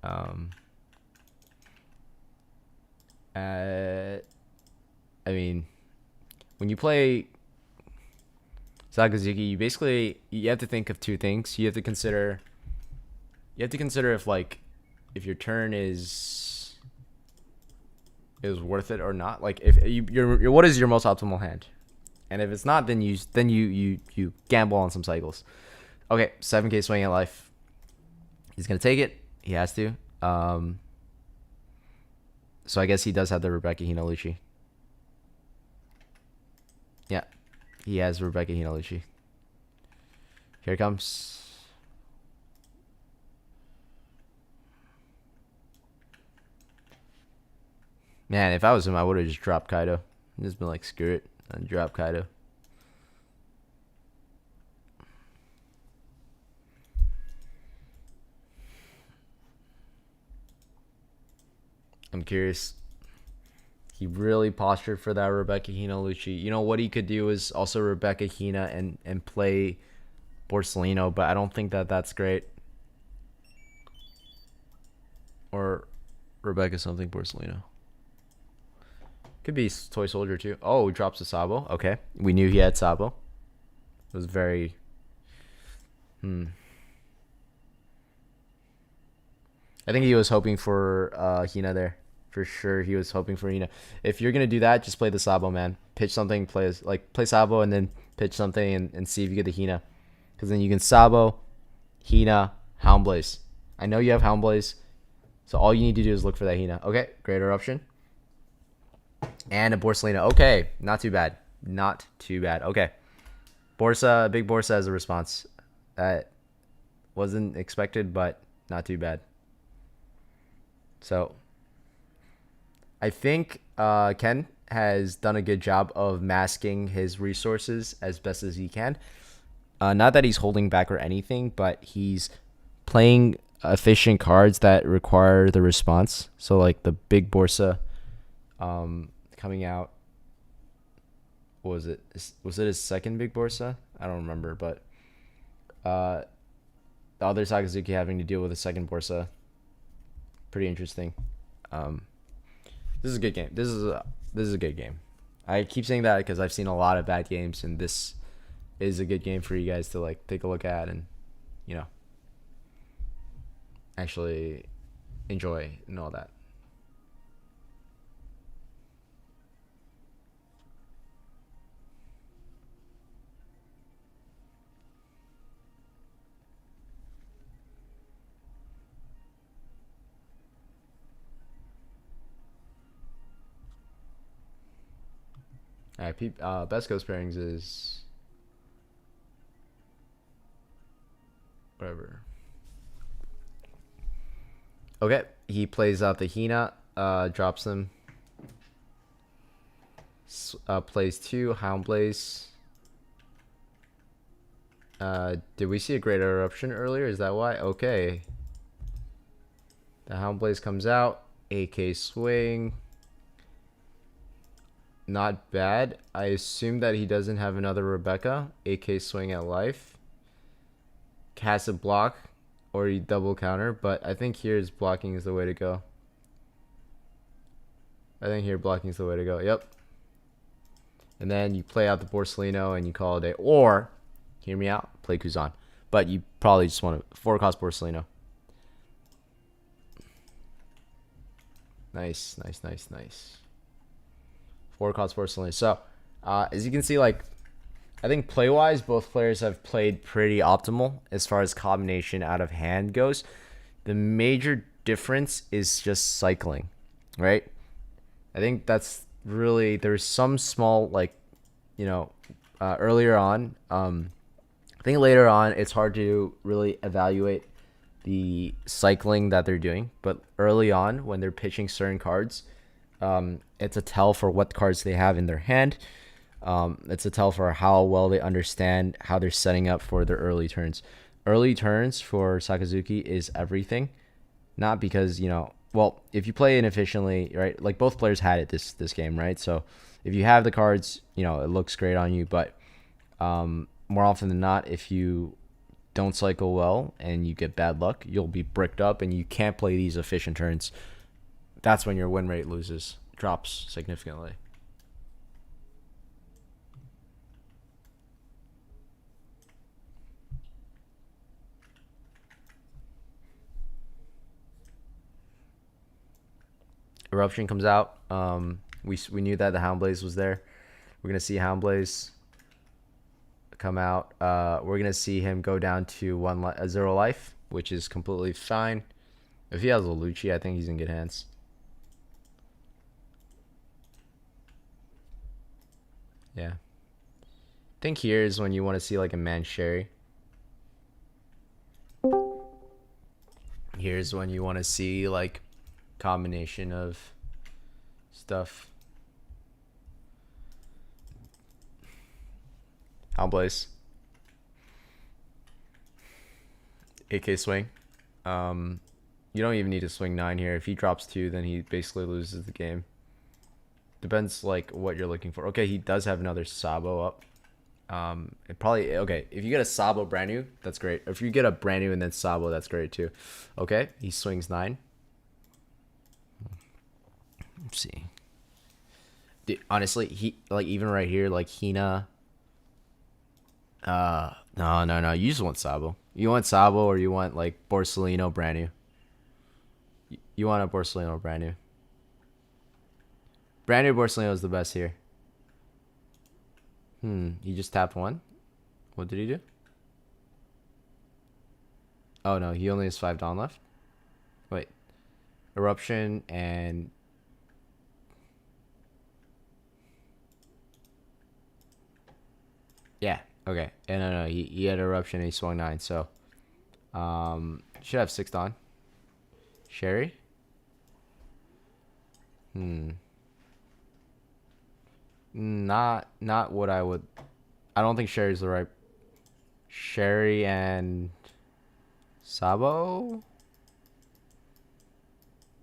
I mean, when you play Sakazuki, you have to think of 2 things. You have to consider if your turn is worth it or not. Like if your what is your most optimal hand, and if it's not, then you gamble on some cycles. Okay, 7K swing at life. He's gonna take it. He has to. So I guess he does have the Rebecca Hina Lucci. Yeah, he has Rebecca Hina Lucci. Here it comes. Man, if I was him, I would have just dropped Kaido. Just been like, screw it, and drop Kaido. I'm curious. He really postured for that Rebecca Hina Lucci. You know what he could do is also Rebecca Hina and play Borsellino, but I don't think that that's great. Or Rebecca something Borsellino. Could be Toy Soldier too. Oh, he drops a Sabo. Okay. We knew he had Sabo. It was very... I think he was hoping for Hina there. For sure, he was hoping for Hina. If you're going to do that, just play the Sabo, man. Pitch something, play Sabo, and then pitch something and see if you get the Hina. Because then you can Sabo, Hina, Hound Blaze. I know you have Hound Blaze. So all you need to do is look for that Hina. Okay, Great Eruption. And a Borsellino. Okay, not too bad. Not too bad. Okay. Big Borsa as a response. That wasn't expected, but not too bad. So, I think Ken has done a good job of masking his resources as best as he can. Not that he's holding back or anything, but he's playing efficient cards that require the response. So, like the Big Borsa coming out. What was it? Was it his second Big Borsa? I don't remember, but the other Sakazuki having to deal with a second Borsa. Pretty interesting. This is a good game. This is a good game. I keep saying that because I've seen a lot of bad games, and this is a good game for you guys to like take a look at and, you know, actually enjoy and all that. All right, best ghost pairings is Whatever. Okay, he plays out the Hina, drops him. Plays 2, Hound Blaze. Did we see a Great Eruption earlier? Is that why? Okay. The Hound Blaze comes out. AK swing. Not bad. I assume that he doesn't have another Rebecca. AK swing at life. Cast a block. Or you double counter. But I think here is blocking is the way to go. I think here blocking is the way to go. Yep. And then you play out the Borsellino and you call it a day. Or, hear me out, play Kuzan. But you probably just want to 4-cost Borsellino. Nice, nice, nice, nice. 4-cost Borsellino. So, as you can see, like, I think play-wise, both players have played pretty optimal as far as combination out of hand goes. The major difference is just cycling, right? I think that's really, there's some small, like, you know, earlier on, I think later on it's hard to really evaluate the cycling that they're doing, but early on when they're pitching certain cards, it's a tell for what cards they have in their hand. It's a tell for how well they understand how they're setting up for their early turns. Early turns for Sakazuki is everything, not because, you know, well, if you play inefficiently, right, like both players had it this game, right? So if you have the cards, you know, it looks great on you, but more often than not, if you don't cycle well and you get bad luck, you'll be bricked up and you can't play these efficient turns. That's when your win rate drops significantly. Eruption comes out. We knew that the Hound Blaze was there. We're gonna see Hound Blaze come out. We're gonna see him go down to 0 life, which is completely fine. If he has a Lucci, I think he's in good hands. Yeah. I think here is when you want to see like a Mancherry. Here's when you want to see like combination of stuff. Hound Blaze. AK swing. You don't even need to swing 9 here. If he drops 2, then he basically loses the game. Depends like what you're looking for. Okay, he does have another Sabo up. It probably, okay, if you get a Sabo brand new, that's great. If you get a brand new and then Sabo, that's great too. Okay, he swings 9. Let's see. Dude, honestly, he like even right here, like Hina. No. You just want Sabo. You want Sabo or you want like Borsellino brand new. You want a Borsellino brand new. Brand new Borsellino is the best here. He just tapped 1. What did he do? Oh no, he only has 5 Dawn left. Wait. Eruption and yeah, okay. And no, he had Eruption and he swung 9, so should have 6 Dawn. Sherry? Not what I would. I don't think Sherry's the right. Sherry and Sabo.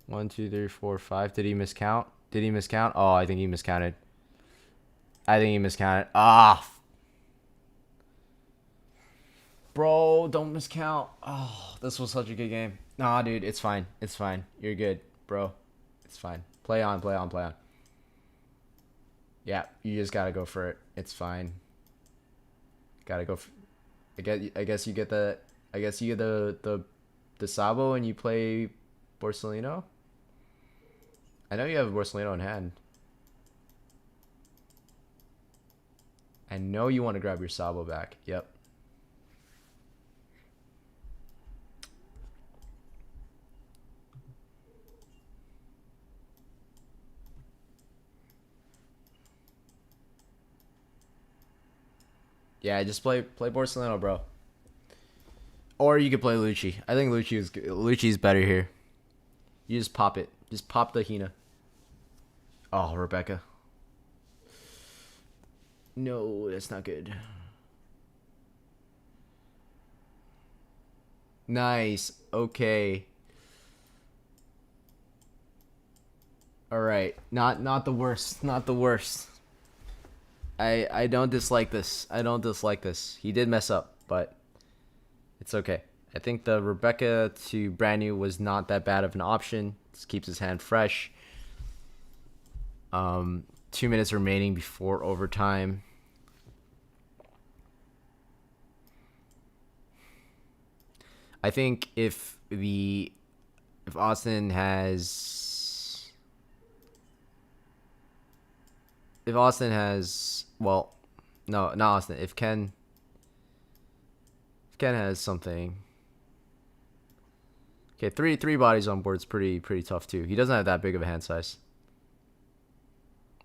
1, 2, 3, 4, 5. Did he miscount? Did he miscount? Oh, I think he miscounted. Ah, bro, don't miscount. Oh, this was such a good game. Nah, dude, it's fine. It's fine. You're good, bro. It's fine. Play on. Yeah, you just gotta go for it. It's fine. Gotta go. I guess you get the. I guess you get the Sabo and you play Borsellino. I know you have Borsellino in hand. I know you want to grab your Sabo back. Yep. Yeah, just play Borsellino, bro. Or you could play Lucci. I think Lucci's better here. You just pop it. Just pop the Hina. Oh, Rebecca. No, that's not good. Nice. Okay. All right. Not the worst. Not the worst. I don't dislike this. I don't dislike this. He did mess up, but it's okay. I think the Rebecca to brand new was not that bad of an option. Just keeps his hand fresh. 2 minutes remaining before overtime. I think if Austin has well, no, not Austin. If Ken has something. Okay, three bodies on board is pretty tough too. He doesn't have that big of a hand size.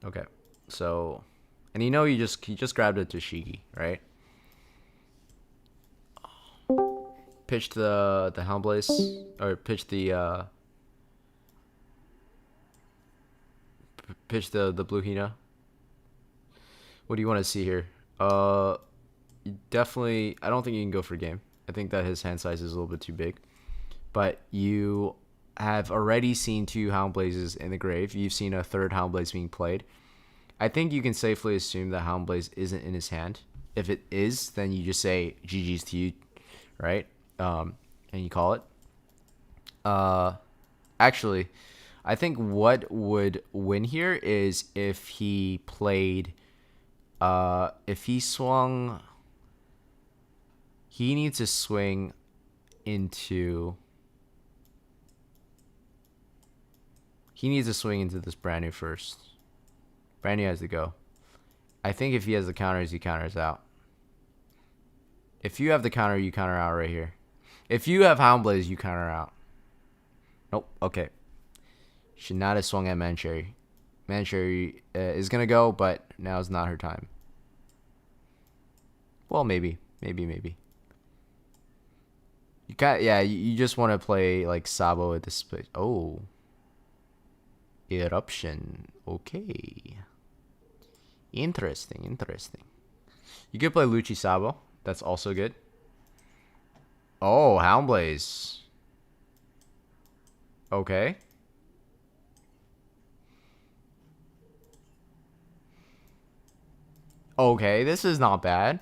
Okay, so, and he just grabbed it to Shigi, right? Pitch the Helmblaze, or pitch the blue Hina. What do you want to see here? Definitely, I don't think you can go for game. I think that his hand size is a little bit too big. But you have already seen 2 Houndblazes in the grave. You've seen a third Houndblaze being played. I think you can safely assume that Houndblaze isn't in his hand. If it is, then you just say GG's to you, right? And you call it. Actually, I think what would win here is if he played, if he swung, he needs to swing into, this brand new first. Brand new has to go. I think if he has the counters, he counters out. If you have the counter, you counter out right here. If you have Houndblaze, you counter out. Nope. Okay. Should not have swung at Mancherry. Mancherry is going to go, but now is not her time. Well, maybe. Maybe. You got, yeah, you just want to play like Sabo at this place. Oh. Eruption. Okay. Interesting. You could play Lucci Sabo. That's also good. Oh, Houndblaze. Okay. Okay, this is not bad.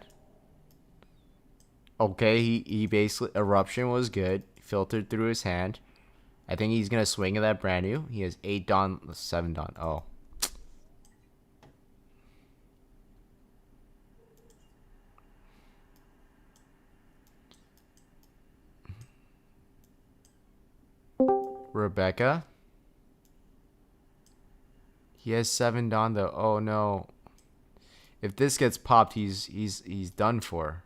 Okay, he basically, Eruption was good. Filtered through his hand. I think he's going to swing at that brand new. He has 8 Dawn, 7 Dawn. Oh. Rebecca. He has 7 Dawn though. Oh no. If this gets popped, he's done for.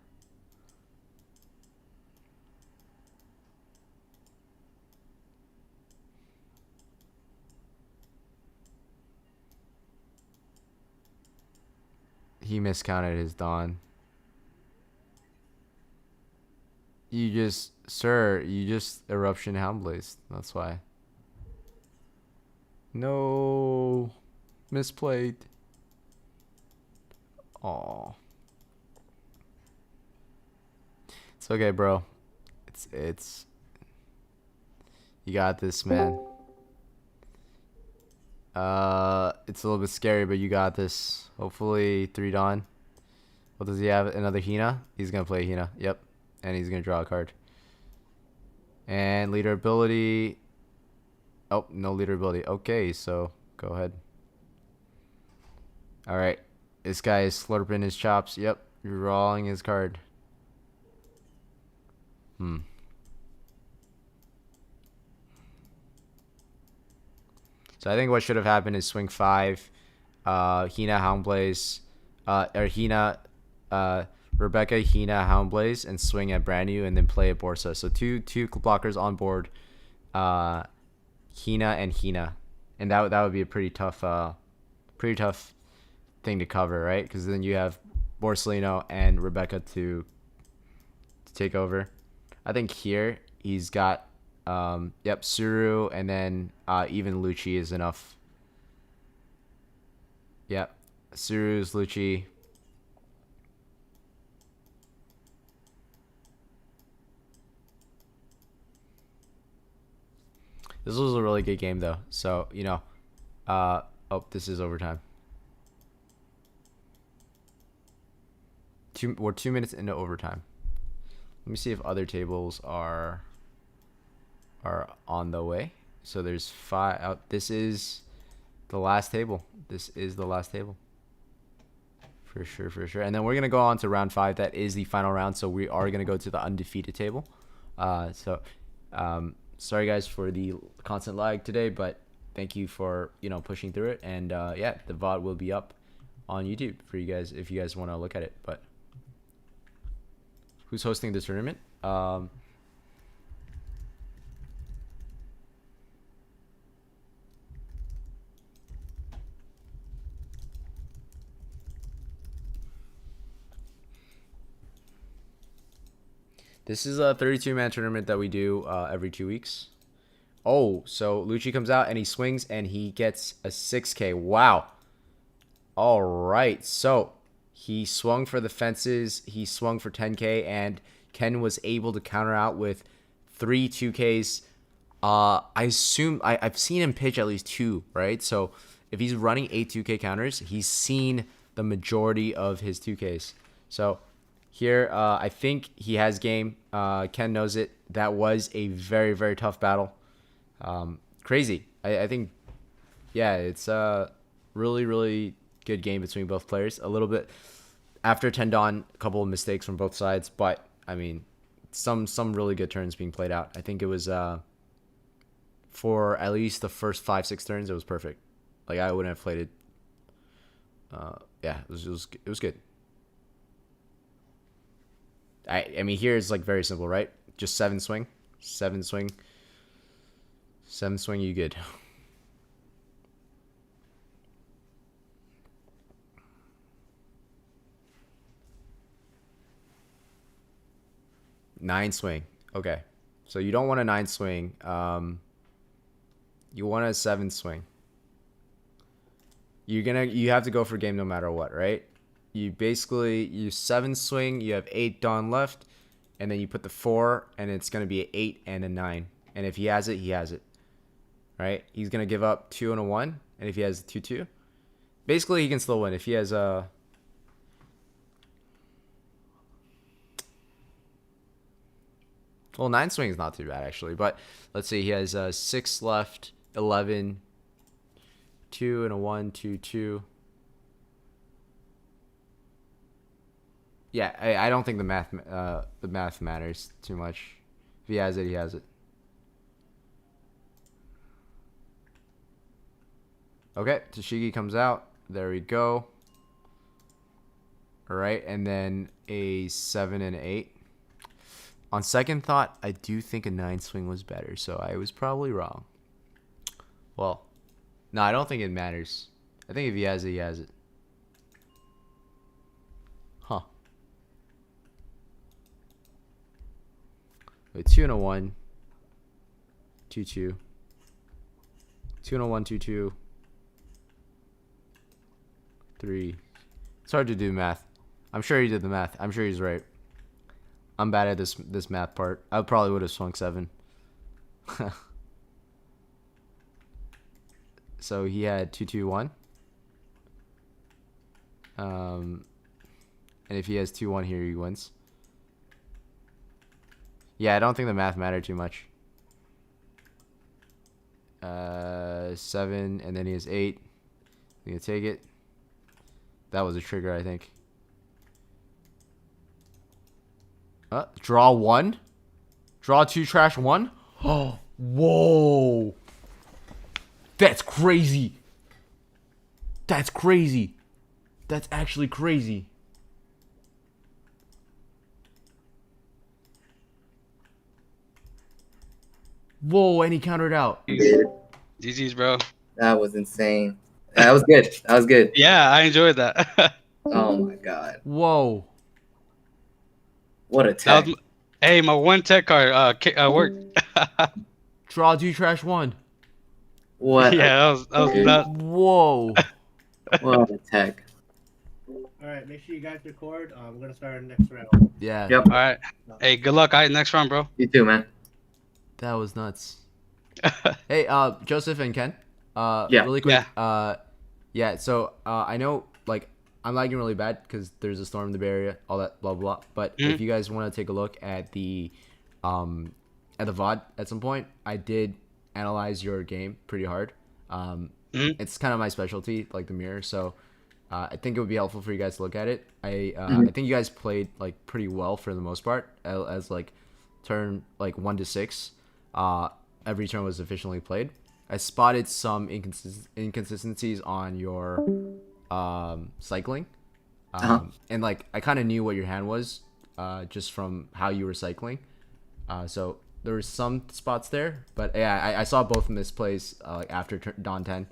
He miscounted his Dawn. You just Eruption Houndblaze. That's why. No. Misplayed. Aw. It's okay, bro. It's you got this, man. It's a little bit scary, but you got this. Hopefully 3 Dawn. What does he have? Another Hina? He's gonna play Hina. Yep. And he's gonna draw a card. And leader ability. Oh, no leader ability. Okay, so go ahead. Alright. This guy is slurping his chops. Yep. You're drawing his card. So I think what should have happened is swing 5. Hina Houndblaze. Or Hina. Rebecca, Hina, Houndblaze, and swing at brand new, and then play at Borsa. So two blockers on board, Hina and Hina, and that would be a pretty tough thing to cover, right? Because then you have Borsalino and Rebecca to take over. I think here he's got, yep, Suru, and then even Lucci is enough. Yep, Suru's Lucci. This was a really good game, though. So, you know, oh, this is overtime. We're 2 minutes into overtime. Let me see if other tables are on the way. So there's 5 out. This is the last table. This is the last table. For sure, for sure. And then we're going to go on to round 5. That is the final round. So we are going to go to the undefeated table. Sorry guys for the constant lag today, but thank you for, you know, pushing through it. And yeah, the VOD will be up on YouTube for you guys if you guys want to look at it. But who's hosting the tournament? This is a 32-man tournament that we do every 2 weeks. Oh, so Lucci comes out and he swings and he gets a 6K. Wow. All right. So he swung for the fences. He swung for 10K, and Ken was able to counter out with 3 2Ks. I assume I've seen him pitch at least 2, right? So if he's running 8 2K counters, he's seen the majority of his 2Ks. So here, I think he has game. Ken knows it. That was a very, very tough battle. Crazy. I think, yeah, it's a really, really good game between both players. A little bit after Tendon, a couple of mistakes from both sides, but I mean, some really good turns being played out. I think it was for at least the first 5-6 turns, it was perfect. Like I wouldn't have played it. Yeah, it was good. I mean, here it's like very simple, right? Just 7 swing, 7 swing, 7 swing, you good. Nine swing. Okay. So you don't want a 9 swing. You want a 7 swing. You have to go for game no matter what, right? You 7 swing, you have 8 Dawn left, and then you put the 4, and it's gonna be an 8 and a 9. And if he has it, he has it. Right? He's gonna give up 2 and a 1, and if he has 2-2, basically he can still win. If he has a well, 9 swing is not too bad actually, but let's see, he has 6 left, 11, 2 and a 1, 2-2. Yeah, I don't think the math matters too much. If he has it, he has it. Okay, Tashigi comes out. There we go. All right, and then a 7 and 8. On second thought, I do think a 9 swing was better, so I was probably wrong. Well, no, I don't think it matters. I think if he has it, he has it. Huh. Wait, 2 and a 1. 2-2. 2 and a 1, 2-2. 3. It's hard to do math. I'm sure he did the math. I'm sure he's right. I'm bad at this math part. I probably would have swung 7. So he had 2-2-1. And if he has 2-1 here, he wins. Yeah, I don't think the math mattered too much. 7, and then he has 8. I'm gonna take it. That was a trigger, I think. Draw 1. Draw 2, trash 1. Oh, whoa. That's crazy. That's crazy. That's actually crazy. Whoa, and he countered out. GG's, bro. That was insane. That was good. That was good. Yeah, I enjoyed that. Oh my god. Whoa. What a tech. Hey, my one tech card worked. Draw 2, trash 1. What? Yeah, that was nuts. Whoa. What a tech. All right, make sure you guys record. We're gonna start our next round. Yeah. Yep. All right. Hey, good luck. All right, next round, bro. You too, man. That was nuts. Hey, Joseph and Ken. Yeah. Really quick. Yeah. So I know like I'm lagging really bad because there's a storm in the Bay Area, all that blah blah. But if you guys want to take a look at the VOD at some point, I did analyze your game pretty hard. It's kind of my specialty, like the mirror. So I think it would be helpful for you guys to look at it. I think you guys played like pretty well for the most part, as like turn like 1 to 6. Every turn was efficiently played. I spotted some inconsistencies on your cycling, and like I kind of knew what your hand was just from how you were cycling. So there were some spots there, but yeah, I saw both misplays like after Dawn 10.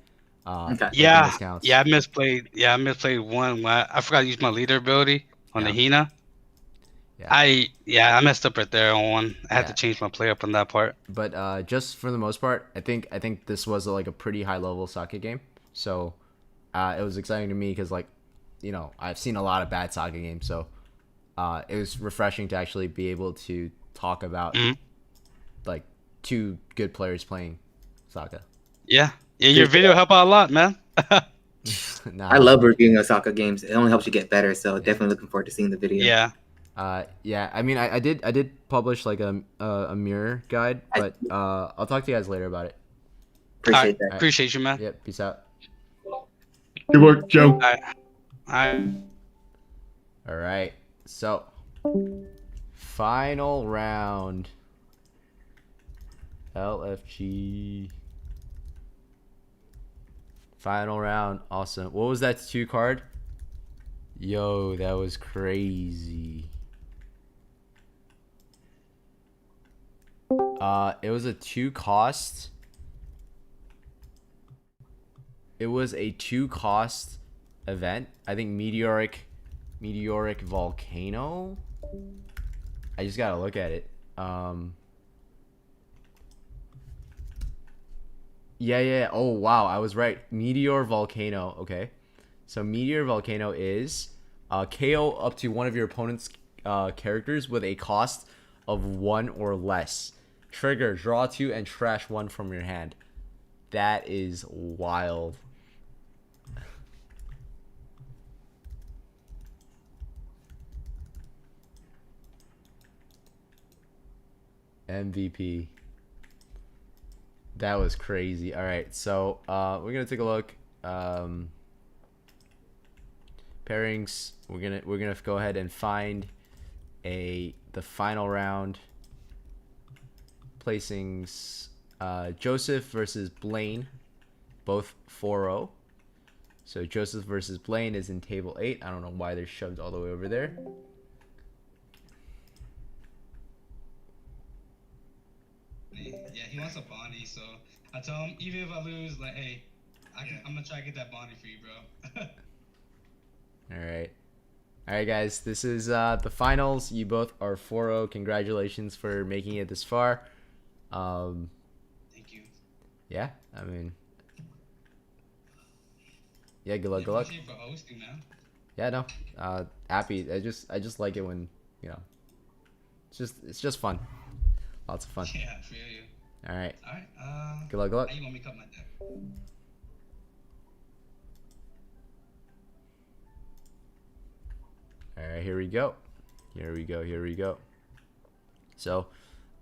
Okay. Yeah, miscounts. yeah, I misplayed. Yeah, I misplayed one. I forgot to use my leader ability on the Hina. Yeah. I messed up right there on one. I had Yeah. to change my play up on that part. But just for the most part, I think this was like a pretty high level sake game. So it was exciting to me because like, you know, I've seen a lot of bad sake games. So it was refreshing to actually be able to talk about like 2 good players playing sake. Yeah, your video helped out a lot, man. Nah. I love reviewing Osaka games. It only helps you get better. So definitely looking forward to seeing the video. Yeah. Yeah. I mean, I did publish like a mirror guide, but I'll talk to you guys later about it. Appreciate that. Appreciate you, man. Yep. Peace out. Good work, Joe. All right. All right. So, final round. LFG. Final round. Awesome. What was that 2 card? Yo, that was crazy. It was a 2 cost. It was a 2 cost event. I think meteoric volcano. I just gotta look at it. Yeah. Oh wow, I was right. Meteor volcano. Okay, so meteor volcano is KO up to one of your opponent's characters with a cost of 1 or less. Trigger, draw 2 and trash 1 from your hand. That is wild. MVP. That was crazy. All right, so we're gonna take a look. Pairings. We're gonna go ahead and find the final round placings. Joseph versus Blaine, both 4-0. So Joseph versus Blaine is in table 8. I don't know why they're shoved all the way over there. Yeah, he wants a Bonnie, so I tell him even if I lose, like, hey, I'm gonna try to get that Bonnie for you, bro. All right, guys. This is the finals. You both are 4-0. Congratulations for making it this far. Thank you. Yeah, I mean, yeah. Good luck. Good luck. Thank you for hosting, man. Yeah, no. Happy. I just like it when, you know, it's just fun. Lots of fun. Yeah, I feel you. All right. All right. Good luck. Good luck. How you want me to cut my deck? All right, here we go. Here we go. So,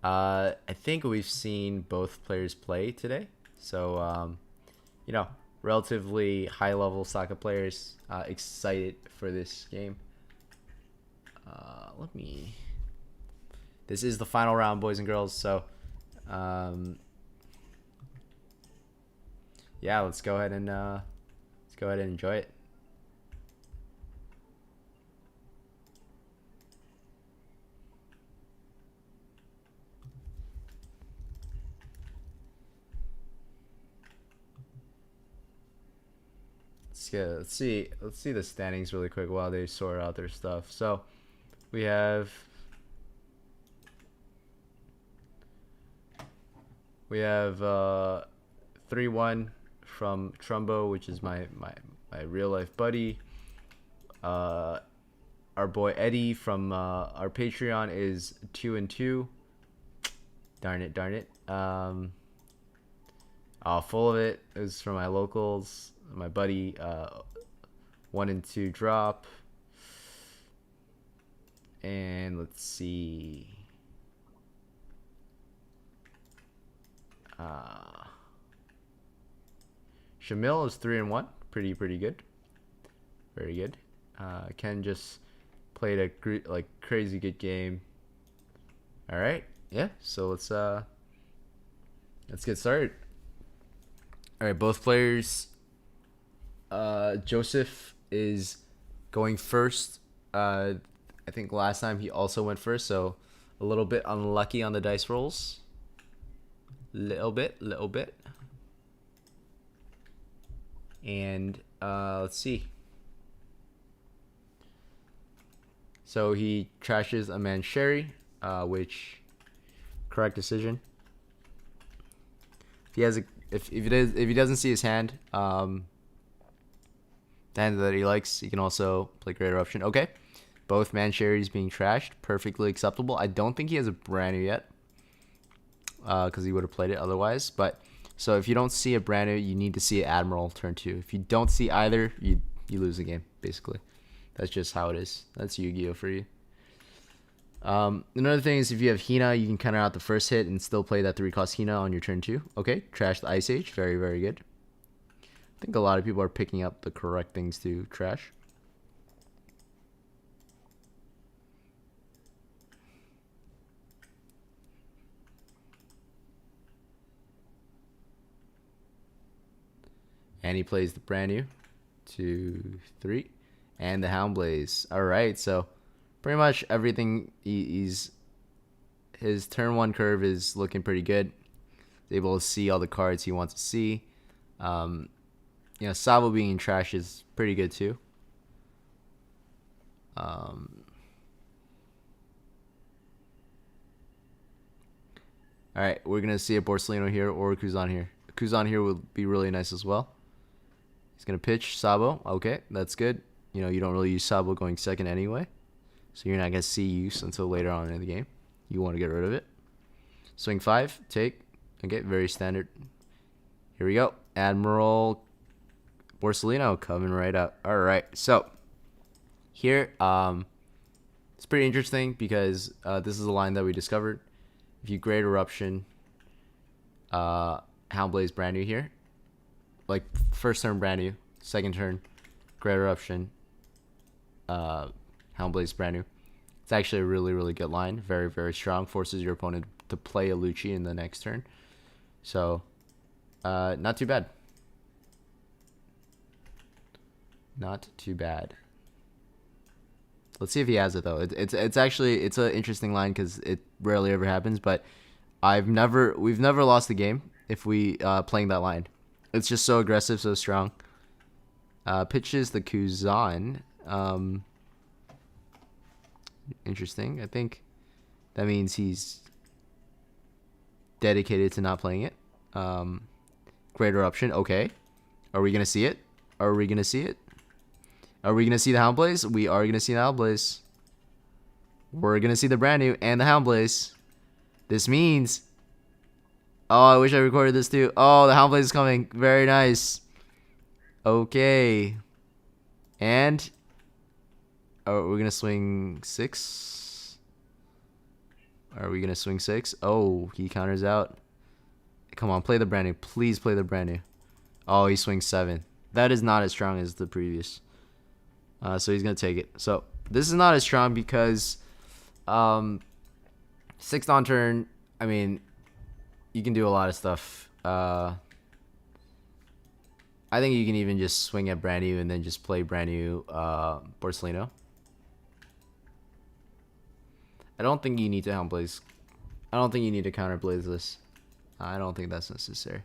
I think we've seen both players play today. So, you know, relatively high-level soccer players. Excited for this game. This is the final round, boys and girls. So, yeah, let's go ahead and enjoy it. Let's see the standings really quick while they sort out their stuff. So we have We have 3-1 from Trumbo, which is my real life buddy. Our boy Eddie from our Patreon is 2-2. Darn it. Full of it is from my locals. My buddy 1-2 drop. And let's see. Shamil is 3-1. Pretty good. Very good. Ken just played a crazy good game. All right. Yeah. So let's get started. All right. Both players. Joseph is going first. I think last time he also went first, so a little bit unlucky on the dice rolls. Little bit. And let's see. So he trashes a man Sherry, which correct decision. If he doesn't see his hand, the hand that he likes, he can also play Greater Eruption. Okay, both man Sherrys being trashed, perfectly acceptable. I don't think he has a brand new yet, because he would have played it otherwise. But so if you don't see a brand new, you need to see Admiral turn 2. If you don't see either, you lose the game basically. That's just how it is. That's Yu-Gi-Oh for you. Another thing is if you have Hina, you can counter out the first hit and still play that 3-cost Hina on your turn 2. Okay, trash the Ice Age. Very, very good. I think a lot of people are picking up the correct things to trash. And he plays the brand new 2, 3. And the Hound Blaze. Alright, so pretty much everything his turn 1 curve is looking pretty good. He's able to see all the cards he wants to see. Sabo being in trash is pretty good too. Alright, we're gonna see a Borsellino here or a Kuzan here. A Kuzan here would be really nice as well. He's gonna pitch Sabo. Okay, that's good. You don't really use Sabo going second anyway, so you're not gonna see use until later on in the game. You want to get rid of it. Swing 5, take. Okay, very standard. Here we go. Admiral Borsellino coming right up. All right, so here, it's pretty interesting because this is a line that we discovered. If you Great Eruption, Houndblaze brand new here. Like first turn brand new, second turn Great Eruption, Houndblaze brand new. It's actually a really, really good line. Very, very strong. Forces your opponent to play a Lucci in the next turn. So, not too bad. Not too bad. Let's see if he has it though. It's actually an interesting line because it rarely ever happens. But we've never lost the game if we playing that line. It's just so aggressive, so strong. Pitches the Kuzan. Interesting. I think that means he's dedicated to not playing it. Great Eruption. Okay. Are we gonna see it? Are we gonna see it? Are we gonna see the Houndblaze? We are gonna see the Houndblaze. We're gonna see the brand new and the Houndblaze. This means. Oh, I wish I recorded this too. Oh, the Houndblaze is coming. Very nice. Okay. And we're gonna swing 6. Are we gonna swing 6? Oh, he counters out. Come on, play the brand new. Please play the brand new. Oh, he swings 7. That is not as strong as the previous. So he's gonna take it. So this is not as strong because 6th on turn. I mean, you can do a lot of stuff. I think you can even just swing at brand new and then just play brand new Borsellino. I don't think you need to Houndblaze. I don't think you need to counter Blaze this. I don't think that's necessary.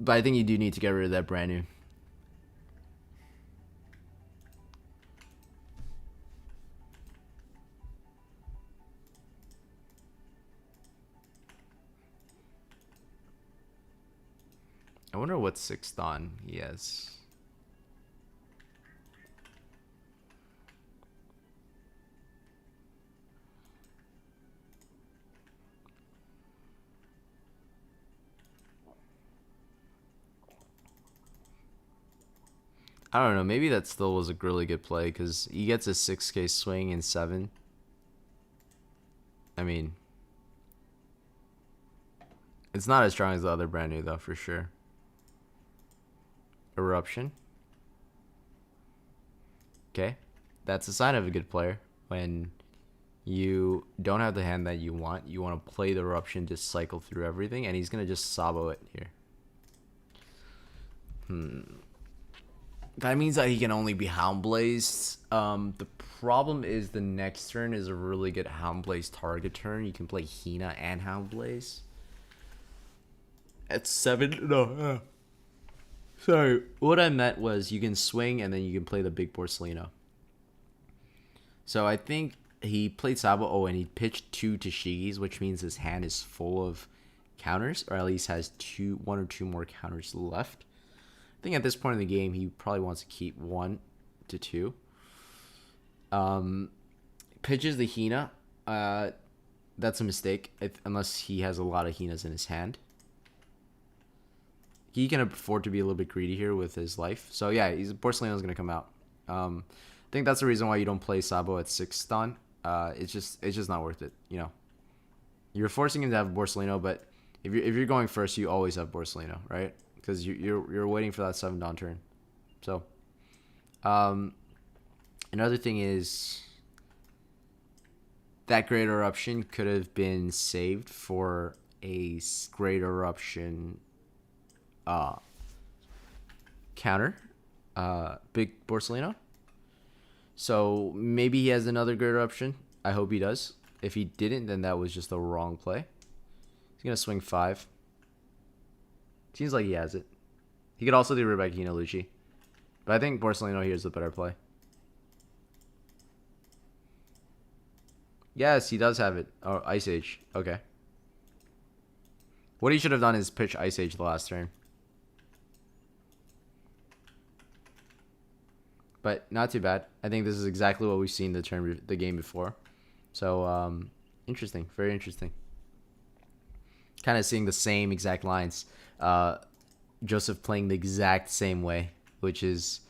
But I think you do need to get rid of that brand new. at 6 Dawn. Yes. I don't know. Maybe that still was a really good play because he gets a 6K swing in 7. I mean, it's not as strong as the other brand new though, for sure. Eruption. Okay. That's a sign of a good player. When you don't have the hand that you want to play the eruption, just cycle through everything, and he's going to just Sabo it here. That means that he can only be Houndblaze. The problem is the next turn is a really good Houndblaze target turn. You can play Hina and Houndblaze. At 7, no. Sorry, what I meant was you can swing and then you can play the big Borsalino. So I think he played Sabo. Oh, and he pitched 2 Tashigis, which means his hand is full of counters, or at least has 1 or 2 more counters left. I think at this point in the game, he probably wants to keep 1 to 2. Pitches the Hina. That's a mistake, unless he has a lot of Hinas in his hand. He can afford to be a little bit greedy here with his life. So yeah, Borsalino's going to come out. I think that's the reason why you don't play Sabo at 6 Dawn. It's just not worth it. You know, you're forcing him to have Borsalino, but if you're going first, you always have Borsalino, right? Because you're waiting for that 7 Dawn turn. So, another thing is that Great Eruption could have been saved for a Great Eruption counter, big Borsalino. So maybe he has another Great Eruption. I hope he does. If he didn't, then that was just the wrong play. He's gonna swing 5. Seems like he has it. He could also do Rebecca Lucci, but I think Borsalino here is the better play. Yes, he does have it. Oh, Ice Age. Okay. What he should have done is pitch Ice Age the last turn. But not too bad. I think this is exactly what we've seen the game before. So, interesting. Very interesting. Kind of seeing the same exact lines. Joseph playing the exact same way, which is,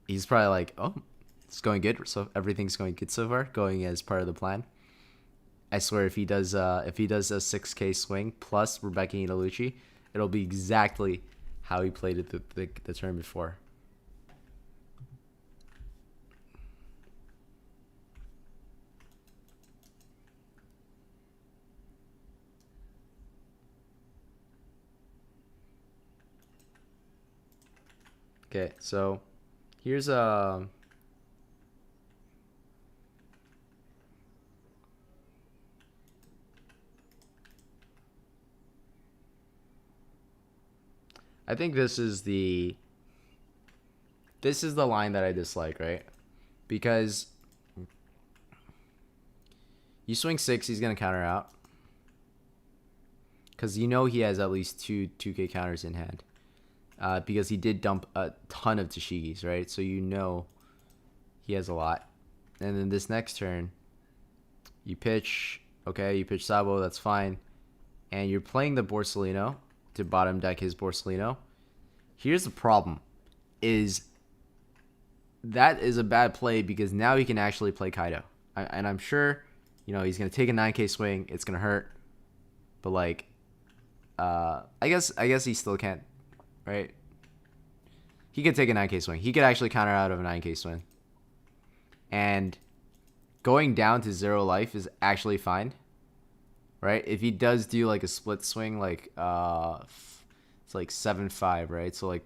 he's probably like, oh, it's going good. So everything's going good so far, going as part of the plan. I swear, if he does a 6K swing plus Rebecca Italucci, it'll be exactly how he played it the turn before. Okay, so here's a I think this is the line that I dislike, right? Because you swing 6, he's gonna counter out. Because you know he has at least 2K counters in hand. Because he did dump a ton of Tashigis, right? So you know he has a lot. And then this next turn, you pitch, okay, you pitch Sabo, that's fine. And you're playing the Borsalino to bottom deck his Borsalino. Here's the problem, is that is a bad play because now he can actually play Kaido. And I'm sure, you know, he's going to take a 9K swing. It's going to hurt. But, like, I guess he still can't. Right? He could take a 9K swing. He could actually counter out of a 9K swing. And going down to 0 life is actually fine. Right? If he does do like a split swing, like it's like 7-5, right? So like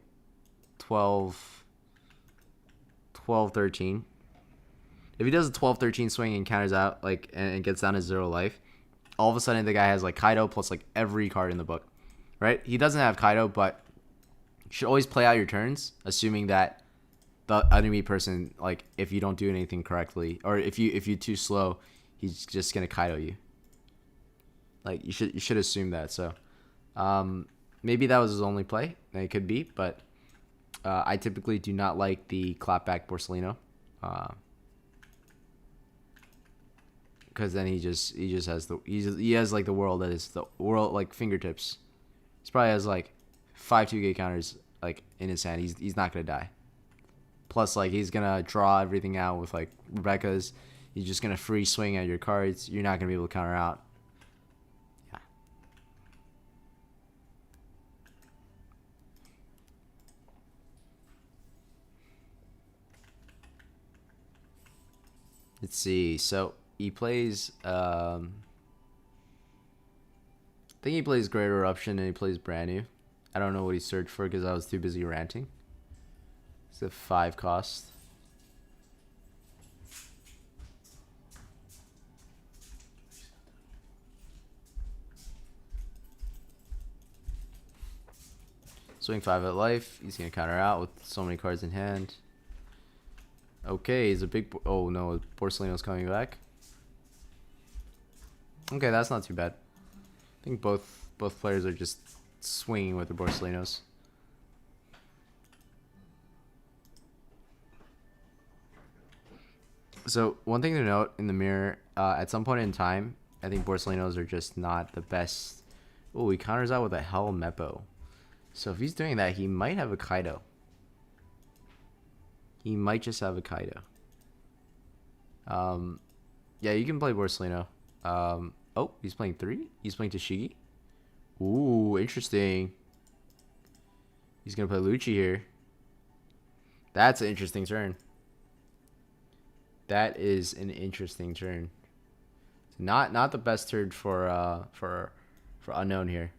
12-13. If he does a 12-13 swing and counters out like and gets down to 0 life, all of a sudden the guy has like Kaido plus like every card in the book. Right? He doesn't have Kaido, but you should always play out your turns, assuming that the enemy person, like, if you don't do anything correctly, or if you're too slow, he's just gonna Kaido you. Like, you should assume that. So, maybe that was his only play. It could be, but I typically do not like the clapback Borsellino. Because then he just has he has like the world at his like fingertips. He probably has like 5 2K counters like in his hand. He's not gonna die. Plus like he's gonna draw everything out with like Rebecca's. He's just gonna free swing at your cards. You're not gonna be able to counter out. Yeah. Let's see. So he plays. I think he plays Great Eruption and he plays Brand New. I don't know what he searched for because I was too busy ranting. It's a 5 cost. Swing 5 at life. He's gonna counter out with so many cards in hand. Okay, he's a big. Oh no, Borsellino's coming back. Okay, that's not too bad. I think both players are just swinging with the Borselinos. So one thing to note in the mirror, at some point in time, I think Borselinos are just not the best. Oh, he counters out with a Hell Meppo. So if he's doing that, he might have a Kaido. He might just have a Kaido. Yeah, you can play Borsellino. Oh, he's playing 3? He's playing Tashigi? Ooh, interesting. He's going to play Lucci here. That's an interesting turn. That is an interesting turn. Not the best turn for Unknown here.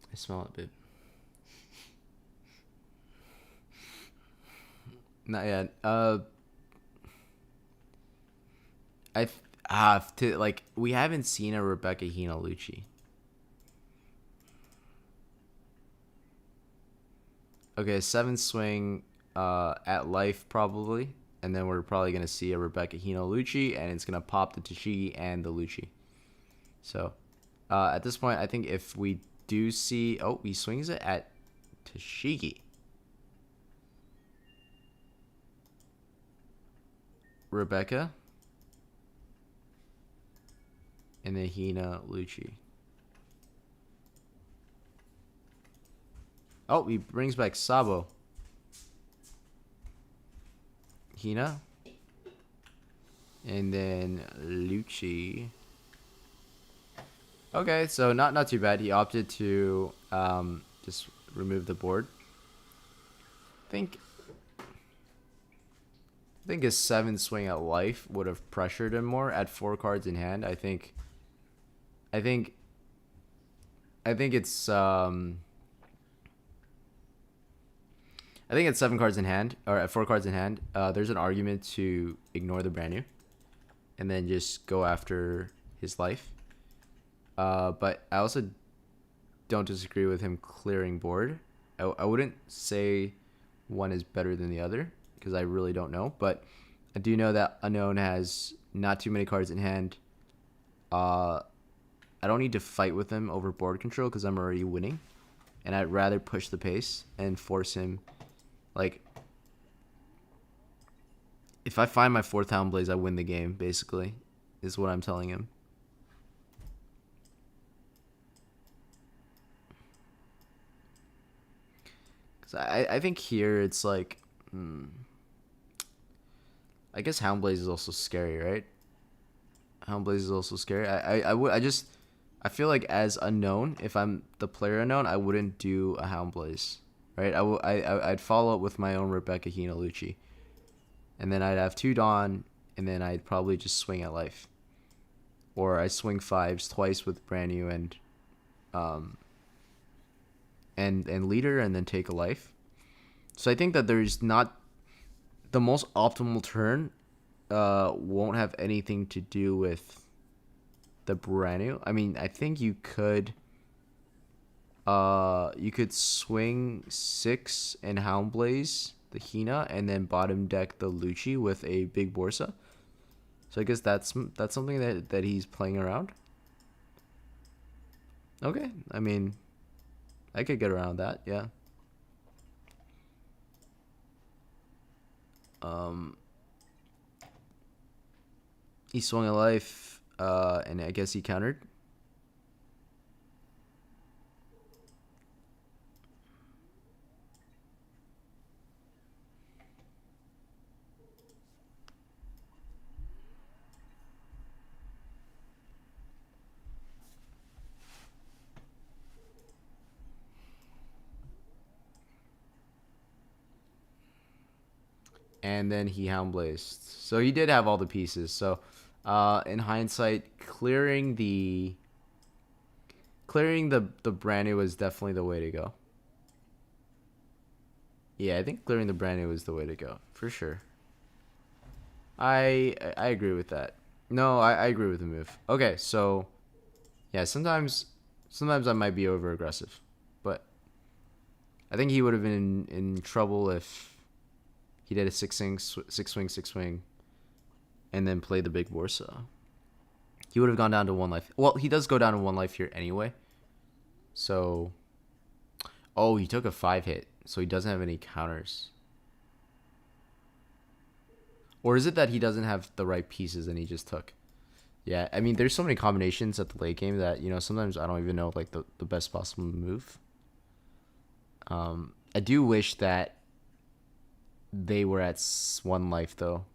I smell it, babe. Not yet. I have to like we haven't seen a Rebecca Hina Lucci. Okay, 7 swing at life probably, and then we're probably gonna see a Rebecca Hina Lucci, and it's gonna pop the Tashigi and the Lucci. So at this point, I think if we do see, oh, he swings it at Tashigi. Rebecca. And then Hina Lucci. Oh, he brings back Sabo. Hina. And then Lucci. Okay, so not too bad. He opted to just remove the board. I think his 7 swing at life would have pressured him more at 4 cards in hand. I think it's I think at 7 cards in hand, or at 4 cards in hand, there's an argument to ignore the Brand New and then just go after his life. But I also don't disagree with him clearing board. I wouldn't say one is better than the other because I really don't know. But I do know that Unknown has not too many cards in hand. I don't need to fight with him over board control because I'm already winning. And I'd rather push the pace and force him. Like, if I find my 4th Hound Blaze, I win the game, basically, is what I'm telling him. Because I think here it's like, I guess Hound Blaze is also scary, right? Hound Blaze is also scary. I feel like as Unknown, if I'm the player Unknown, I wouldn't do a Hound Blaze, right? I'd follow up with my own Rebecca Hina Lucci, and then I'd have 2 Dawn, and then I'd probably just swing at life, or I swing 5s twice with Brand New, and and leader and then take a life. So I think that there's not the most optimal turn. Won't have anything to do with the brand new. I mean, I think you could swing 6 and Houndblaze the Hina and then bottom deck the Lucci with a big Borsa. So I guess that's something that he's playing around. Okay, I mean, I could get around that, yeah. He swung a life, and I guess he countered. And then he Houndblazed. So he did have all the pieces. So in hindsight, clearing the brand new was definitely the way to go. Yeah, I think clearing the brand new was the way to go, for sure. I agree with that. No, I agree with the move. Okay, so yeah, sometimes I might be over aggressive, but I think he would have been in trouble if he did a six swing, and then play the big Borsa. He would have gone down to 1 life. Well, he does go down to 1 life here anyway. So, oh, he took a 5 hit, so he doesn't have any counters. Or is it that he doesn't have the right pieces and he just took? Yeah, I mean, there's so many combinations at the late game that, you know, sometimes I don't even know, like, the best possible move. I do wish that they were at 1 life, though.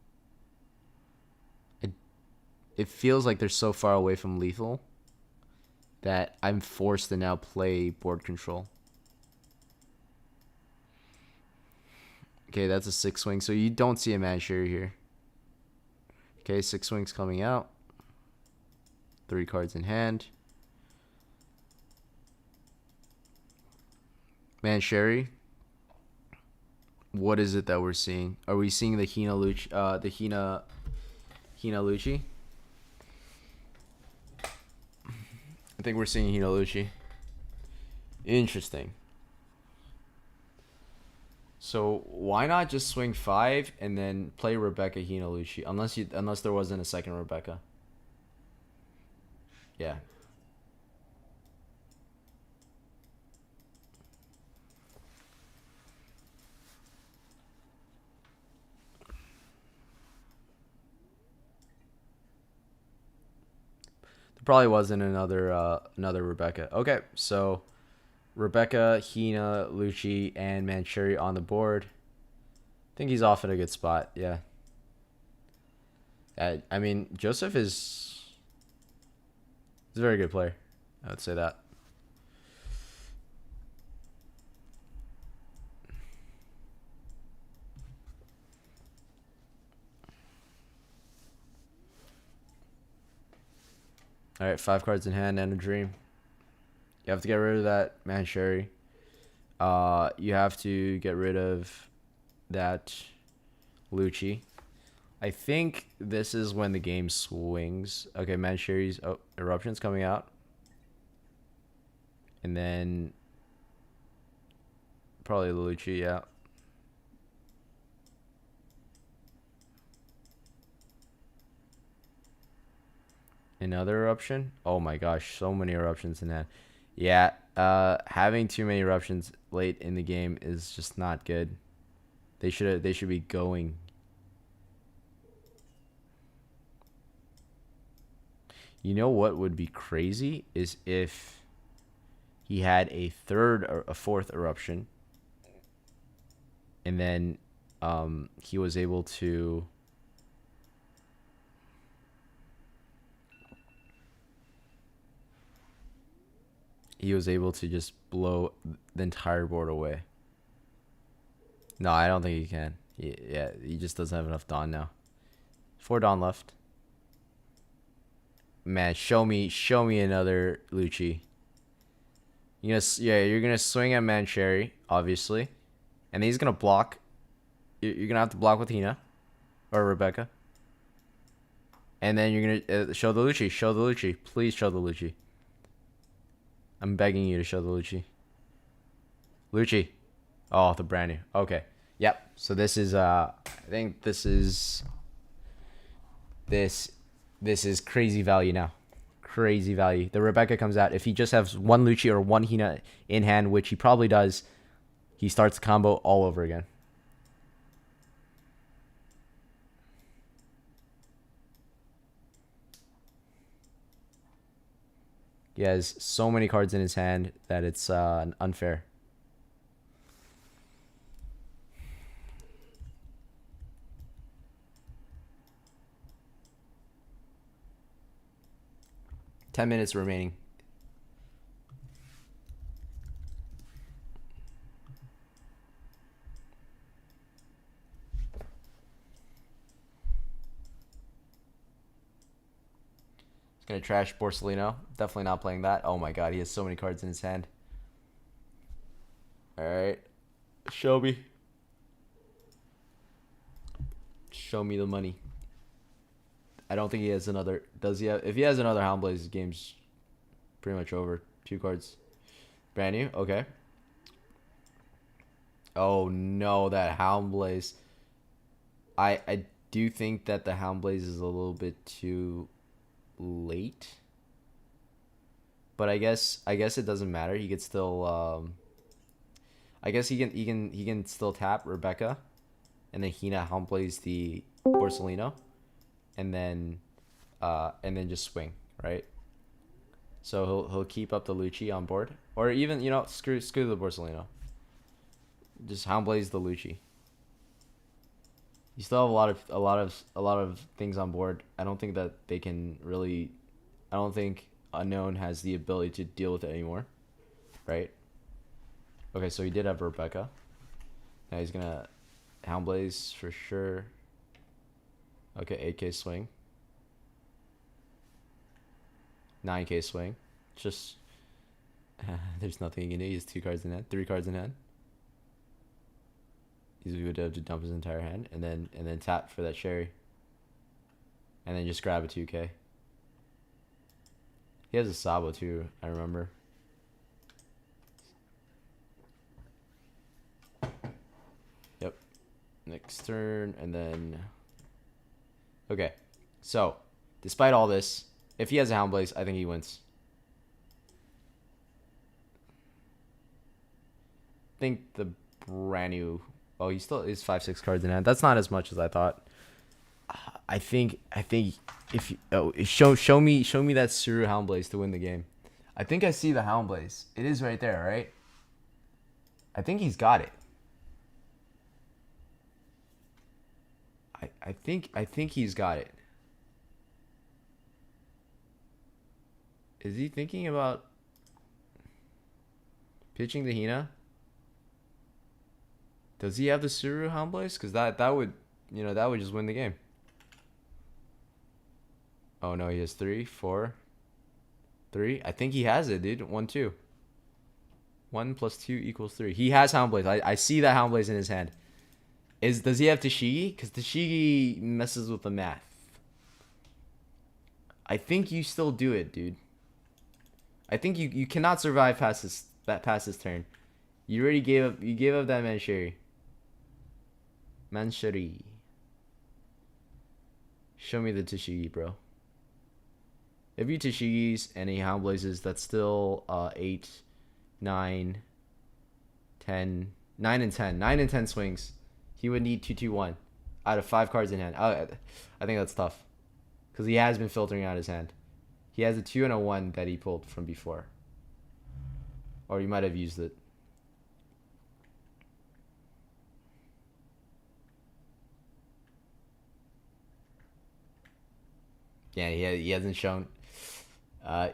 It feels like they're so far away from lethal that I'm forced to now play board control. Okay, that's a 6 swing, so you don't see a Manchuri here. Okay, 6 swings coming out. 3 cards in hand. Manchuri. What is it that we're seeing? Are we seeing the Hina Lucci? Hina Lucci? I think we're seeing Hina Lucci. Interesting. So why not just swing 5 and then play Rebecca Hina Lucci? Unless there wasn't a second Rebecca. Yeah. There probably wasn't another Rebecca. Okay, so Rebecca, Hina, Lucci, and Manchuri on the board. I think he's off in a good spot. Yeah. I mean, Joseph is a very good player. I would say that. All right, 5 cards in hand and a dream. You have to get rid of that Manchuri. You have to get rid of that Lucci. I think this is when the game swings. Okay, Manchuri's Eruption's coming out. And then probably Lucci, yeah. Another eruption? Oh my gosh, so many eruptions in that. Yeah, having too many eruptions late in the game is just not good. They should be going. You know what would be crazy is if he had a third or a fourth eruption, and then he was able to just blow the entire board away. No, I don't think he can. Yeah, he just doesn't have enough Dawn now. 4 Dawn left. Man, show me another Lucci. You're gonna swing at Mancherry, obviously, and then he's gonna block. You're gonna have to block with Hina or Rebecca, and then you're gonna show the Lucci. Show the Lucci. Please show the Lucci. I'm begging you to show the Lucci. Lucci. Oh, the brand new. Okay. Yep. So this is I think this is crazy value now. Crazy value. The Rebecca comes out. If he just has one Lucci or one Hina in hand, which he probably does, he starts the combo all over again. He has so many cards in his hand that it's unfair. Ten minutes remaining. Gonna trash Borsellino. Definitely not playing that. Oh my god, he has so many cards in his hand. Alright. Show me. Show me the money. I don't think he has another. Does he have? If he has another Hound Blaze, the game's pretty much over. 2 cards. Brand new? Okay. Oh no, that Hound Blaze. I do think that the Hound Blaze is a little bit too late. But I guess it doesn't matter. He could still I guess he can still tap Rebecca, and then Hina Hound Blaze the Borsellino, and then just swing, right? So he'll keep up the Lucci on board, or even screw the Borsellino. Just Hound Blaze the Lucci. You still have a lot of things on board. I don't think that they can really. I don't think Unknown has the ability to deal with it anymore, right? Okay, so he did have Rebecca. Now he's gonna Hound Blaze for sure. Okay, 8K swing. 9K swing. Just there's nothing he can do. He has 2 cards in hand, 3 cards in hand. He would have to dump his entire hand and then tap for that Sherry. And then just grab a 2K. He has a Sabo too, I remember. Yep. Next turn, and then... Okay. So, despite all this, if he has a Hound Blaze, I think he wins. I think the brand new... Oh, he still is 5-6 cards in hand. That's not as much as I thought. I think if show me that Suru Hound Blaze to win the game. I think I see the Hound Blaze. It is right there, right? I think he's got it. I think he's got it. Is he thinking about pitching the Hina? Does he have the Suru Hound Blaze? Because that would that would just win the game. Oh no, he has 3, 4, 3. I think he has it, dude. 1, 2. 1 plus 2 equals 3. He has Hound Blaze. I see that Hound Blaze in his hand. Does he have Tashigi? Because Tashigi messes with the math. I think you still do it, dude. I think you cannot survive past this turn. You already gave up that Mancherry. Show me the Tashigi, bro. If you Tashigis and he Hound Blazes, that's still 8, 9, 10, 9 and 10. 9 and 10 swings. He would need 2-2-1 out of 5 cards in hand. I think that's tough. Because he has been filtering out his hand. He has a 2 and a 1 that he pulled from before. Or he might have used it. Yeah, he hasn't shown.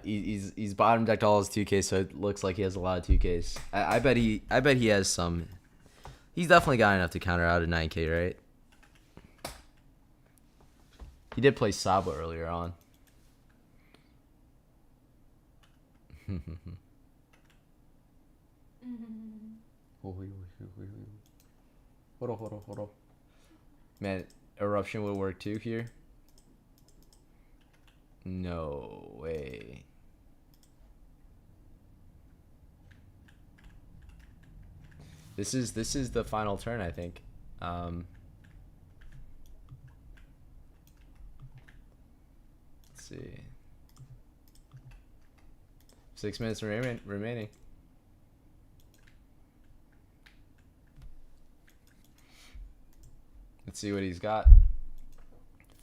He's bottom decked all his 2Ks, so it looks like he has a lot of 2Ks. I bet he has some. He's definitely got enough to counter out a 9K, right? He did play Sabo earlier on. Hold on. Man, eruption would work too here. No way. This is the final turn, I think. Let's see. 6 minutes remaining. Let's see what he's got.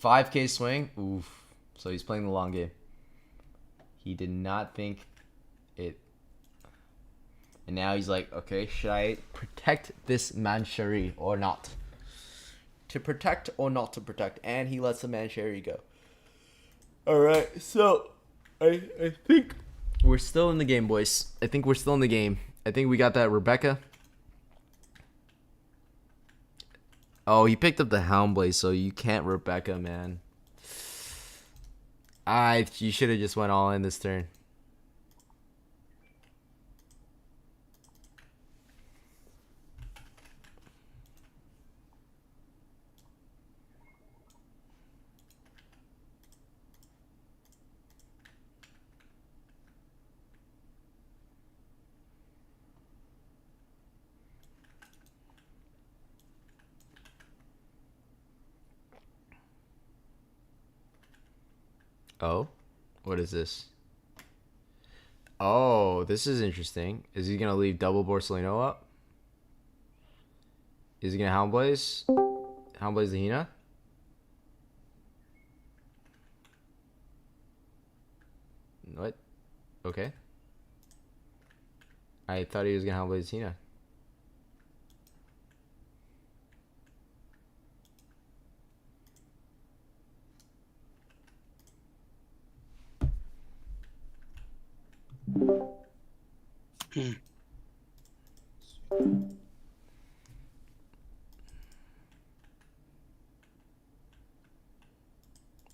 5K swing. Oof. So he's playing the long game. He did not think it. And now he's like, okay, should I protect this Mancheri or not? To protect or not to protect? And he lets the Mancheri go. Alright, so I think we're still in the game, boys. I think we're still in the game. I think we got that Rebecca. Oh, he picked up the Houndblade, so you can't Rebecca, man. You should have just went all in this turn. Oh, what is this? Oh, this is interesting. Is he gonna leave double Borsellino up? Is he gonna Houndblaze? Houndblaze the Hina? What? Okay. I thought he was gonna Houndblaze Hina.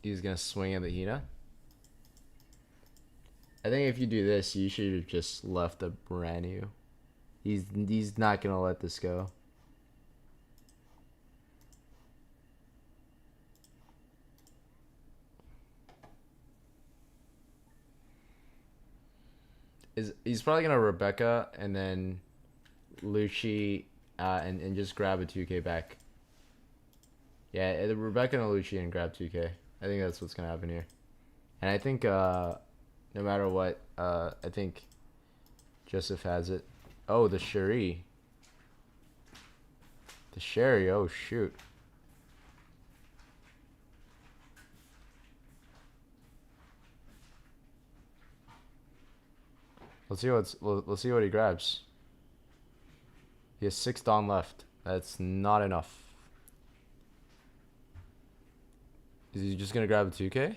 He's gonna swing at the Hina. I think if you do this, you should have just left a brand new. He's not gonna let this go. He's probably gonna Rebecca and then Lucci and just grab a 2K back. Yeah, either Rebecca and Lucci and grab 2K. I think that's what's gonna happen here. And I think no matter what, I think Joseph has it. Oh, the Sherry. The Sherry, oh shoot. Let's see what he grabs. He has 6 Dawn left. That's not enough. Is he just gonna grab a 2K?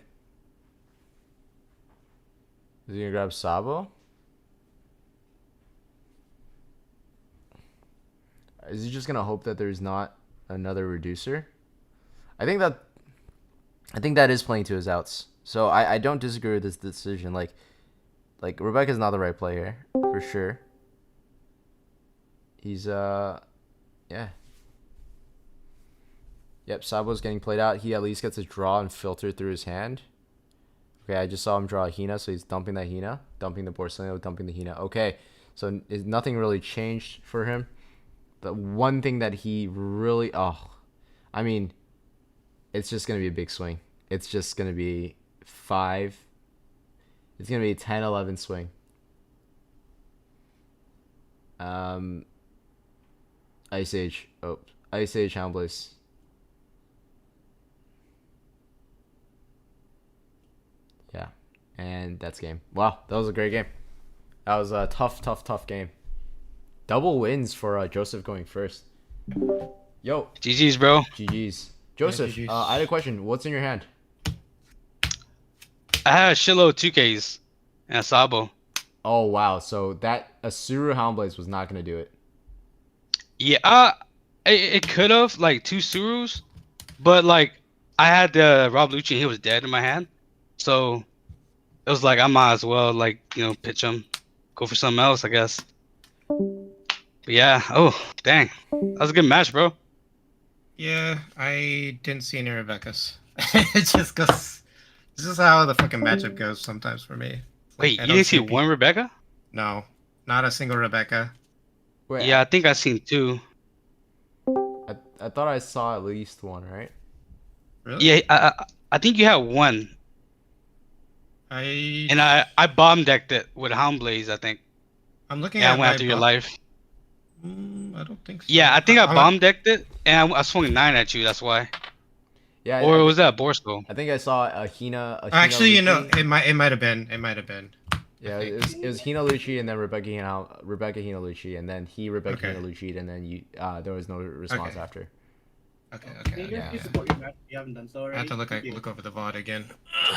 Is he gonna grab Sabo? Is he just gonna hope that there's not another reducer? I think that is playing to his outs. So I don't disagree with this decision. Like Rebecca's not the right player for sure. He's yeah. Yep, Sabo's getting played out. He at least gets a draw and filter through his hand. Okay, I just saw him draw a Hina, so he's dumping that Hina, dumping the Borsellino, dumping the Hina. Okay, so nothing really changed for him. The one thing that he really, I mean, it's just going to be a big swing. It's just going to be 5. It's going to be a 10-11 swing. Ice Age. Oh, Ice Age Houndblaze. Yeah, and that's game. Wow, that was a great game. That was a tough game. Double wins for Joseph going first. Yo. GG's, bro. GG's. Joseph, GG's. I had a question. What's in your hand? I had a shitload of 2Ks and a Sabo. Oh, wow. So that Asuru Houndblaze was not going to do it. Yeah, it could have, like, 2 Surus, but, like, I had the Rob Lucci and he was dead in my hand. So it was like, I might as well, like, pitch him. Go for something else, I guess. But yeah. Oh, dang. That was a good match, bro. Yeah, I didn't see any Rebecca's. It just goes. This is how the fucking matchup goes sometimes for me. Wait, I you don't didn't see see one Rebecca? No, not a single Rebecca. Wait, Yeah, I think I seen 2. I thought I saw at least one, right? Really? Yeah, I think you had 1. I And I bomb decked it with Hound Blaze, I think. I'm looking And I at went my after your life. I don't think so. Yeah, I think I I'm bomb decked it, and I swung 9 at you. That's why. Yeah, Or was that Borsco? I think I saw a Hina Actually, you know, Lucci. it might have been. It might have been. Yeah, it was Hina Lucci and then Rebecca Hina Lucci and then Rebecca Okay. Hina Lucci and then you there was no response Okay. after. Okay. Yeah. Support your match if you haven't done so already. I have to look over the VOD again.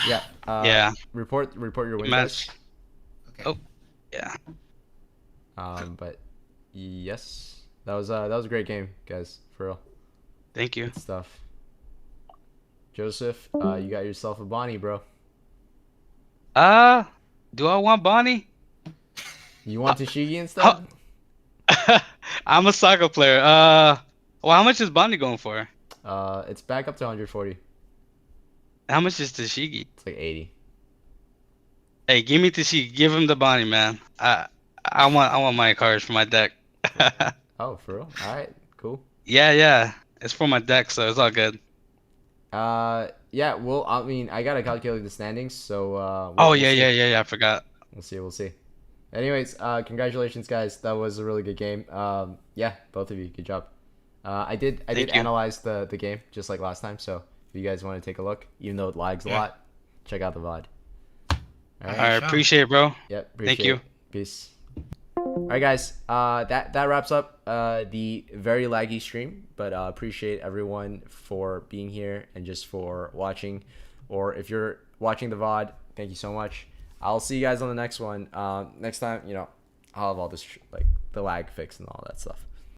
Yeah. Yeah. Report your win, Match. guys. Okay. Oh, yeah. But yes, that was a great game, guys. For real. Thank you. Good stuff. Joseph, you got yourself a Bonnie, bro. Do I want Bonnie? You want Tashigi instead? I'm a soccer player. Well, how much is Bonnie going for? It's back up to 140. How much is Tashigi? It's like 80. Hey, give me Tashigi. Give him the Bonnie, man. I want my cards for my deck. Oh, for real? All right, cool. Yeah. It's for my deck, so it's all good. Yeah. Well, I mean, I gotta calculate the standings, so Oh we'll yeah, see. yeah. I forgot. We'll see. Anyways, congratulations, guys. That was a really good game. Yeah, both of you, good job. I did Thank you. analyze the game just like last time. So if you guys want to take a look, even though it lags a lot, check out the VOD. All right, appreciate it, bro. Yep. Thank you. Peace. All right, guys. That wraps up the very laggy stream, but appreciate everyone for being here and just for watching. Or if you're watching the VOD, thank you so much. I'll see you guys on the next one. Next time, I'll have all this like the lag fix and all that stuff.